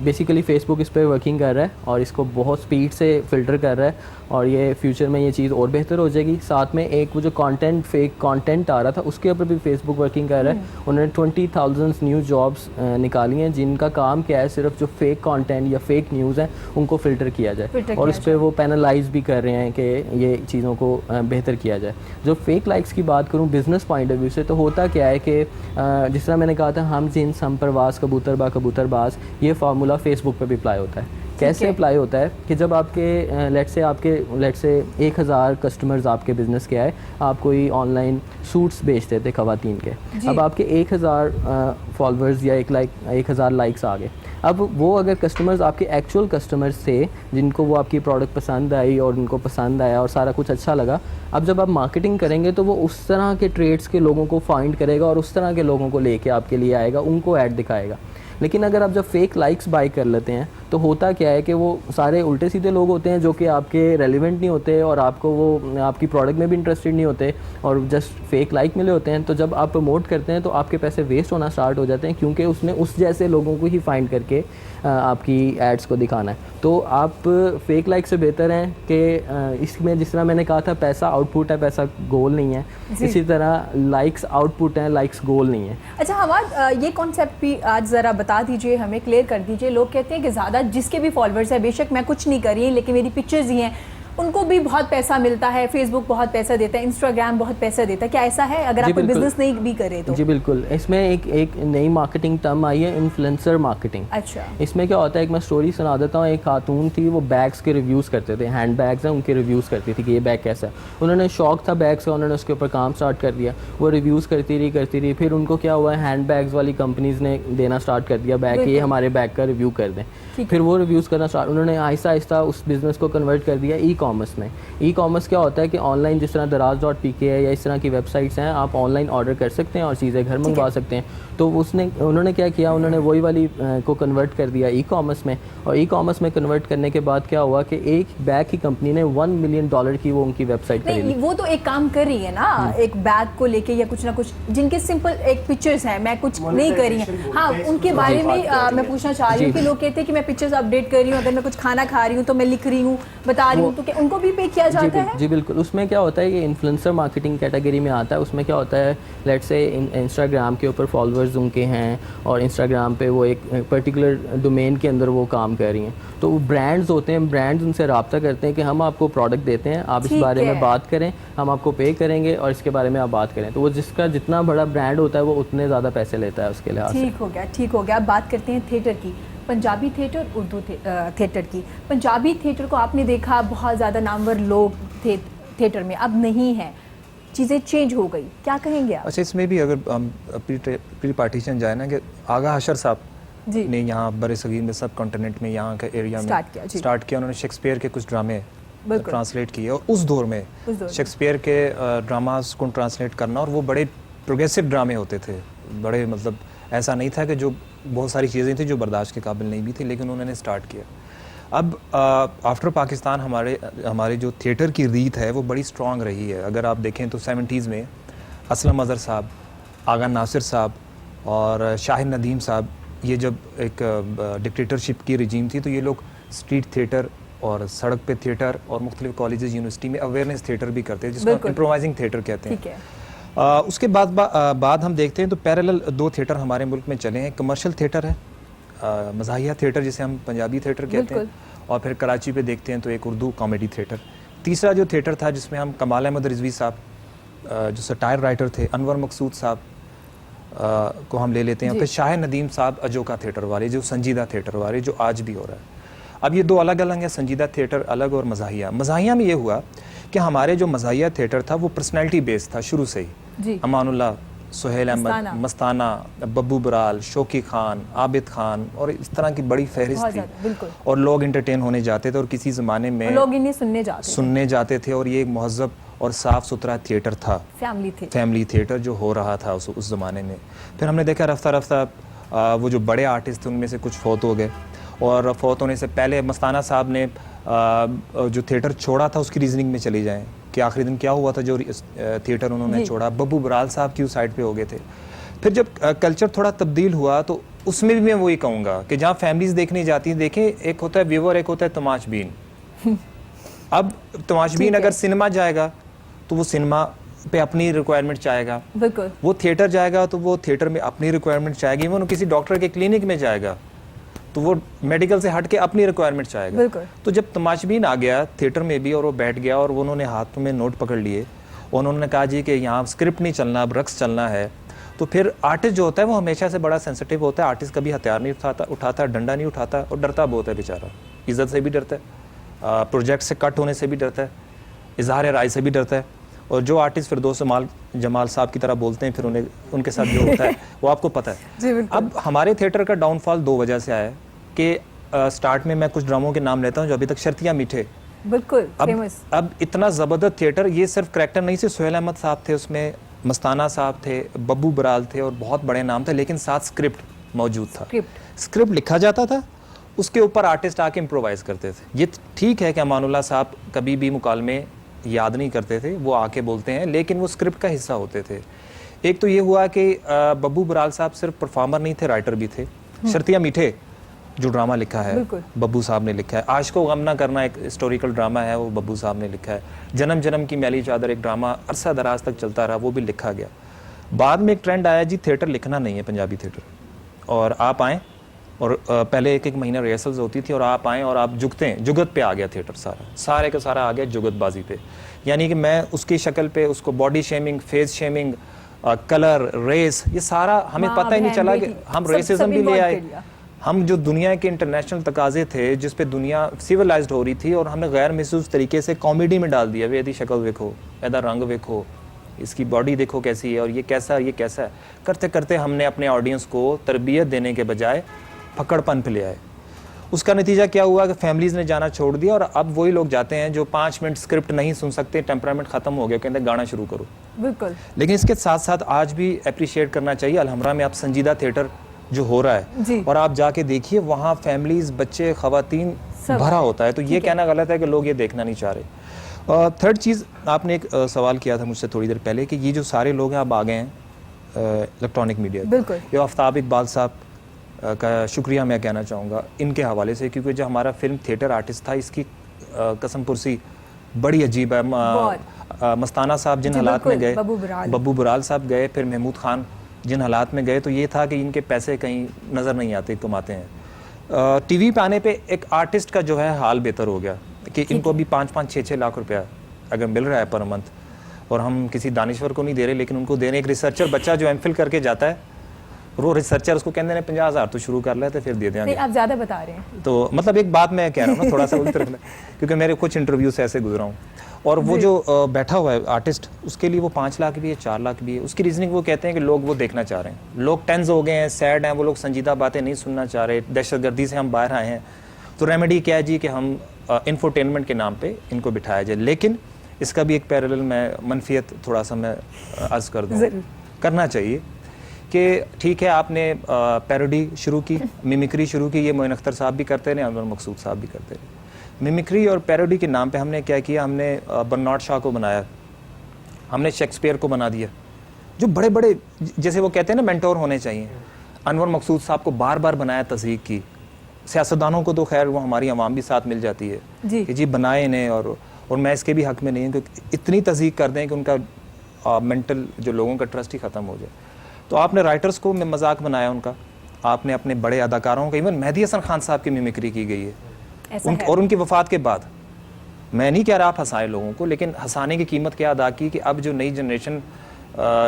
बेसिकली फेसबुक इस पर वर्किंग कर रहा है और इसको बहुत स्पीड से फिल्टर कर रहा है और ये फ्यूचर में ये चीज़ और बेहतर हो जाएगी। साथ में एक वो जो कंटेंट फेक कंटेंट आ रहा था उसके ऊपर भी फेसबुक वर्किंग कर रहा है। उन्होंने 20,000 न्यू जॉब्स निकाली हैं जिनका काम क्या है, सिर्फ जो फेक कंटेंट या फेक न्यूज़ हैं उनको फ़िल्टर किया जाए और उस पर वो पेनलाइज भी कर रहे हैं कि ये चीज़ों को बेहतर किया जाए। जो फेक लाइक्स की बात करूँ बिज़नेस पॉइंट ऑफ व्यू से, तो होता क्या है कि जिस तरह मैंने कहा था हम जिन्स हम परवास कबूतरबा कबूतरबाज, ये फार्मूला फेसबुक पे भी अप्लाई होता है। कैसे अप्लाई होता है कि जब आपके लेट से 1000 कस्टमर्स आपके बिज़नेस के आए, आप कोई ऑनलाइन सूट्स बेचते थे ख़वातीन के, अब आपके 1000 फॉलोअर्स या 1000 लाइक्स आ गए। अब वो अगर कस्टमर्स आपके एक्चुअल कस्टमर्स थे जिनको वो आपकी प्रोडक्ट पसंद आई और उनको पसंद आया और सारा कुछ अच्छा लगा, अब जब आप मार्केटिंग करेंगे तो वो उस तरह के ट्रेड्स के लोगों को फाइंड करेगा और उस तरह के लोगों को लेके आपके लिए आएगा, उनको ऐड दिखाएगा। लेकिन अगर आप जब फेक लाइक्स बाई कर लेते हैं तो होता क्या है कि वो सारे उल्टे सीधे लोग होते हैं जो कि आपके रेलिवेंट नहीं होते और आपको वो आपकी प्रोडक्ट में भी इंटरेस्टेड नहीं होते और जस्ट फेक लाइक मिले होते हैं। तो जब आप प्रमोट करते हैं तो आपके पैसे वेस्ट होना स्टार्ट हो जाते हैं क्योंकि उसने उस जैसे लोगों को ही फाइंड करके आपकी एड्स को दिखाना है। तो आप फेक लाइक से बेहतर हैं कि इसमें जिस तरह मैंने कहा था पैसा आउटपुट है, पैसा गोल नहीं है, इसी तरह लाइक्स आउटपुट हैं, लाइक्स गोल नहीं है। अच्छा हमाद, ये कॉन्सेप्ट भी आज ज़रा बता दीजिए, हमें क्लियर कर दीजिए। लोग कहते हैं कि ज़्यादा जिसके भी फॉलोअर्स है, बेशक मैं कुछ नहीं कर रही लेकिन मेरी पिक्चर्स ही हैं, उनको भी बहुत पैसा मिलता है, फेसबुक बहुत पैसा देता है, इंस्टाग्राम बहुत पैसा देता है। क्या ऐसा है अगर आप बिजनेस नहीं भी करें तो? जी बिल्कुल। इसमें एक नई मार्केटिंग टर्म आई है, इन्फ्लुएंसर मार्केटिंग। अच्छा। इसमें क्या होता है, एक मैं स्टोरी सुना देता हूँ। एक खातून थी, वो बैग्स के रिव्यूज़ करते थे, हैंड बैग्स हैं उनके रिव्यूज़ करती थी कि ये बैग कैसा है। उन्होंने शौक था बैग्स का, उन्होंने उसके ऊपर काम स्टार्ट कर दिया, वो रिव्यूज़ करती रही। फिर उनको क्या हुआ, हैंड बैग्स वाली कंपनीज़ ने देना स्टार्ट कर दिया बैग, ये हमारे बैग का रिव्यू कर दें। फिर वो रिव्यूज़ करना स्टार्ट, उन्होंने आहिस्ता आहिस्ता उस बिज़नेस को कन्वर्ट कर दिया ई कॉमर्स में। ई कॉमर्स क्या होता है कि ऑनलाइन जिस तरह दराज.pk है या इस तरह की वेबसाइट्स हैं, आप ऑनलाइन ऑर्डर कर सकते हैं और चीज़ें घर मंगवा सकते हैं। तो उन्होंने क्या किया, उन्होंने वही वाली को कन्वर्ट कर दिया ई कॉमर्स में। और ई कॉमर्स में कन्वर्ट करने के बाद क्या हुआ कि एक बैग की कंपनी ने $1 मिलियन की वो उनकी वेबसाइट नहीं, वो तो एक काम कर रही है ना, एक बैग को लेके या कुछ ना कुछ, जिनके सिंपल एक पिक्चर्स हैं, मैं कुछ नहीं कर रही हूँ। हाँ, उनके बारे में मैं पूछना चाह रही हूँ कि लोग कहते हैं कि मैं पिक्चर्स अपडेट कर रही हूँ, अगर मैं कुछ खाना खा रही हूँ तो मैं लिख रही हूँ, बता रही हूँ, तो क्या उनको भी पे किया जाता है? जी बिल्कुल। उसमें क्या होता है, ये इन्फ्लुएंसर मार्केटिंग कैटेगरी में आता है। उसमें क्या होता है, लेट्स से इंस्टाग्राम के ऊपर फॉलोअर्स उनके हैं और इंस्टाग्राम पे वो एक पर्टिकुलर डोमेन के अंदर वो काम कर रही हैं, तो वो ब्रांड्स होते हैं, ब्रांड्स उनसे रब्ता करते हैं कि हम आपको प्रोडक्ट देते हैं, आप इस बारे में बात करें, हम आपको पे करेंगे और इसके बारे में आप बात करें। तो वो जिसका जितना बड़ा ब्रांड होता है वो उतने ज़्यादा पैसे लेता है उसके लिहाज से। ठीक हो गया। अब बात करते हैं थिएटर की, पंजाबी थिएटर, उर्दू थिएटर की। पंजाबी थिएटर को आपने देखा, बहुत ज़्यादा नामवर लोग थे थिएटर में, अब नहीं है, चीज़ें चेंज हो गई, क्या कहेंगे आप? अच्छा, इसमें भी अगर हम प्री पार्टीशन जाए ना कि आगा हशर साहब ने यहाँ बरसगीर में सब कॉन्टिनेंट में यहाँ के एरिया में स्टार्ट किया। उन्होंने शेक्सपियर के कुछ ड्रामे ट्रांसलेट किए और उस दौर में शेक्सपियर के ड्रामास को ट्रांसलेट करना, और वो बड़े प्रोग्रेसिव ड्रामे होते थे, बड़े मतलब ऐसा नहीं था कि जो बहुत सारी चीज़ें थी जो बर्दाश्त के काबिल नहीं भी थी, लेकिन उन्होंने स्टार्ट किया। अब आफ्टर पाकिस्तान हमारे जो थिएटर की रीत है वो बड़ी स्ट्रॉन्ग रही है। अगर आप देखें तो 70s में असलम अज़हर साहब, आगा नासिर साहब और शाहिद नदीम साहब, ये जब एक डिक्टेटरशिप की रिजीम थी तो ये लोग स्ट्रीट थिएटर और सड़क पे थिएटर और मुख्तलिफ कॉलेजेस यूनिवर्सिटी में अवेयरनेस थिएटर भी करते हैं, जिसको इम्प्रोवाइजिंग थिएटर कहते हैं। उसके बाद हम देखते हैं तो पैरेलल 2 थिएटर हमारे मुल्क में चले हैं। कमर्शियल थिएटर है, मज़ाहिया थिएटर जिसे हम पंजाबी थिएटर कहते हैं, और फिर कराची पे देखते हैं तो एक उर्दू कॉमेडी थिएटर। तीसरा जो थिएटर था जिसमें हम कमाल अहमद रिजवी साहब जो सटायर राइटर थे, अनवर मकसूद साहब को हम ले लेते हैं, और फिर शाहिद नदीम साहब अजोका थिएटर वाले, जो संजीदा थिएटर वाले, जो आज भी हो रहा है। अब ये 2 अलग अलग हैं, संजीदा थिएटर अलग और मज़ाहिया में ये हुआ कि हमारे जो मज़ाहिया थिएटर था वो पर्सनैलिटी बेस्ड था शुरू से ही। जी। अमानुल्लाह, सुहेल मस्ताना। अहमद, मस्ताना, बब्बू बराल, शौकी खान, आबिद खान और इस तरह की बड़ी फहरिस्त बहुत थी। ज़्यादा, बिल्कुल। और लोग इंटरटेन होने जाते थे और किसी ज़माने में लोग इन्हें सुनने जाते थे और ये एक महज़ब और साफ़ सुथरा थिएटर था, फैमिली थिएटर जो हो रहा था उस ज़माने में। फिर हमने देखा रफ्ता रफ्ता वो जो बड़े आर्टिस्ट थे उनमें से कुछ फौत हो गए और फौत होने से पहले मस्ताना साहब ने जो थिएटर छोड़ा था उसकी रीजनिंग में चली जाएं कि आखिरी दिन क्या हुआ था जो थिएटर उन्होंने छोड़ा। बब्बू बराल साहब की उस साइड पे हो गए थे। फिर जब कल्चर थोड़ा तब्दील हुआ तो उसमें भी मैं वही कहूँगा कि जहाँ फैमिलीज देखने जाती हैं, देखें एक होता है व्यूवर, एक होता है तमाशबीन। अब तमाशबीन अगर सिनेमा जाएगा तो वो सिनेमा पे अपनी रिक्वायरमेंट चाहेगा, बिल्कुल। वो थिएटर जाएगा तो वो थिएटर में अपनी रिक्वायरमेंट चाहेगी, इवन किसी डॉक्टर के क्लिनिक में जाएगा तो वो मेडिकल से हट के अपनी रिक्वायरमेंट चाहेगा। बिल्कुल। तो जब तमाशबीन आ गया थिएटर में भी और वो बैठ गया और उन्होंने हाथ में नोट पकड़ लिए और उन्होंने कहा जी कि यहाँ स्क्रिप्ट नहीं चलना, अब रक्स चलना है, तो फिर आर्टिस्ट जो होता है वो हमेशा से बड़ा सेंसिटिव होता है। आर्टिस्ट कभी हथियार नहीं उठाता, डंडा नहीं उठाता और डरता बहुत है बेचारा। इज्जत से भी डरता है, प्रोजेक्ट से कट होने से भी डरता है, इजहार राय से भी डरता है। और जो आर्टिस्ट फिरदौस जमाल साहब की तरह बोलते हैं फिर उनके साथ जो होता है वो आपको पता है। जी, बिल्कुल। अब हमारे थिएटर का डाउनफॉल 2 वजह से आया है कि स्टार्ट में मैं कुछ ड्रामों के नाम लेता हूँ जो अभी तक शर्तियाँ मीठे, बिल्कुल फेमस। अब इतना ज़बरदस्त थिएटर, ये सिर्फ करैक्टर नहीं से सुहेल अहमद साहब थे उसमें, मस्ताना साहब थे, बब्बू बराल थे और बहुत बड़े नाम थे, लेकिन साथ स्क्रिप्ट मौजूद था। स्क्रिप्ट लिखा जाता था, उसके ऊपर आर्टिस्ट आके इम्प्रोवाइज़ करते थे। ये ठीक है कि अमानुल्लाह साहब कभी भी मुकालमे याद नहीं करते थे, वो आके बोलते हैं, लेकिन वो स्क्रिप्ट का हिस्सा होते थे। एक तो ये हुआ कि बब्बू बराल साहब सिर्फ परफॉर्मर नहीं थे, राइटर भी थे। शर्तियाँ मीठे जो ड्रामा लिखा है बब्बू साहब ने लिखा है। आश को गम ना करना एक हिस्टोरिकल ड्रामा है, वो बब्बू साहब ने लिखा है। जन्म जन्म की मैली चादर एक ड्रामा अरसा दराज तक चलता रहा, वो भी लिखा गया। बाद में एक ट्रेंड आया जी थिएटर लिखना नहीं है, पंजाबी थिएटर, और आप आएँ और पहले एक महीना रिहर्सल्स होती थी और आप आएँ और आप जुगत पे आ गया थिएटर, सारे का सारा आ गया जुगतबाजी पे। यानी कि मैं उसकी शक्ल पे उसको body shaming, face shaming, colour, race, ये सारा हमें पता ही नहीं चला कि हम रेसिज्म भी ले आए। हम जो दुनिया के इंटरनेशनल तकाजे थे जिस पे दुनिया सिविलाइज्ड हो रही थी और हमने गैर महसूस तरीके से कॉमेडी में डाल दिया। वे यदि शक्ल देखो, एदा रंग देखो, इसकी बॉडी देखो कैसी है और ये कैसा है। करते करते हमने अपने ऑडियंस को तरबियत देने के बजाय पकड़पन पे ले आए। उसका नतीजा क्या हुआ कि फैमिलीज़ ने जाना छोड़ दिया और अब वही लोग जाते हैं जो 5 मिनट स्क्रिप्ट नहीं सुन सकते, टेम्परामेंट ख़त्म हो गया, कहते हैं गाना शुरू करो। बिल्कुल। लेकिन इसके साथ साथ आज भी अप्रिशिएट करना चाहिए, अलहमरा में अब संजीदा थिएटर जो हो रहा है और आप जाके देखिए वहाँ फैमिलीज़, बच्चे, ख़वातीन भरा होता है। तो ये कहना गलत है कि लोग ये देखना नहीं चाह रहे। थर्ड चीज़, आपने एक सवाल किया था मुझसे थोड़ी देर पहले कि ये जो सारे लोग हैं अब आ गए हैं इलेक्ट्रॉनिक मीडिया। बिल्कुल। ये आफ्ताब इकबाल साहब का शुक्रिया मैं कहना चाहूँगा इनके हवाले से, क्योंकि जो हमारा फिल्म थिएटर आर्टिस्ट था इसकी कसम पुरसी बड़ी अजीब है। मस्ताना साहब जिन हालात में गए, बब्बू बराल साहब गए, फिर महमूद खान जिन हालात में गए, तो ये था कि इनके पैसे कहीं नज़र नहीं आते, कमाते हैं। टीवी पे आने पे एक आर्टिस्ट का जो है हाल बेहतर हो गया कि इनको भी 5-5, 6-6 लाख रुपया अगर मिल रहा है पर मंथ, और हम किसी दानिश्वर को नहीं दे रहे लेकिन उनको दे रहे हैं। एक रिसर्चर बच्चा जो एमफिल करके जाता है, वो रिसर्चर उसको कहते हैं 50,000 तो शुरू कर लेते फिर दे देंगे। आप ज़्यादा बता रहे हैं। तो मतलब एक बात मैं कह रहा हूँ ना, थोड़ा सा उस तरफ में, क्योंकि मेरे कुछ इंटरव्यू से ऐसे गुजरा हूँ। और वो जो बैठा हुआ है आर्टिस्ट, उसके लिए वो 5 लाख भी है, 4 लाख भी है। उसकी रीजनिंग वो कहते हैं कि लोग वो देखना चाह रहे हैं, लोग टेंस हो गए हैं, सैड हैं, वो लोग संजीदा बातें नहीं सुनना चाह रहे, दहशतगर्दी से हम बाहर आए हैं। तो रेमेडी क्या है जी कि हम इंफोटेनमेंट के नाम पे इनको बिठाया जाए। लेकिन इसका भी एक पैरेलल मैं मनफियत थोड़ा सा मैं अर्ज़ कर दूँ, करना चाहिए कि ठीक है आपने पैरोडी शुरू की, मिमिक्री शुरू की, ये मोइन अख्तर साहब भी करते रहे, अनवर मकसूद साहब भी करते रहे। मिमिक्री और पैरोडी के नाम पे हमने क्या किया, हमने बर्नार्ड शॉ को बनाया, हमने शेक्सपियर को बना दिया, जो बड़े बड़े जैसे वो कहते हैं ना मेंटोर होने चाहिए। अनवर मकसूद साहब को बार बार बनाया तज़हीक की। सियासतदानों को तो खैर वो हमारी आवाम भी साथ मिल जाती है कि जी बनाए इन्हें, और मैं इसके भी हक़ में नहीं हूँ कि इतनी तज़हीक कर दें कि उनका मेंटल जो लोगों का ट्रस्ट ही ख़त्म हो जाए। तो आपने राइटर्स को मजाक बनाया उनका, आपने अपने बड़े अदाकारों का, इवन मेहदी हसन खान साहब की मिमिक्री की गई है और उनकी वफ़ात के बाद। मैं नहीं कह रहा आप हंसाए लोगों को, लेकिन हंसाने की कीमत क्या अदा की कि अब जो नई जनरेशन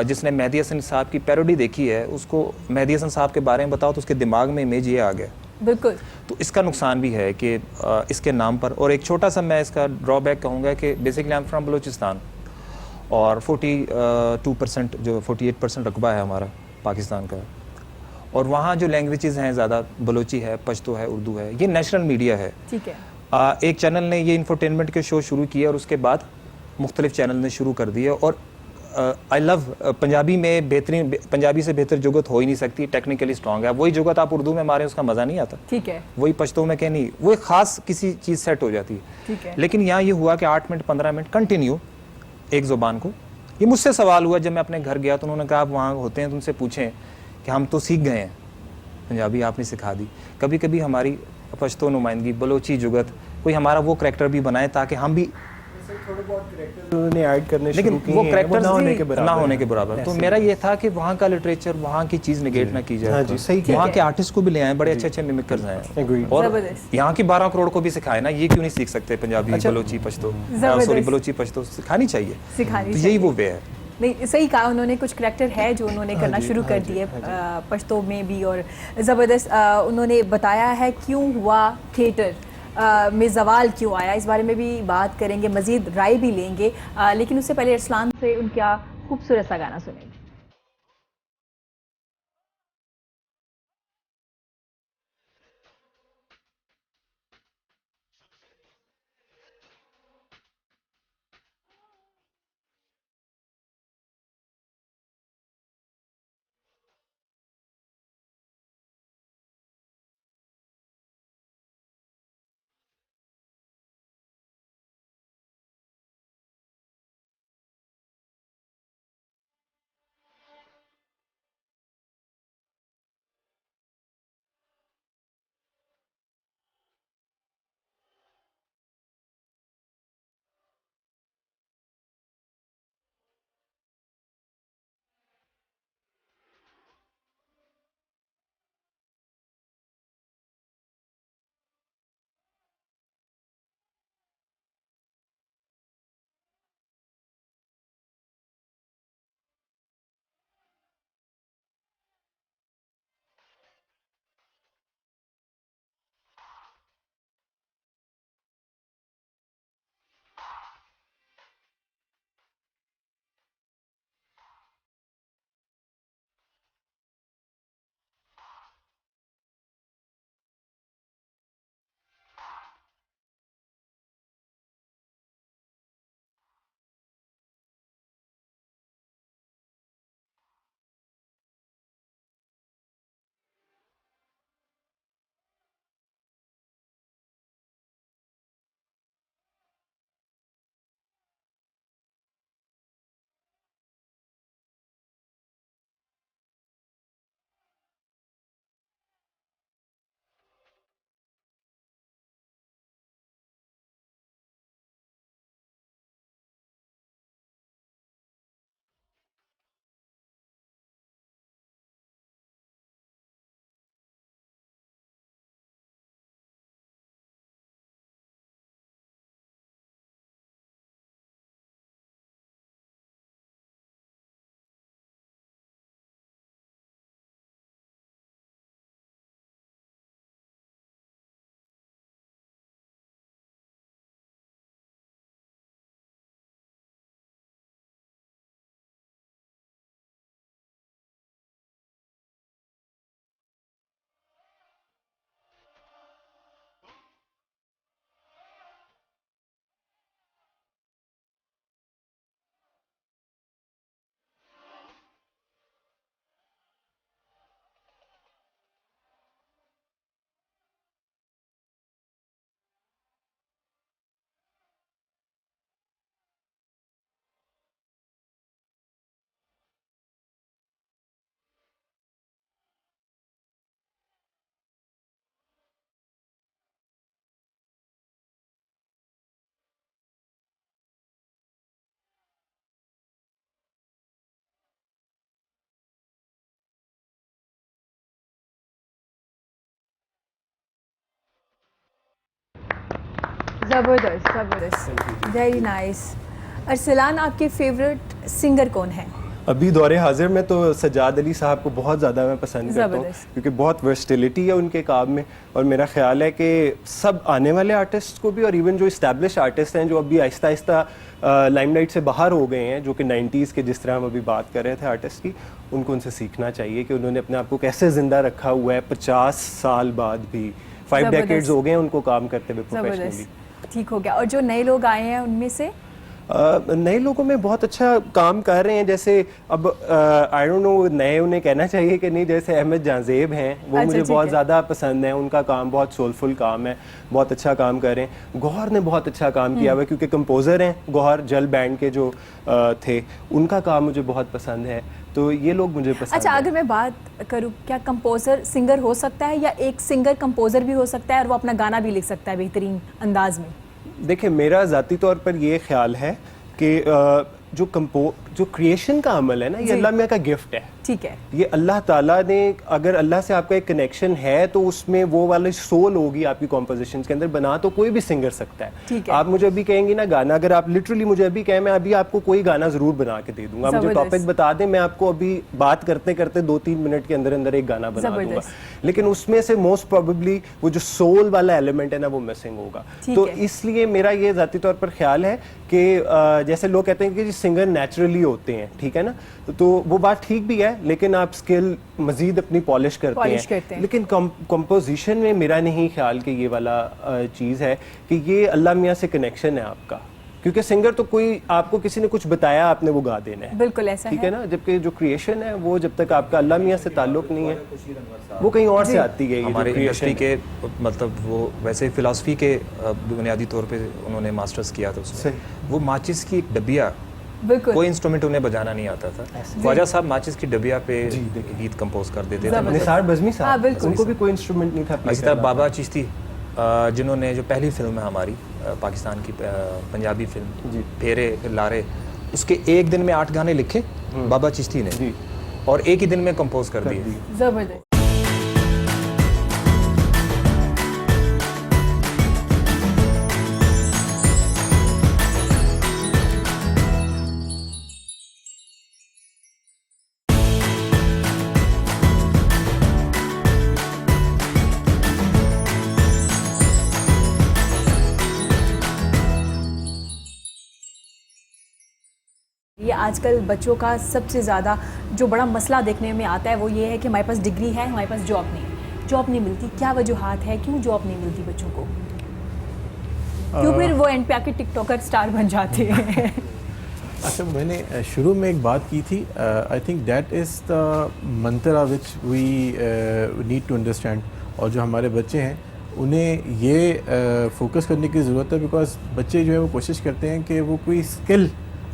जिसने मेहदी हसन साहब की पैरोडी देखी है, उसको मेहदी हसन साहब के बारे में बताओ तो उसके दिमाग में इमेज ये आ गया बिल्कुल। तो इसका नुकसान भी है कि इसके नाम पर, और एक छोटा सा मैं इसका ड्रॉबैक कहूँगा कि basically I am from Balochistan, और 42% जो 48% रकबा है हमारा पाकिस्तान का, और वहाँ जो लैंग्वेजेस हैं ज़्यादा बलोची है, पश्तो है, उर्दू है, ये नेशनल मीडिया है। ठीक है। एक चैनल ने ये इंफोटेनमेंट के शो शुरू किए और उसके बाद मुख्तलिफ चैनल ने शुरू कर दिए, और आई लव पंजाबी में बेहतरीन, पंजाबी से बेहतर जुगत हो ही नहीं सकती, टेक्निकली स्ट्रॉन्ग है। वही जुगत आप उर्दू में मारें उसका मज़ा नहीं आता। ठीक है। वही पश्तो में कहीं नहीं, वो एक ख़ास किसी चीज़ सेट हो जाती है। ठीक है। लेकिन यहाँ ये हुआ कि 8 मिनट 15 मिनट कंटिन्यू एक ज़ुबान को, ये मुझसे सवाल हुआ जब मैं अपने घर गया तो उन्होंने कहा आप वहाँ होते हैं तो उनसे पूछें कि हम तो सीख गए हैं पंजाबी, आपने सिखा दी। कभी कभी हमारी पश्तो नुमाइंदगी, बलोची जुगत, कोई हमारा वो करैक्टर भी बनाए ताकि हम भी, उन्होंने ऐड करने लेकिन शुरू किए वो हैं, करैक्टर ना होने के बराबर ना होने है। के बराबर। तो ऐसे मेरा ये था कि वहाँ का लिटरेचर, वहाँ की चीज़ निगेट ना की जाए। हाँ जी, सही कह वहाँ रहे के आर्टिस्ट को भी ले आए, बड़े अच्छे अच्छे मिमिकर्स हैं, Agreed। और जबरदस्त। यहाँ की 12 करोड़ को भी सिखाए ना, ये क्यों नहीं सीख सकते पंजाबी, बलोची, पश्तो, सॉरी बलोची पश्तो सिखानी चाहिए। सिखानी तो यही वो वे है। नहीं, सही कहा उन्होंने, कुछ करैक्टर है जो उन्होंने करना शुरू कर दिए पश्तो में भी, और ज़बरदस्त उन्होंने बताया है क्यों हुआ थिएटर में ज़वाल क्यों आया, इस बारे में भी बात करेंगे, मज़ीद राय भी लेंगे, लेकिन उससे पहले अरसलान से उनका खूबसूरत सा गाना सुनेंगे। ज़बरदस्त, ज़बरदस्त, वेरी नाइस। अरसलान, आपके फेवरेट सिंगर कौन है? अभी दौरे हाजिर में तो सज्जाद अली साहब को बहुत ज़्यादा मैं पसंद करता हूँ, ज़बरदस्त। क्योंकि बहुत वर्सटिलिटी है उनके काम में। और मेरा ख्याल है कि सब आने वाले आर्टिस्ट को भी, और इवन जो इस्टेब्लिश आर्टिस्ट हैं जो अभी आहिस्ता आहिस्ता लाइमलाइट से बाहर हो गए हैं, जो कि 90s के, जिस तरह हम अभी बात कर रहे थे आर्टिस्ट की, उनको उनसे सीखना चाहिए कि उन्होंने अपने आप को कैसे ज़िंदा रखा हुआ है 50 साल बाद भी। 5 ज़बरदस्त। डेकेड्स हो गए हैं उनको काम करते हुए प्रोफेशनली। ज़बरदस्त, ठीक हो गया। और जो नए लोग आए हैं उनमें से नए लोगों में बहुत अच्छा काम कर रहे हैं, जैसे अब आई डोंट नो नए उन्हें कहना चाहिए कि नहीं, जैसे अहमद जाजेब हैं, वो अच्छा, मुझे ठीक बहुत है। ज़्यादा पसंद है। उनका काम बहुत सोलफुल काम है, बहुत अच्छा काम कर रहे हैं। गौहर ने बहुत अच्छा काम किया हुआ है, क्योंकि कंपोज़र हैं गौहर, जल बैंड के जो थे, उनका काम मुझे बहुत पसंद है। तो ये लोग मुझे पसंद अच्छा, हैं। अगर मैं बात करूँ, क्या कंपोज़र सिंगर हो सकता है, या एक सिंगर कंपोज़र भी हो सकता है और वो अपना गाना भी लिख सकता है बेहतरीन अंदाज में? देखिए, मेरा ज़ाती तौर पर ये ख्याल है कि जो क्रिएशन का अमल है ना, ये जी। अल्लाह मियाँ का गिफ्ट है। ठीक है, ये अल्लाह ताला ने, अगर अल्लाह से आपका एक कनेक्शन है तो उसमें वो वाली सोल होगी आपकी कॉम्पोजिशंस के अंदर। बना तो कोई भी सिंगर सकता है। ठीक है। आप मुझे अभी कहेंगी ना गाना, अगर आप लिटरली मुझे अभी कहें, मैं अभी आपको कोई गाना जरूर बना के दे दूंगा। आप मुझे जबरदस्त। टॉपिक बता दें, मैं आपको अभी बात करते करते 2-3 मिनट के अंदर अंदर एक गाना बना दूंगा। जबरदस्त। लेकिन उसमें से मोस्ट प्रोबेबली वो जो सोल वाला एलिमेंट है ना, वो मिसिंग होगा। ठीक तो है। इसलिए मेरा ये ज़ाती तौर पर ख्याल है कि जैसे लोग कहते हैं कि सिंगर नेचुरली होते हैं, ठीक है ना, तो वो बात ठीक भी है, लेकिन आप स्किल मजीद अपनी पॉलिश करते हैं। लेकिन कंपोजिशन में मेरा नहीं ख्याल कि ये वाला चीज़ है कि ये अल्लाह मियाँ से कनेक्शन है आपका, क्योंकि सिंगर तो कोई, आपको किसी ने कुछ बताया, आपने वो गा देना है। बिल्कुल ऐसा ठीक है ना, जबकि जो क्रिएशन है वो जब तक आपका अल्लाह मियाँ से ताल्लुक नहीं है, वो कहीं और से आती है। हमारे इंडस्ट्री के मतलब वो वैसे फिलासफी के बुनियादी तौर पे उन्होंने मास्टर्स किया था उसमें। वो माचिस की एक डबिया, बिल्कुल कोई इंस्ट्रूमेंट उन्हें बजाना नहीं आता था। ख्वाजा साहब माचिस की डबिया पे गीत कंपोज कर देते थे। निसार बज़मी हाँ, साहब, बिल्कुल। उनको भी कोई इंस्ट्रूमेंट नहीं था। इसी तरह बाबा चिश्ती, जिन्होंने जो पहली फिल्म है हमारी पाकिस्तान की पंजाबी फिल्म फेरे लारे, उसके एक दिन में 8 गाने लिखे बाबा चिश्ती ने, और एक ही दिन में कंपोज कर दिए। जबरदस्त। ये आजकल बच्चों का सबसे ज़्यादा जो बड़ा मसला देखने में आता है वो ये है कि हमारे पास डिग्री है, हमारे पास जॉब नहीं है, जॉब नहीं मिलती। क्या वजूहात है, क्यों जॉब नहीं मिलती बच्चों को? क्यों फिर वो एंड पे आके टिकटॉकर स्टार बन जाते हैं? अच्छा, मैंने शुरू में एक बात की थी, I think that is the mantra which we need to understand. और जो हमारे बच्चे हैं उन्हें ये फोकस करने की ज़रूरत है, बिकॉज बच्चे जो है वो कोशिश करते हैं कि वो कोई स्किल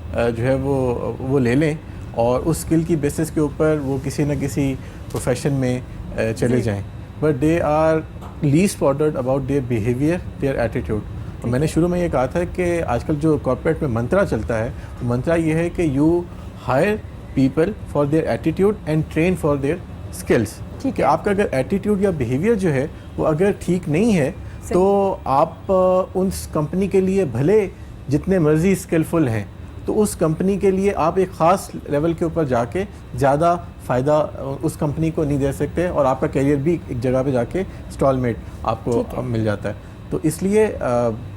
जो है वो ले लें और उस स्किल की बेसिस के ऊपर वो किसी न किसी प्रोफेशन में चले जाएं, but they are least bothered about their behaviour, their attitude. तो मैंने शुरू में ये कहा था कि आजकल जो कॉर्पोरेट में मंत्रा चलता है, तो मंत्रा ये है कि you hire people for their attitude and train for their skills. कि आपका अगर एटीट्यूड या बिहेवियर जो है वो अगर ठीक नहीं है, तो आप उस कंपनी के लिए भले जितने मर्जी स्किलफुल हैं, तो उस कंपनी के लिए आप एक ख़ास लेवल के ऊपर जाके ज़्यादा फ़ायदा उस कंपनी को नहीं दे सकते, और आपका करियर भी एक जगह पे जाके स्टॉलमेट आपको मिल जाता है। तो इसलिए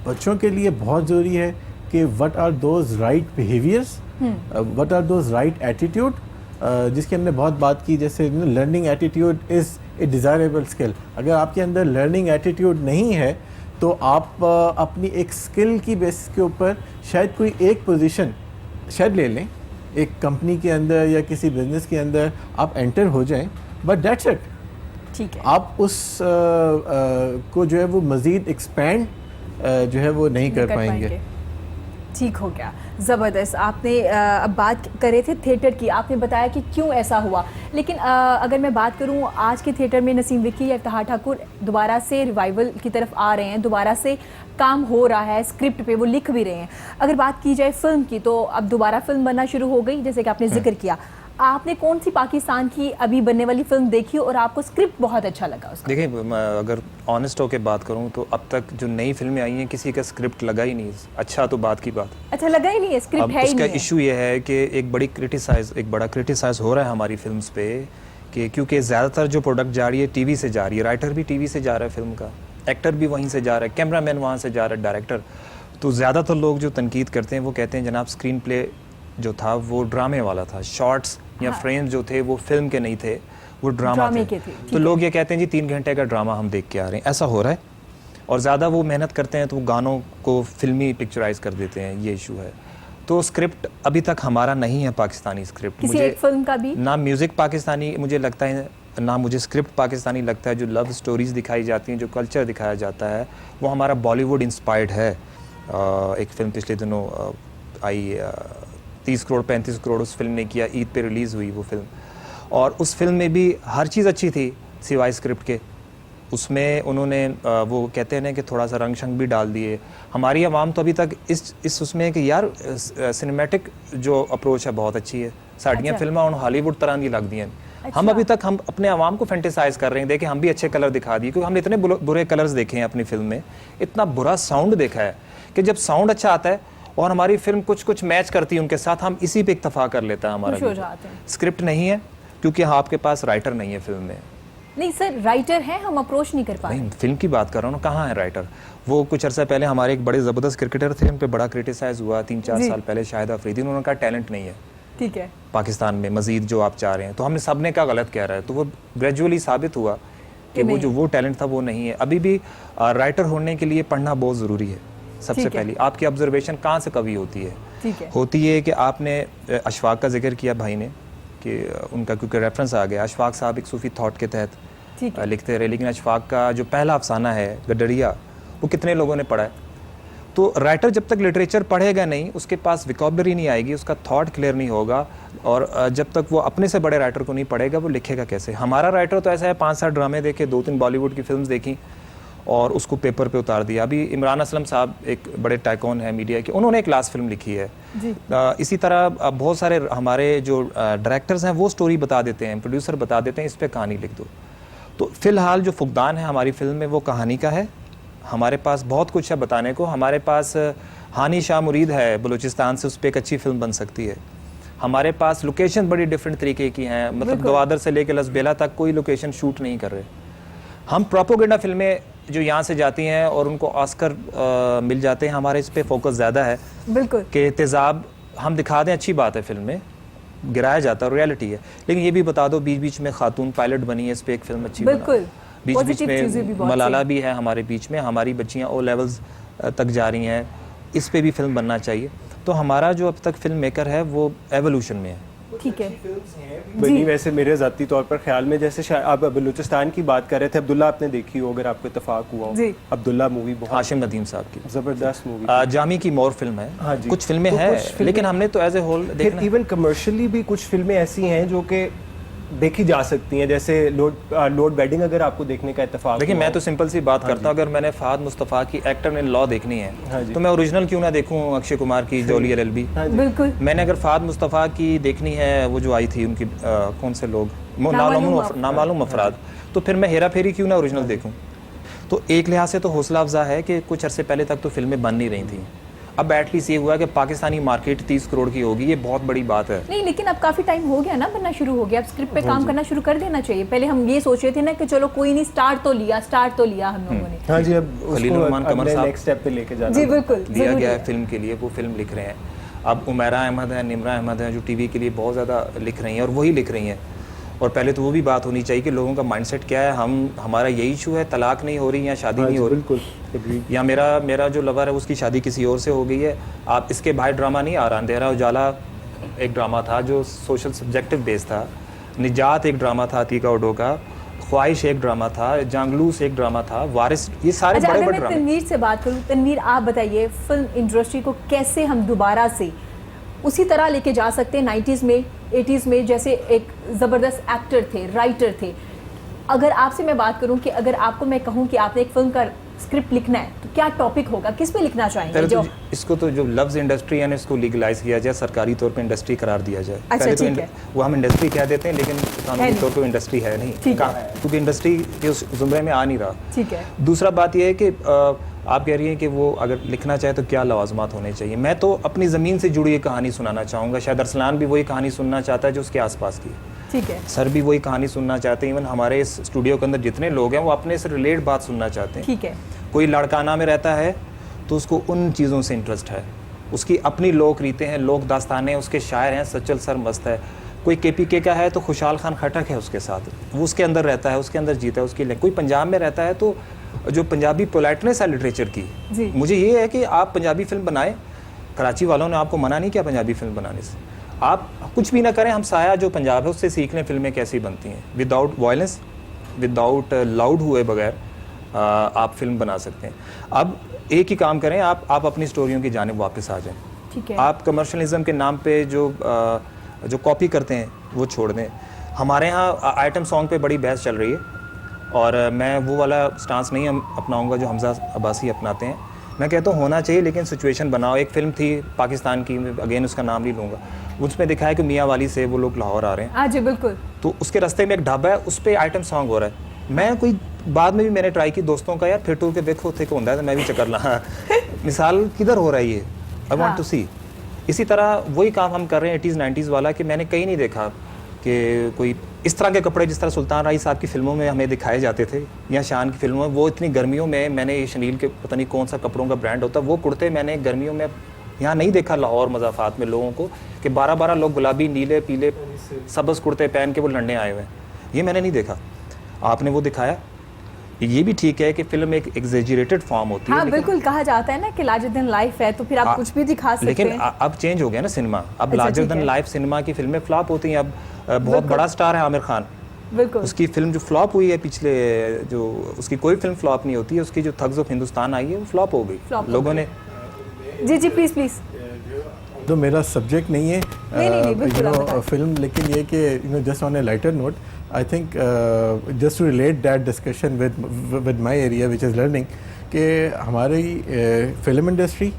बच्चों के लिए बहुत ज़रूरी है कि what are those right behaviours, what are those right attitude, जिसकी हमने बहुत बात की। जैसे learning attitude is a desirable skill. अगर आपके अंदर लर्निंग एटीट्यूड नहीं है, तो आप अपनी एक स्किल की बेसिस के ऊपर शायद कोई एक पोजीशन शायद ले लें एक कंपनी के अंदर या किसी बिजनेस के अंदर, आप एंटर हो जाएं, बट दैट्स इट। ठीक है, आप उस को जो है वो मज़ीद एक्सपैंड जो है वो नहीं कर पाएंगे। ठीक हो गया, ज़बरदस्त। आपने अब बात कर रहे थे थिएटर की, आपने बताया कि क्यों ऐसा हुआ, लेकिन अगर मैं बात करूं आज के थिएटर में नसीम विकी या इफ्तिखार ठाकुर दोबारा से रिवाइवल की तरफ आ रहे हैं, दोबारा से काम हो रहा है स्क्रिप्ट पे, वो लिख भी रहे हैं। अगर बात की जाए फिल्म की, तो अब दोबारा फिल्म बनना शुरू हो गई, जैसे कि आपने जिक्र किया। आपने कौन सी पाकिस्तान की अभी बनने वाली फिल्म देखी और आपको स्क्रिप्ट बहुत अच्छा लगा उसका? देखिए, मैं अगर ऑनेस्ट होकर बात करूं तो अब तक जो नई फिल्में आई हैं किसी का स्क्रिप्ट लगा ही नहीं। अच्छा तो बात की बात, अच्छा लगा ही नहीं है, स्क्रिप्ट अब है ही उसका नहीं है। इशू ये है कि एक बड़ा क्रिटिसाइज हो रहा है हमारी फिल्म्स पे कि क्योंकि ज़्यादातर जो प्रोडक्ट जा रही है टीवी से जा रही है, राइटर भी टीवी से जा रहा है फिल्म का, एक्टर भी वहीं से जा रहा है, कैमरामैन वहाँ से जा रहा है, डायरेक्टर। तो ज़्यादातर लोग जो तनकीद करते हैं वो कहते हैं जनाब स्क्रीन प्ले जो था वो ड्रामे वाला था, शॉर्ट्स या फ्रेम्स जो थे वो फिल्म के नहीं थे, वो ड्रामा थे। तो लोग ये कहते हैं जी 3 घंटे का ड्रामा हम देख के आ रहे हैं, ऐसा हो रहा है। और ज़्यादा वो मेहनत करते हैं तो वो गानों को फिल्मी पिक्चराइज कर देते हैं, ये इशू है। तो स्क्रिप्ट अभी तक हमारा नहीं है पाकिस्तानी स्क्रिप्ट, किसी एक फिल्म का भी ना म्यूज़िक पाकिस्तानी मुझे लगता है, ना मुझे स्क्रिप्ट पाकिस्तानी लगता है। जो लव स्टोरीज़ दिखाई जाती हैं, जो कल्चर दिखाया जाता है वो हमारा बॉलीवुड इंस्पायर्ड है। एक फिल्म पिछले दिनों आई 30 करोड़ 35 करोड़ उस फिल्म ने किया, ईद पे रिलीज़ हुई वो फिल्म, और उस फिल्म में भी हर चीज़ अच्छी थी सिवाय स्क्रिप्ट के। उसमें उन्होंने वो कहते हैं ना कि थोड़ा सा रंग शंग भी डाल दिए। हमारी आवाम तो अभी तक इस उसमें है कि यार सिनेमैटिक जो अप्रोच है बहुत अच्छी है, साड़ियाँ फिल्में और हॉलीवुड तरह की लगती हैं। हम अभी तक हम अपने आवाम को फैंटेसाइज कर रहे हैं, देखिए हम भी अच्छे कलर दिखा दिए, क्योंकि हमने इतने बुरे कलर्स देखे हैं अपनी फिल्म में, इतना बुरा साउंड देखा है कि जब साउंड अच्छा आता है और हमारी फिल्म कुछ मैच करती है उनके साथ, हम इसी पे इक्तफा कर लेता है हमारा। स्क्रिप्ट नहीं है क्योंकि आपके पास राइटर नहीं है फिल्म में। नहीं सर, राइटर है, हम अप्रोच नहीं कर पाए। नहीं, फिल्म की बात कर रहा हूँ ना, कहाँ है राइटर? वो कुछ अर्सा पहले हमारे एक बड़े ज़बरदस्त क्रिकेटर थे, उन पे बड़ा क्रिटिसाइज हुआ 3-4 साल पहले, शाहिद अफरीदी, उन्होंने कहा टैलेंट नहीं है ठीक है पाकिस्तान में मजीद जो आप चाह रहे हैं। तो हमने सब ने कहा गलत कह रहा है, तो वो ग्रेजुअली साबित हुआ कि वो टैलेंट था वो नहीं है। अभी भी राइटर होने के लिए पढ़ना बहुत ज़रूरी है। सबसे पहले आपकी ऑब्जर्वेशन कहाँ से कभी होती है? होती है कि आपने अशफाक का जिक्र किया भाई ने कि उनका क्योंकि रेफरेंस आ गया, अशफाक साहब एक सूफी थॉट के तहत लिखते रहे, लेकिन अशफाक का जो पहला अफसाना है गडरिया, वो कितने लोगों ने पढ़ा है? तो राइटर जब तक लिटरेचर पढ़ेगा नहीं, उसके पास विकॉबलरी नहीं आएगी, उसका थॉट क्लियर नहीं होगा, और जब तक वो अपने से बड़े राइटर को नहीं पढ़ेगा वो लिखेगा कैसे? हमारा राइटर तो ऐसा है 5-7 ड्रामे देखे, 2-3 बॉलीवुड की फिल्म्स देखी और उसको पेपर पे उतार दिया। अभी इमरान असलम साहब एक बड़े टाइकॉन है मीडिया के, उन्होंने एक लास्ट फिल्म लिखी है जी। इसी तरह बहुत सारे हमारे जो डायरेक्टर्स हैं वो स्टोरी बता देते हैं, प्रोड्यूसर बता देते हैं इस पर कहानी लिख दो। तो फिलहाल जो फुकदान है हमारी फिल्म में वो कहानी का है। हमारे पास बहुत कुछ है बताने को। हमारे पास हानी शाह मुरीद है बलूचिस्तान से, उस पर एक अच्छी फिल्म बन सकती है। हमारे पास लोकेशन बड़ी डिफरेंट तरीके की हैं, मतलब गवादर से लेकर लसबेला तक कोई लोकेशन शूट नहीं कर रहे। हम प्रोपोगेंडा फिल्में जो यहाँ से जाती हैं और उनको ऑस्कर मिल जाते हैं, हमारे इस पर फोकस ज़्यादा है बिल्कुल कि तेज़ाब हम दिखा दें, अच्छी बात है, फिल्म में गिराया जाता है, रियलिटी है, लेकिन ये भी बता दो बीच बीच में खातून पायलट बनी है, इस पर एक फिल्म अच्छी बिल्कुल, बीच बीच में मलाला भी है हमारे बीच में, हमारी बच्चियाँ ओ लेवल्स तक जा रही हैं, इस पर भी फिल्म बनना चाहिए। तो हमारा जो अब तक फिल्म मेकर है वो एवोल्यूशन में है। ठीक है बनी वैसे मेरे ज़ाती तौर पर ख्याल में, जैसे आप बलूचिस्तान की बात कर रहे थे, अब्दुल्ला आपने देखी हो, अगर आपको इत्तेफाक हुआ हो, अब्दुल्ला मूवी बहुत, हाशिम नदीम साहब की ज़बरदस्त मूवी, जामी की मोर फिल्म है। हाँ जी, कुछ फिल्में हैं लेकिन हमने तो एज ए होल देखना, इवन कमर्शियली भी कुछ फिल्में ऐसी हैं जो कि देखी जा सकती हैं, जैसे लोड बेडिंग अगर आपको देखने का इत्तेफाक। देखिए मैं तो सिंपल सी बात करता हूँ, अगर मैंने फहद मुस्तफ़ा की एक्टर ने लॉ देखनी है तो मैं ओरिजिनल क्यों ना देखूँ अक्षय कुमार की जोली LLB। बिल्कुल। मैंने अगर फहद मुस्तफ़ा की देखनी है, वो जो आई थी उनकी कौन से लोग नामालूम अफराद, तो फिर मैं हेरा फेरी क्यों ना ओरिजिनल देखूँ। तो एक लिहाज से तो हौसला अफजा है कि कुछ अरसे पहले तक तो फिल्में बन नहीं रही थी, अब एटलीस्ट ये हुआ कि पाकिस्तानी मार्केट 30 करोड़ की होगी, ये बहुत बड़ी बात है। नहीं लेकिन अब काफ़ी टाइम हो गया ना, बनना शुरू हो गया, अब स्क्रिप्ट पे काम करना शुरू कर देना चाहिए। पहले हम ये सोच रहे थे ना कि चलो कोई नहीं, स्टार्ट तो लिया हम लोगों ने। हाँ जी, अब नेक्स्ट स्टेप पे लेके जाना, जी बिल्कुल लिया गया है फिल्म के लिए, वो फिल्म लिख रहे हैं। अब उमैरा अहमद है, निमरा अहमद है, जो टीवी के लिए बहुत ज़्यादा लिख रही हैं और वही लिख रही हैं। और पहले तो वो भी बात होनी चाहिए कि लोगों का माइंडसेट क्या है। हमारा यही इशू है, तलाक नहीं हो रही या शादी नहीं हो रही, बिल्कुल, या मेरा जो लवर है उसकी शादी किसी और से हो गई है। आप इसके बाहर ड्रामा नहीं आ रहा, अंधेरा उजाला एक ड्रामा था जो सोशल सब्जेक्टिव बेस था, निजात एक ड्रामा था अतीका उडो का, ख्वाहिश एक ड्रामा था, जांगलूस एक ड्रामा था, वारिस, ये सारे बड़े बड़े ड्रामे। तनवीर से बात करूँ, तनवीर आप बताइए फिल्म इंडस्ट्री को कैसे हम दोबारा से उसी तरह लेके जा सकते हैं 90s में 80s में, जैसे एक ज़बरदस्त एक्टर थे, राइटर थे। अगर आपसे मैं बात करूं कि अगर आपको मैं कहूं कि आपने एक स्क्रिप्ट लिखना है तो क्या टॉपिक होगा, किस पे लिखना चाहेंगे? पहले जो तो इसको तो जो लफ्ज़ इंडस्ट्री यानी इसको लीगलाइज किया जाए, सरकारी तौर पे इंडस्ट्री करार दिया जाए। अच्छा, पहले तो ठीक है। वो हम इंडस्ट्री कह देते हैं लेकिन कानूनी नहीं। तौर पे इंडस्ट्री है नहीं, ठीक है। क्योंकि इंडस्ट्री के उस जुमरे में आ नहीं रहा। ठीक है। दूसरा बात यह है कि आप कह रही हैं कि वो अगर लिखना चाहे तो क्या लवाजमात होने चाहिए। मैं तो अपनी ज़मीन से जुड़ी एक कहानी सुनाना चाहूँगा। शायद अरसलान भी वही कहानी सुनना चाहता है जो उसके आसपास की है। ठीक है। सर भी वही कहानी सुनना चाहते हैं। इवन हमारे इस स्टूडियो के अंदर जितने लोग हैं वो अपने से रिलेट बात सुनना चाहते हैं। ठीक है। कोई लड़काना में रहता है तो उसको उन चीज़ों से इंटरेस्ट है, उसकी अपनी लोक रीतें हैं, लोक दास्तानें, उसके शायर हैं, सचल सर मस्त है। कोई KPK का है तो खुशहाल खान खटक है उसके साथ, वो उसके अंदर रहता है, उसके अंदर जीता है उसकी। कोई पंजाब में रहता है तो जो पंजाबी पोलाइटनेस है लिटरेचर की, मुझे ये है कि आप पंजाबी फिल्म बनाएं। कराची वालों ने आपको मना नहीं किया पंजाबी फिल्म बनाने से, आप कुछ भी ना करें, हम साया जो पंजाब है उससे सीख लें फिल्में कैसी बनती हैं। विदाउट वायलेंस, विदाउट लाउड हुए बगैर आप फिल्म बना सकते हैं। अब एक ही काम करें, आप अपनी स्टोरियों की जानिब वापस आ जाएं। ठीक है। आप कमर्शलिज्म के नाम पे जो कॉपी करते हैं वो छोड़ दें। हमारे यहाँ आइटम सॉन्ग पे बड़ी बहस चल रही है और मैं वो वाला स्टांस नहीं अपनाऊंगा जो हमजा अब्बासी अपनाते हैं। मैं कहता हूँ होना चाहिए लेकिन सिचुएशन बनाओ। एक फ़िल्म थी पाकिस्तान की, अगेन उसका नाम नहीं लूँगा, उसमें दिखाया कि मियाँ वाली से वो लोग लाहौर आ रहे हैं। हाँ जी बिल्कुल। तो उसके रास्ते में एक ढाबा है, उस पर आइटम सॉन्ग हो रहा है। मैं कोई बाद में भी मैंने ट्राई की दोस्तों का, यार फिर टूर के देखो थे होता है तो मैं भी चक्कर ला मिसाल किधर हो रहा है ये, आई वांट टू सी। इसी तरह वही काम हम कर रहे हैं 80s 90s वाला, कि मैंने कहीं नहीं देखा कि कोई इस तरह के कपड़े जिस तरह सुल्तान राही साहब की फ़िल्मों में हमें दिखाए जाते थे या शान की फिल्मों में। वो इतनी गर्मियों में मैंने शनील के पता नहीं कौन सा कपड़ों का ब्रांड होता है, वो कुर्ते मैंने गर्मियों में यहाँ नहीं देखा लाहौर मज़ाफ़ात में लोगों को कि 12-12 लोग गुलाबी नीले पीले सबस कुर्ते पहन के वो लड़ने आए हुए हैं। ये मैंने नहीं देखा, आपने वो दिखाया। ये भी ठीक है कि फिल्म एक एग्जेजरेटेड फॉर्म होती है। हाँ बिल्कुल, कहा जाता है ना कि लार्जर देन लाइफ है तो फिर आप कुछ भी दिखा सकते लेकिन हैं। अब चेंज हो गया ना सिनेमा, अब अच्छा, लार्जर ठीक देन है। लाइफ सिनेमा की फिल्में फ्लॉप होती हैं। अब बहुत बड़ा स्टार है आमिर खान, बिल्कुल। उसकी फिल्म जो फ्लॉप हुई है पिछले, जो उसकी कोई फिल्म फ्लॉप नहीं होती है, उसकी जो थग्स ऑफ हिंदुस्तान आई है वो फ्लॉप हो गई। लोगों ने जी प्लीज प्लीज। तो मेरा सब्जेक्ट नहीं है नहीं, बिल्कुल आप बताएं। फिल्म, लेकिन ये कि just on a lighter note, I think just to relate that discussion with my area which is learning, कि हमारी फिल्म इंडस्ट्री,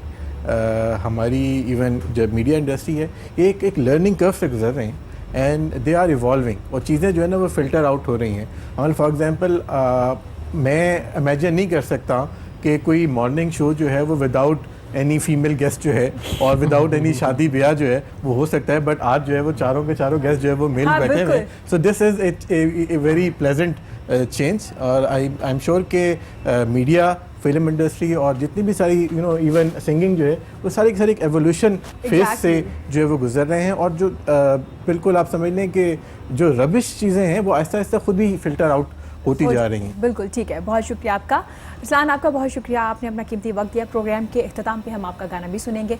हमारी इवन जब मीडिया इंडस्ट्री है, ये एक लर्निंग कर्व से गुजर रहे हैं एंड दे आर इवॉल्विंग, और चीज़ें जो है ना वो फ़िल्टर आउट हो रही हैं। हमारे फॉर एग्ज़ाम्पल मैं इमेजिन नहीं कर सकता कि कोई मॉर्निंग शो जो है वो विदाउट एनी फीमेल गेस्ट जो है और विदाउट एनी शादी ब्याह जो है वो हो सकता है, बट आज जो है वो चारों के चारों गेस्ट जो है वो मेल बैठे हुए हैं। So this is a very pleasant change, और आई एम श्योर कि मीडिया, फिल्म इंडस्ट्री और जितनी भी सारी इवन सिंगिंग जो है वो सारी की सारी एक एवोल्यूशन फेज से जो है वो गुजर रहे हैं, और जो बिल्कुल आप समझ लें कि जो रबिश चीज़ें हैं वो आहिस्ता आहिस्ता खुद ही फिल्टर आउट होती जा रही हैं। बिल्कुल ठीक है, बहुत शुक्रिया आपका अरसलान, आपका बहुत शुक्रिया, आपने अपना कीमती वक्त दिया। प्रोग्राम के इख्तिताम पे हम आपका गाना भी सुनेंगे।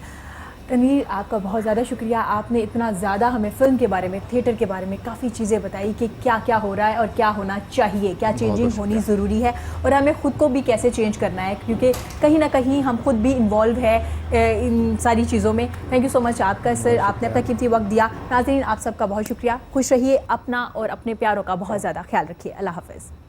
तनवीर, आपका बहुत ज़्यादा शुक्रिया, आपने इतना ज़्यादा हमें फ़िल्म के बारे में, थिएटर के बारे में काफ़ी चीज़ें बताई कि क्या क्या हो रहा है और क्या होना चाहिए, क्या चेंजिंग होनी ज़रूरी है और हमें ख़ुद को भी कैसे चेंज करना है, क्योंकि कहीं ना कहीं हम खुद भी इन्वॉल्व है इन सारी चीज़ों में। थैंक यू सो मच आपका सर, आपने अपना कीमती वक्त दिया। नाज़रीन, आप सबका बहुत शुक्रिया, खुश रहिए, अपना और अपने प्यारों का बहुत ज़्यादा ख्याल रखिए। अल्लाह हाफ़िज़।